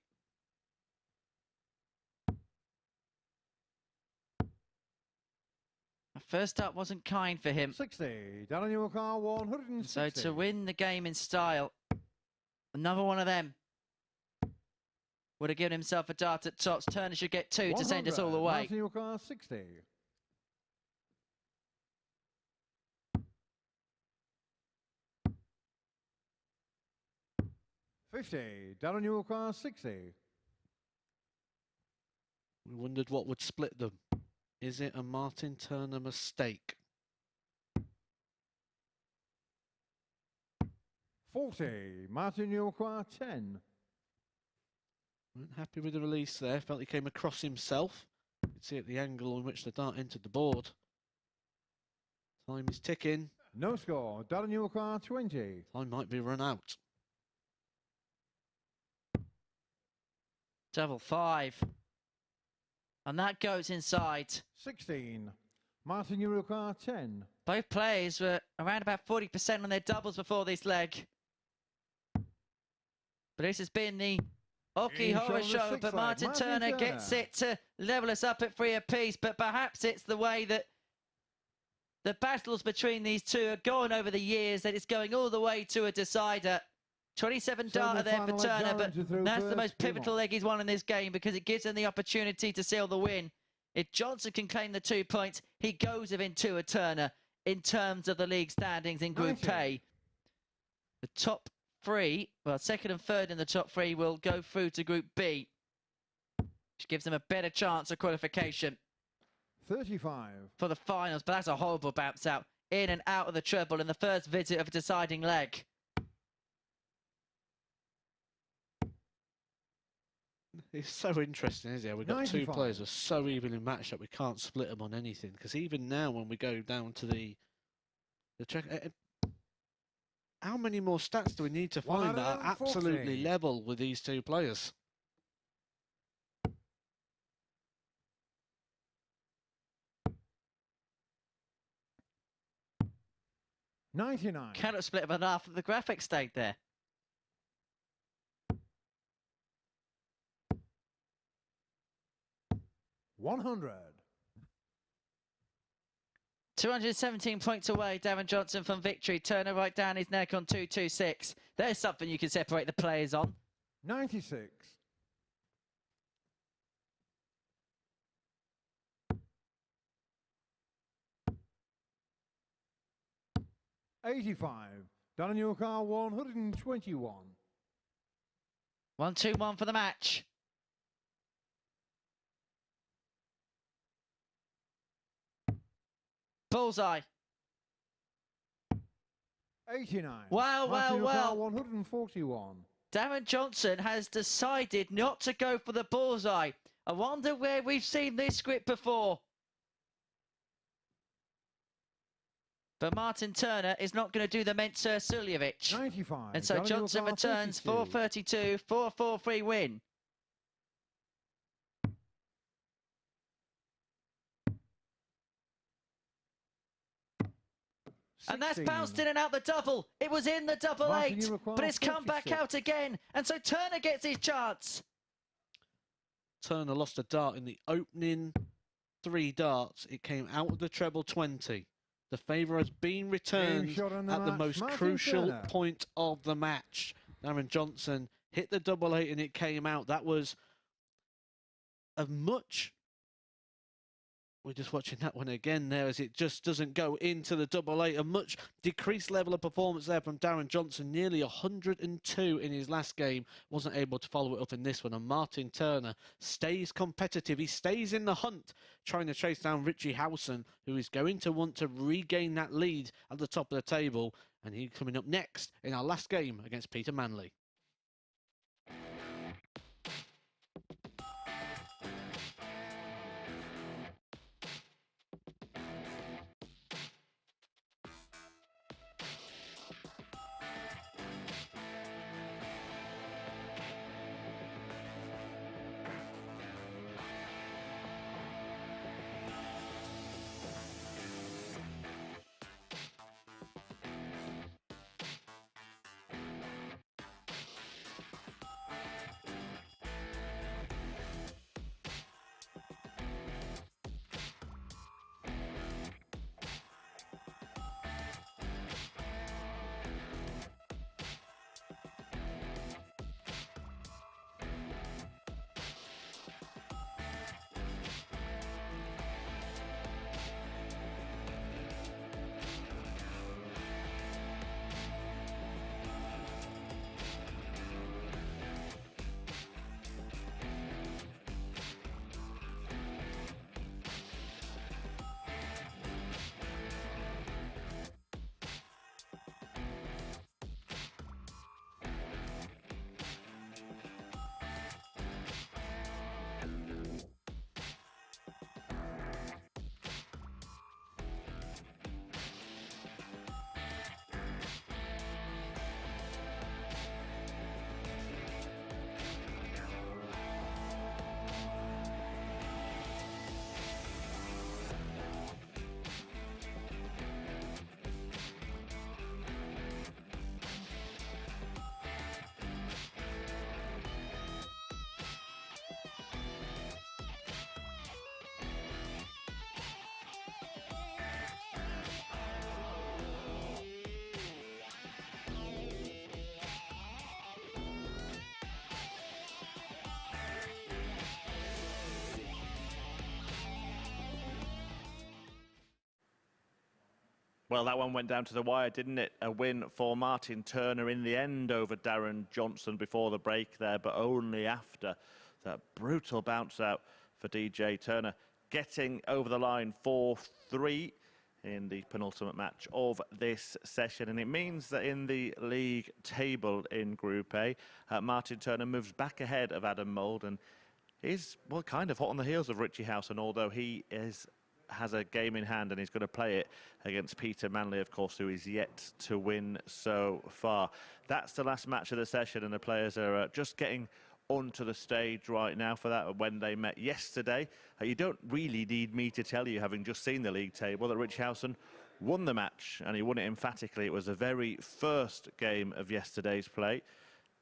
First up wasn't kind for him. 60. Darren your car 160. So to win the game in style, another one of them would have given himself a dart at tops. Turner should get 2 to send us all the way. Martyn your car 60. 50. Darren your car 60. We wondered what would split them. Is it a Martyn Turner mistake? 40. Martyn your car 10. Weren't happy with the release there. Felt he came across himself. You could see at the angle in which the dart entered the board. Time is ticking. No score. Darren your car 20. Time might be run out. Double 5. And that goes inside. 16. Martyn your car 10. Both players were around about 40% on their doubles before this leg. But this has been the Oki horror show. But Martyn Turner gets it to level us up at 3 apiece. But perhaps it's the way that the battles between these two have gone over the years that it's going all the way to a decider. 27 darter there for Turner, but that's the most pivotal leg he's won in this game because it gives him the opportunity to seal the win. If Johnson can claim the 2 points, he goes within 2 of Turner in terms of the league standings in Group A. The top 3, well, second and third in the top 3 will go through to Group B, which gives them a better chance of qualification 35. for the finals. But that's a horrible bounce out, in and out of the treble in the first visit of a deciding leg. It's so interesting, isn't it? We've got 2 players who are so evenly matched that we can't split them on anything. Because even now, when we go down to the track, how many more stats do we need to find that are absolutely level with these 2 players? $99. Cannot split them enough. The graphic stayed there. 100. 217 points away, Darren Johnson from victory. Turner right down his neck on 226. There's something you can separate the players on. 96. 85. Darren your car 121. 1-2-1 for the match. Bullseye. 89. Wow, wow, wow. 141. Darren Johnson has decided not to go for the bullseye. I wonder where we've seen this script before. But Martyn Turner is not going to do the Mensur Suljevic. 95. And so Johnson returns 432, 4-4-3 win. And that's bounced in and out the double. It was in the double Martyn, 8, but it's come back out again. And so Turner gets his chance. Turner lost a dart in the opening 3 darts. It came out of the treble 20. The favour has been returned at the most crucial point of the match. Darren Johnson hit the double 8 and it came out. That was a much... We're just watching that one again there as it just doesn't go into the double 8. A much decreased level of performance there from Darren Johnson. Nearly 102 in his last game. Wasn't able to follow it up in this one. And Martyn Turner stays competitive. He stays in the hunt, trying to chase down Richie Howson, who is going to want to regain that lead at the top of the table. And he's coming up next in our last game against Peter Manley. Well, that one went down to the wire, didn't it? A win for Martyn Turner in the end over Darren Johnson before the break there, but only after that brutal bounce out for DJ Turner, getting over the line 4-3 in the penultimate match of this session. And it means that in the league table in Group A, Martyn Turner moves back ahead of Adam Mould and is, well, kind of hot on the heels of Richie Howson, although he has a game in hand and he's going to play it against Peter Manley, of course, who is yet to win so far. That's the last match of the session, and the players are just getting onto the stage right now for that. When they met yesterday, you don't really need me to tell you, having just seen the league table, that Richie Howson won the match, and he won it emphatically. It was the very first game of yesterday's play,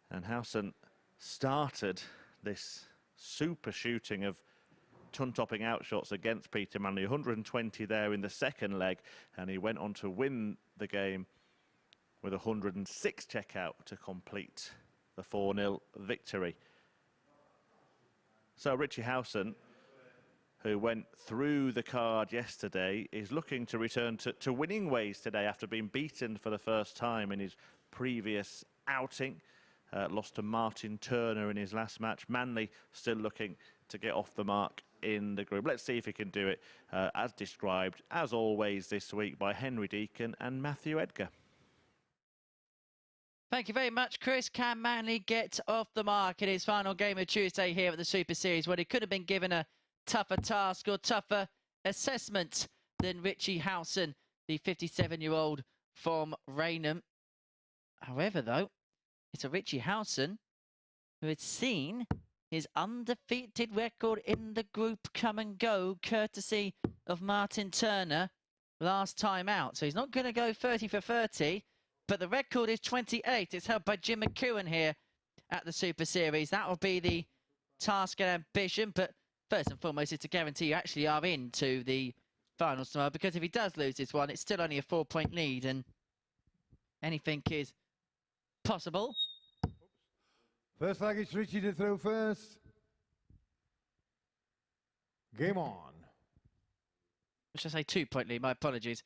and Howson started this super shooting of ton-topping out shots against Peter Manley, 120 there in the second leg, and he went on to win the game with 106 checkout to complete the 4-0 victory. So Richie Howson, who went through the card yesterday, is looking to return to winning ways today after being beaten for the first time in his previous outing. Lost to Martyn Turner in his last match. Manley still looking to get off the mark in the group. Let's see if he can do it as described, as always this week, by Henry Deacon and Matthew Edgar. Thank you very much, Chris. Can Manley get off the mark in his final game of Tuesday here at the Super Series, when he could have been given a tougher task or tougher assessment than Richie Howson, the 57-year-old from Raynham? However, though, it's a Richie Howson who had seen his undefeated record in the group come and go, courtesy of Martyn Turner last time out. So he's not going to go 30 for 30, but the record is 28. It's held by Jim McEwen here at the Super Series. That will be the task and ambition, but first and foremost is to guarantee you actually are into the finals tomorrow, because if he does lose this one, it's still only a 4-point lead, and anything is possible. First flag is Richie to throw first. Game on. Should I say 2-point lead? My apologies.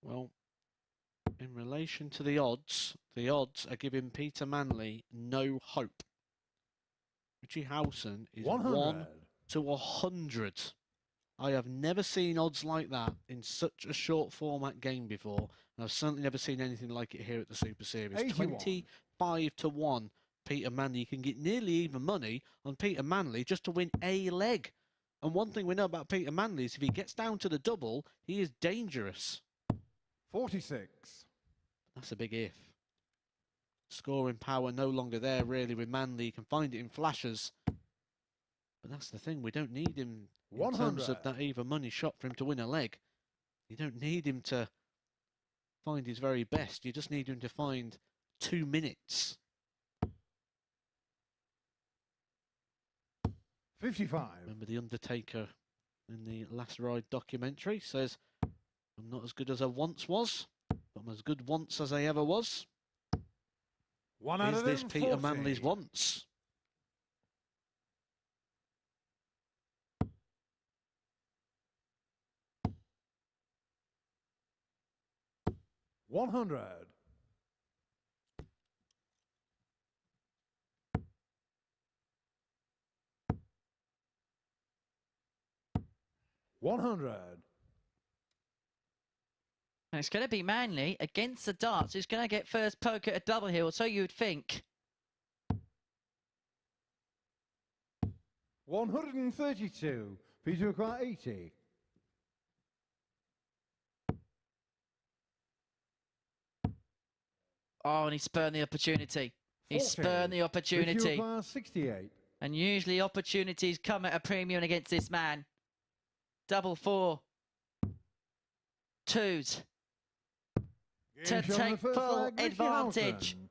Well, in relation to the odds are giving Peter Manley no hope. Richie Howson is 1 to 100. I have never seen odds like that in such a short format game before, and I've certainly never seen anything like it here at the Super Series. 81. 25 to 1, Peter Manley. You can get nearly even money on Peter Manley just to win a leg. And one thing we know about Peter Manley is if he gets down to the double, he is dangerous. 46. That's a big if. Scoring power no longer there really with Manley. You can find it in flashes. But that's the thing, we don't need him in terms of that even money shot for him to win a leg. You don't need him to find his very best. You just need him to find 2 minutes. 55. Remember the Undertaker in the Last Ride documentary says, I'm not as good as I once was, but I'm as good once as I ever was. One out Is of this them, Peter 40. Manley's once? $100. 100. And it's going to be Manley against the darts who's going to get first poke at a double here, or so you'd think. 132. Peter acquire 80. Oh, and he spurned the opportunity. He 40. spurned the Peter opportunity. acquire 68. And usually opportunities come at a premium against this man. Double 4. Twos. To Game shown on the take first full flag, Richie advantage. Howson.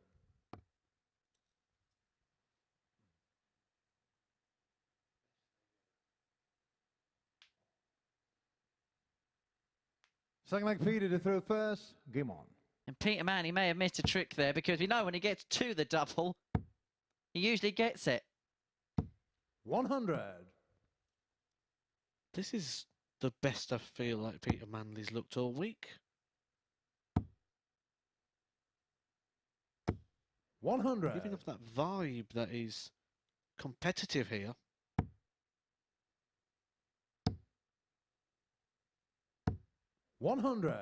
Second leg Peter to throw first. Game on. And Peter Manley may have missed a trick there, because we know when he gets to the double, he usually gets it. 100. This is the best I feel like Peter Manley's looked all week. 100. Giving off that vibe that is competitive here. 100.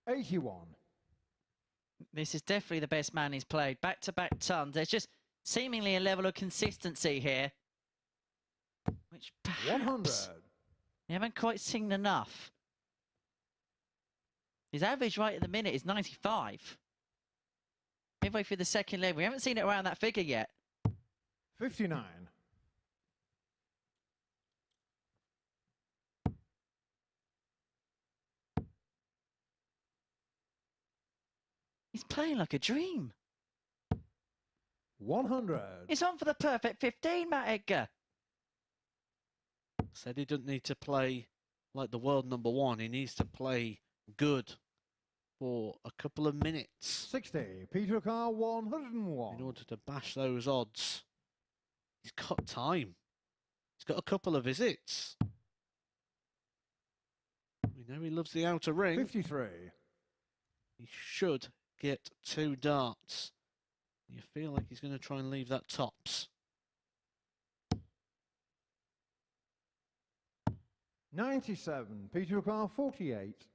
81. This is definitely the best man he's played. Back-to-back tons. There's just seemingly a level of consistency here, which perhaps 100. you haven't quite seen enough. His average right at the minute is 95. Midway through the second leg, we haven't seen it around that figure yet. 59. He's playing like a dream. 100. He's on for the perfect 15, Matt Edgar. Said he doesn't need to play like the world number one. He needs to play good for a couple of minutes 60. Peter Carr 101. in order to bash those odds. He's got time. He's got a couple of visits. We know he loves the outer ring. 53. He should get 2 darts. You feel like he's going to try and leave that tops. 97. Peter Carr 48.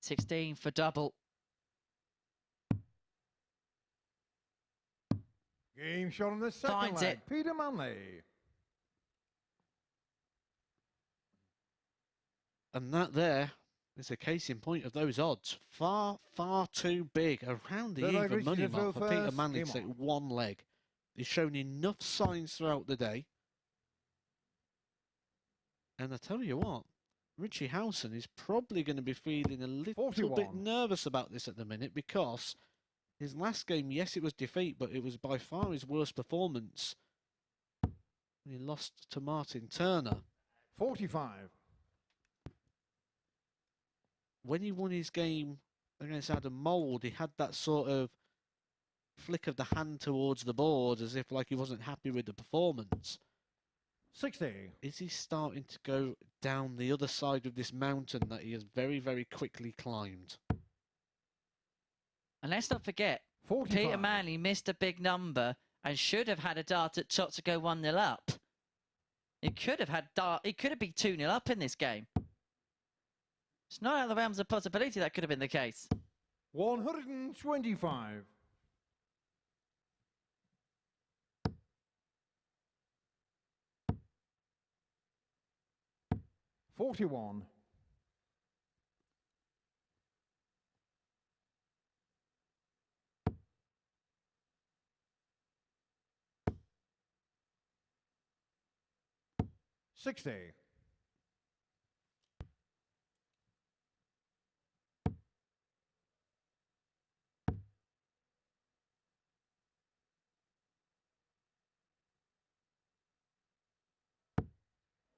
16 for double. Game shot on the second Finds leg. it. Peter Manley. And that there is a case in point of those odds. Far, far too big. Around the Third leg, even Richie money to throw mark for Peter first. Manley to Game take on. one leg. He's shown enough signs throughout the day. And I tell you what, Richie Howson is probably going to be feeling a little 41. bit nervous about this at the minute, because his last game, yes, it was defeat, but it was by far his worst performance. He lost to Martyn Turner. 45. When he won his game against Adam Mould, he had that sort of flick of the hand towards the board as if like he wasn't happy with the performance. 60. Is he starting to go down the other side of this mountain that he has very, very quickly climbed? And let's not forget, 45. Peter Manley missed a big number and should have had a dart at top to go 1-0 up. He could have had dart. He could have been 2-0 up in this game. It's not out of the realms of possibility that could have been the case. 125. 41. 60.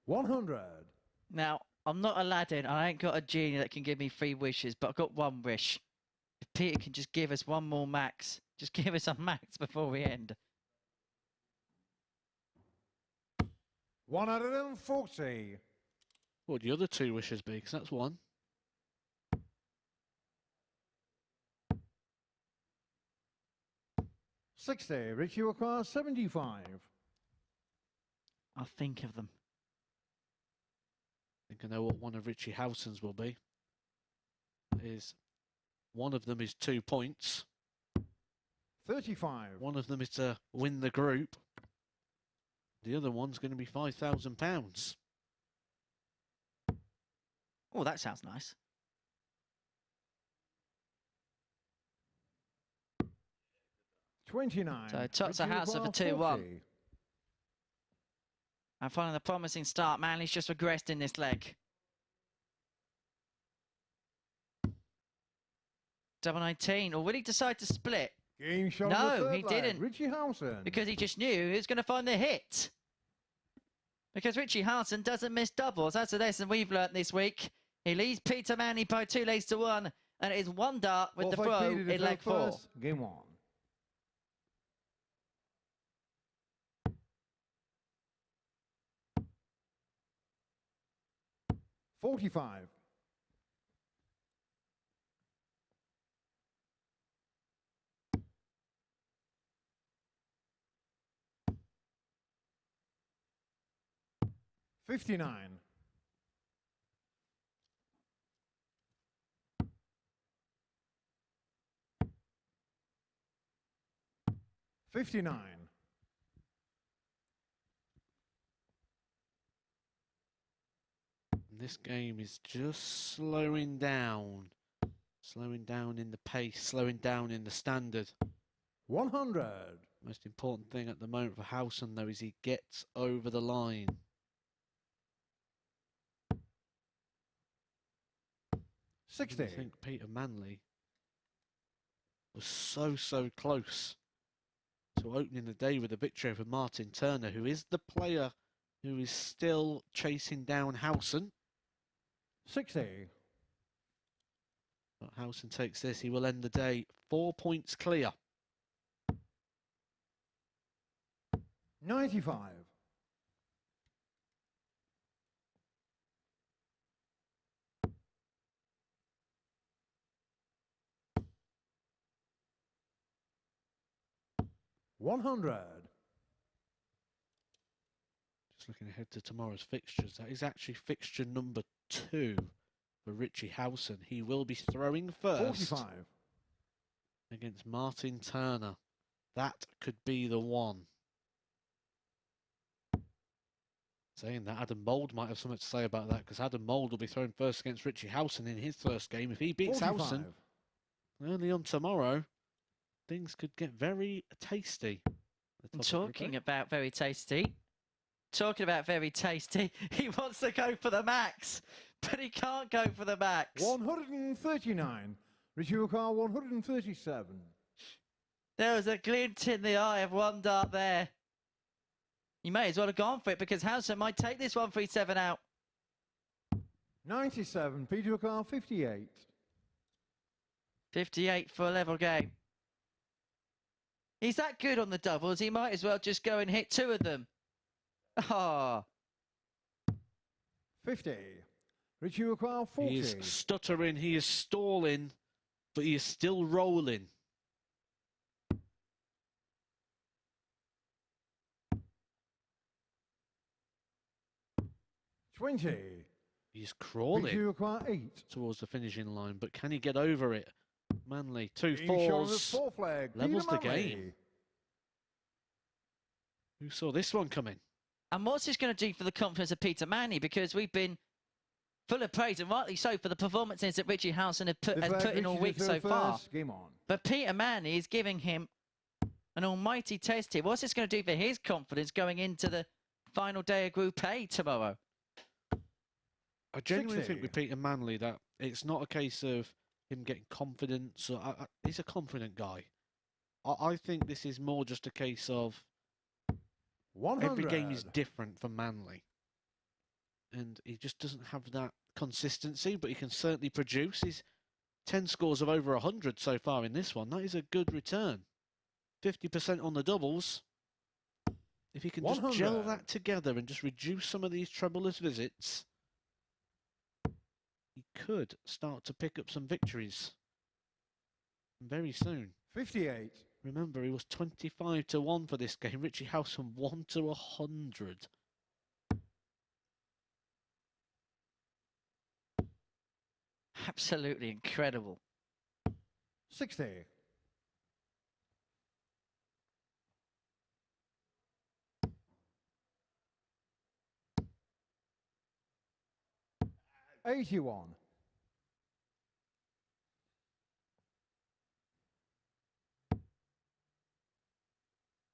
100. Now, I'm not Aladdin. I ain't got a genie that can give me 3 wishes, but I've got 1 wish. If Peter can just give us 1 more max. Just give us a max before we end. 140. What would the other 2 wishes be? Because that's 1. 60. Richie require 75. I'll think of them. I think I know what one of Richie Howson's will be. One of them is 2 points. 35. One of them is to win the group. The other one's going to be £5,000. Oh, that sounds nice. 29. So Tots a Richie house of a require 2-1. 40. And following the promising start, Manley's just regressed in this leg. Double 19. Or will he decide to split? Game shot No, on the third he leg. didn't. Richie Howson. Because he just knew he was going to find the hit. Because Richie Howson doesn't miss doubles. That's a lesson we've learnt this week. He leads Peter Manley by 2 legs to 1. And it is 1 dart with the Fourth flag, throw Peter to in throw leg 4. first, game 1. $45. 59. 59. This game is just slowing down. Slowing down in the pace, slowing down in the standard. 100. Most important thing at the moment for Howson, though, is he gets over the line. 60. I think Peter Manley was so close to opening the day with a victory over Martyn Turner, who is the player who is still chasing down Howson. 60. But Howson takes this, he will end the day 4 points clear. 95. 100. Just looking ahead to tomorrow's fixtures, that is actually fixture number 2 for Richie Howson. He will be throwing first 45. against Martyn Turner. That could be the one. Saying that, Adam Mould might have something to say about that, because Adam Mould will be throwing first against Richie Howson in his first game. If he beats 45. Howson early on tomorrow, things could get very tasty. Talking about very tasty, he wants to go for the max, but he can't go for the max. 139. Richie Howson 137. There was a glint in the eye of 1 dart there. He may as well have gone for it, because Howson might take this 137 out. 97. Peter Howson 58. 58 for a level game. He's that good on the doubles, he might as well just go and hit 2 of them. Ah. 50. Richie Howson 40. He is stuttering, he is stalling, but he is still rolling. 20. He's crawling Richie Howson 8. towards the finishing line, but can he get over it? Manley, 2 Being shown on the fours, 4 flag. levels Peter the Manley. game. Who saw this one coming? And what's this going to do for the confidence of Peter Manley? Because we've been full of praise, and rightly so, for the performances that Richie Howson has put in all week so far. Game on. But Peter Manley is giving him an almighty test here. What's this going to do for his confidence going into the final day of Group A tomorrow? I genuinely 60. think with Peter Manley that it's not a case of him getting confidence. He's a confident guy. I think this is more just a case of 100. every game is different for Manley. And he just doesn't have that consistency, but he can certainly produce. He's 10 scores of over 100 so far in this one. That is a good return. 50% on the doubles. If he can just 100. gel that together and just reduce some of these troublous visits, he could start to pick up some victories very soon. 58. Remember, he was 25-1 for this game. Richie Howson 1-100. Absolutely incredible. 60. 81.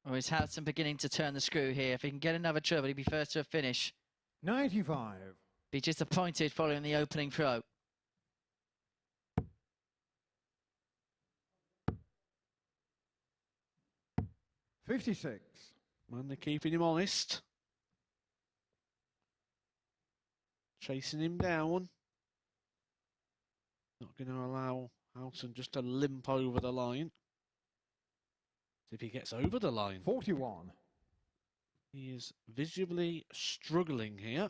Or is Howson beginning to turn the screw here? If he can get another treble, he'd be first to a finish. 95. Be disappointed following the opening throw. $56. Man, they're keeping him honest. Chasing him down. Not going to allow Howson just to limp over the line. See if he gets over the line. 41. He is visibly struggling here.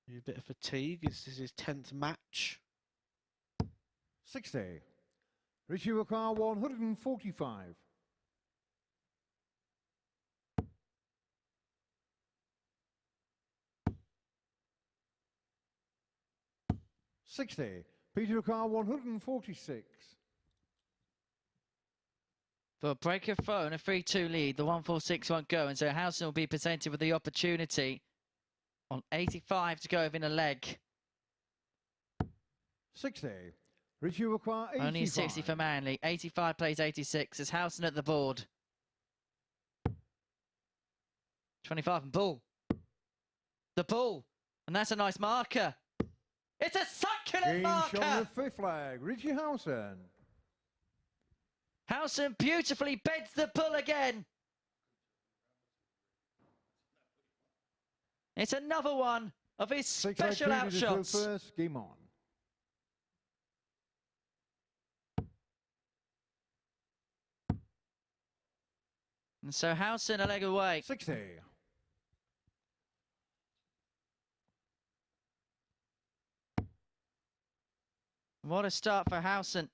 A bit of fatigue. This is his 10th match. 60. Richie Howson 145. 60. Peter Howson 146. For breaker throw and a 3-2 lead, the 1-4-6 won't go, and so Howson will be presented with the opportunity on 85 to go within a leg. 60. Richie Howson 85. Only a 60 for Manley. 85 plays 86 as Howson at the board. 25 and bull. The bull. And that's a nice marker. It's a succulent Game shot on marker. the 5th flag. Richie Howson. Howson beautifully beds the bull again. It's another one of his special outshots. First, game on. And so Howson a leg away. 60. What a start for Howson.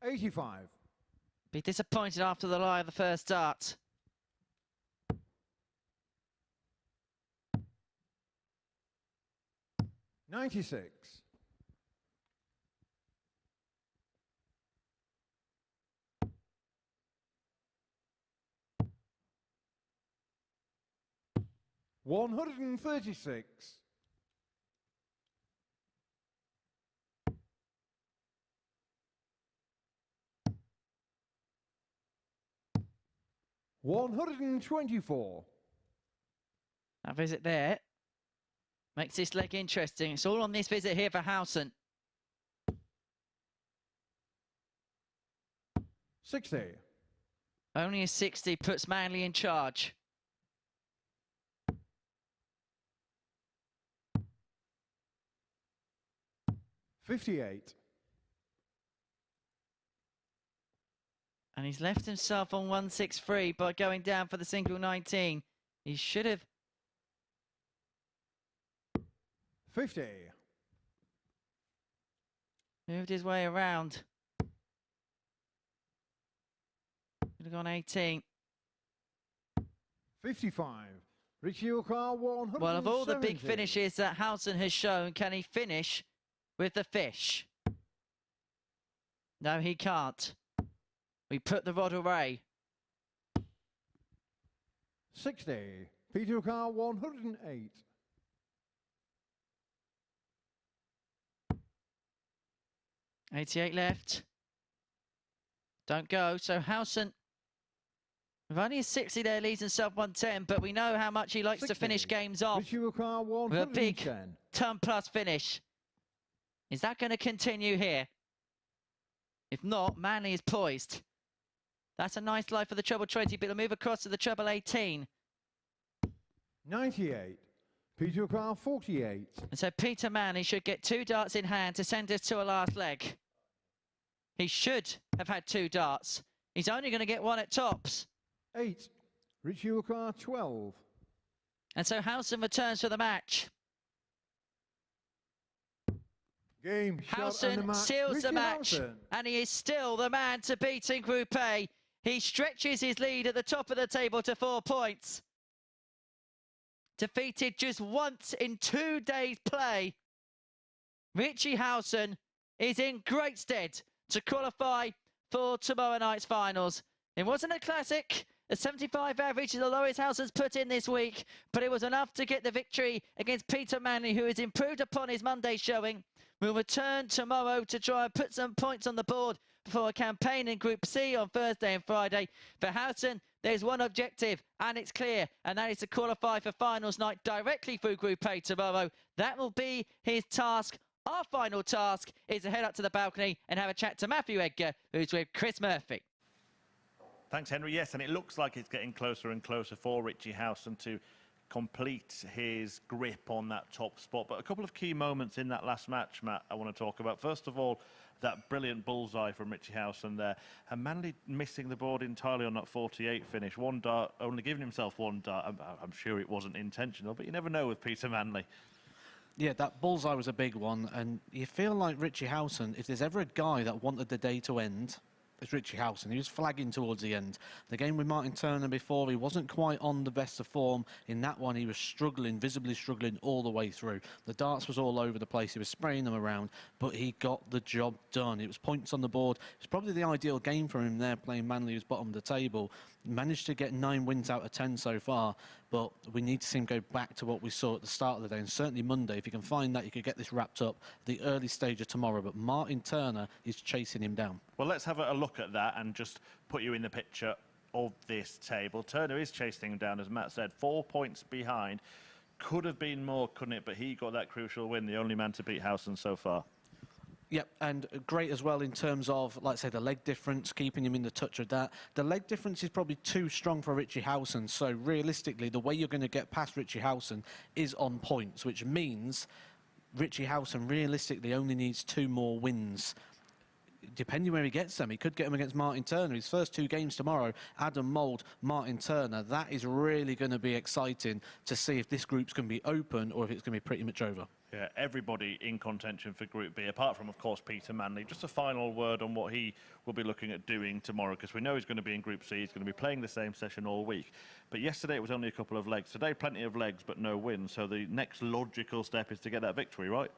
85. Be disappointed after the lie of the first start. 96. 136. 124. That visit there makes this leg interesting. It's all on this visit here for Howson. 60. Only a 60 puts Manley in charge. 58. And he's left himself on 163 by going down for the single 19. He should have 50. moved his way around. Could have gone 18. 55. Richie Howson 170. Well, of all the big finishes that Howson has shown, can he finish with the fish? No, he can't. We put the rod away. 60. Peter Howson 108. 88 left. Don't go. So Howson, with only a 60 there, leads himself 110, but we know how much he likes 60. to finish games off Richie Howson with a big 110. ton-plus finish. Is that going to continue here? If not, Manley is poised. That's a nice lie for the treble 20, but he'll move across to the treble 18. 98. Peter Howson 48. And so Peter Manley should get 2 darts in hand to send us to a last leg. He should have had 2 darts. He's only going to get 1 at tops. 8. Richie Howson 12. And so Howson returns for the match. Game shot and the Howson match. seals Richie the match, Howson. and he is still the man to beat in Group A. He stretches his lead at the top of the table to 4 points. Defeated just once in 2 days' play, Richie Howson is in great stead to qualify for tomorrow night's finals. It wasn't a classic. A 75 average is the lowest Howson's put in this week, but it was enough to get the victory against Peter Manley, who has improved upon his Monday showing. We'll return tomorrow to try and put some points on the board before a campaign in Group C on Thursday and Friday. For Howson, there's one objective, and it's clear, and that is to qualify for finals night directly through Group A tomorrow. That will be his task. Our final task is to head up to the balcony and have a chat to Matthew Edgar, who's with Chris Murphy. Thanks, Henry. Yes, and it looks like it's getting closer and closer for Richie Howson to complete his grip on that top spot. But a couple of key moments in that last match, Matt, I want to talk about. First of all, that brilliant bullseye from Richie Howson there. And Manley missing the board entirely on that 48 finish. One dart, only giving himself one dart. I'm sure it wasn't intentional, but you never know with Peter Manley. Yeah, that bullseye was a big one, and you feel like Richie Howson, if there's ever a guy that wanted the day to end, it's Richie Howson. He was flagging towards the end. The game with Martyn Turner before, he wasn't quite on the best of form. In that one, he was struggling, visibly struggling all the way through. The darts was all over the place. He was spraying them around, but he got the job done. It was points on the board. It's probably the ideal game for him there, playing Manley, who's bottom of the table. Managed to get 9 wins out of 10 so far, but we need to see him go back to what we saw at the start of the day, and certainly Monday. If you can find that, you could get this wrapped up the early stage of tomorrow, but Martyn Turner is chasing him down. Well, let's have a look at that and just put you in the picture of this table. Turner is chasing him down, as Matt said, 4 points behind. Could have been more, couldn't it? But he got that crucial win, the only man to beat Howson so far. Yep, and great as well in terms of, like I say, the leg difference, keeping him in the touch of that. The leg difference is probably too strong for Richie Howson, so realistically, the way you're going to get past Richie Howson is on points, which means Richie Howson realistically only needs 2 more wins. Depending where he gets them, he could get them against Martyn Turner. His first 2 games tomorrow, Adam Mould, Martyn Turner. That is really going to be exciting to see if this group's going to be open or if it's going to be pretty much over. Yeah, everybody in contention for Group B, apart from, of course, Peter Manley. Just a final word on what he will be looking at doing tomorrow, because we know he's going to be in Group C. He's going to be playing the same session all week. But yesterday it was only a couple of legs. Today, plenty of legs, but no wins. So the next logical step is to get that victory, right?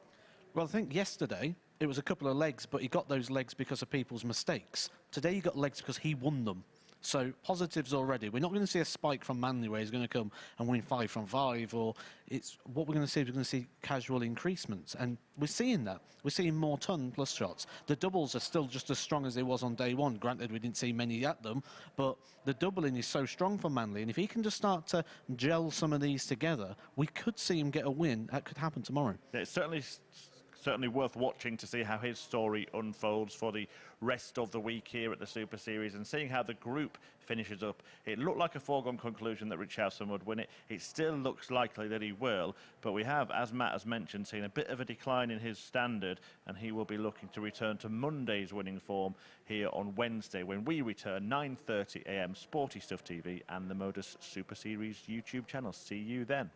Well, I think yesterday it was a couple of legs, but he got those legs because of people's mistakes. Today he got legs because he won them. So positives already. We're not going to see a spike from Manley where he's going to come and win 5 from 5, or it's what we're going to see. We're going to see casual increasements, and we're seeing that. We're seeing more ton plus shots. The doubles are still just as strong as they was on day one. Granted, we didn't see many at them, but the doubling is so strong for Manley, and if he can just start to gel some of these together, we could see him get a win. That could happen tomorrow. Yeah, it's certainly worth watching to see how his story unfolds for the rest of the week here at the Super Series, and seeing how the group finishes up. It looked like a foregone conclusion that Richie Howson would win it. It still looks likely that he will, but we have, as Matt has mentioned, seen a bit of a decline in his standard, and he will be looking to return to Monday's winning form here on Wednesday when we return 9:30 AM, Sporty Stuff TV and the MODUS Super Series YouTube channel. See you then.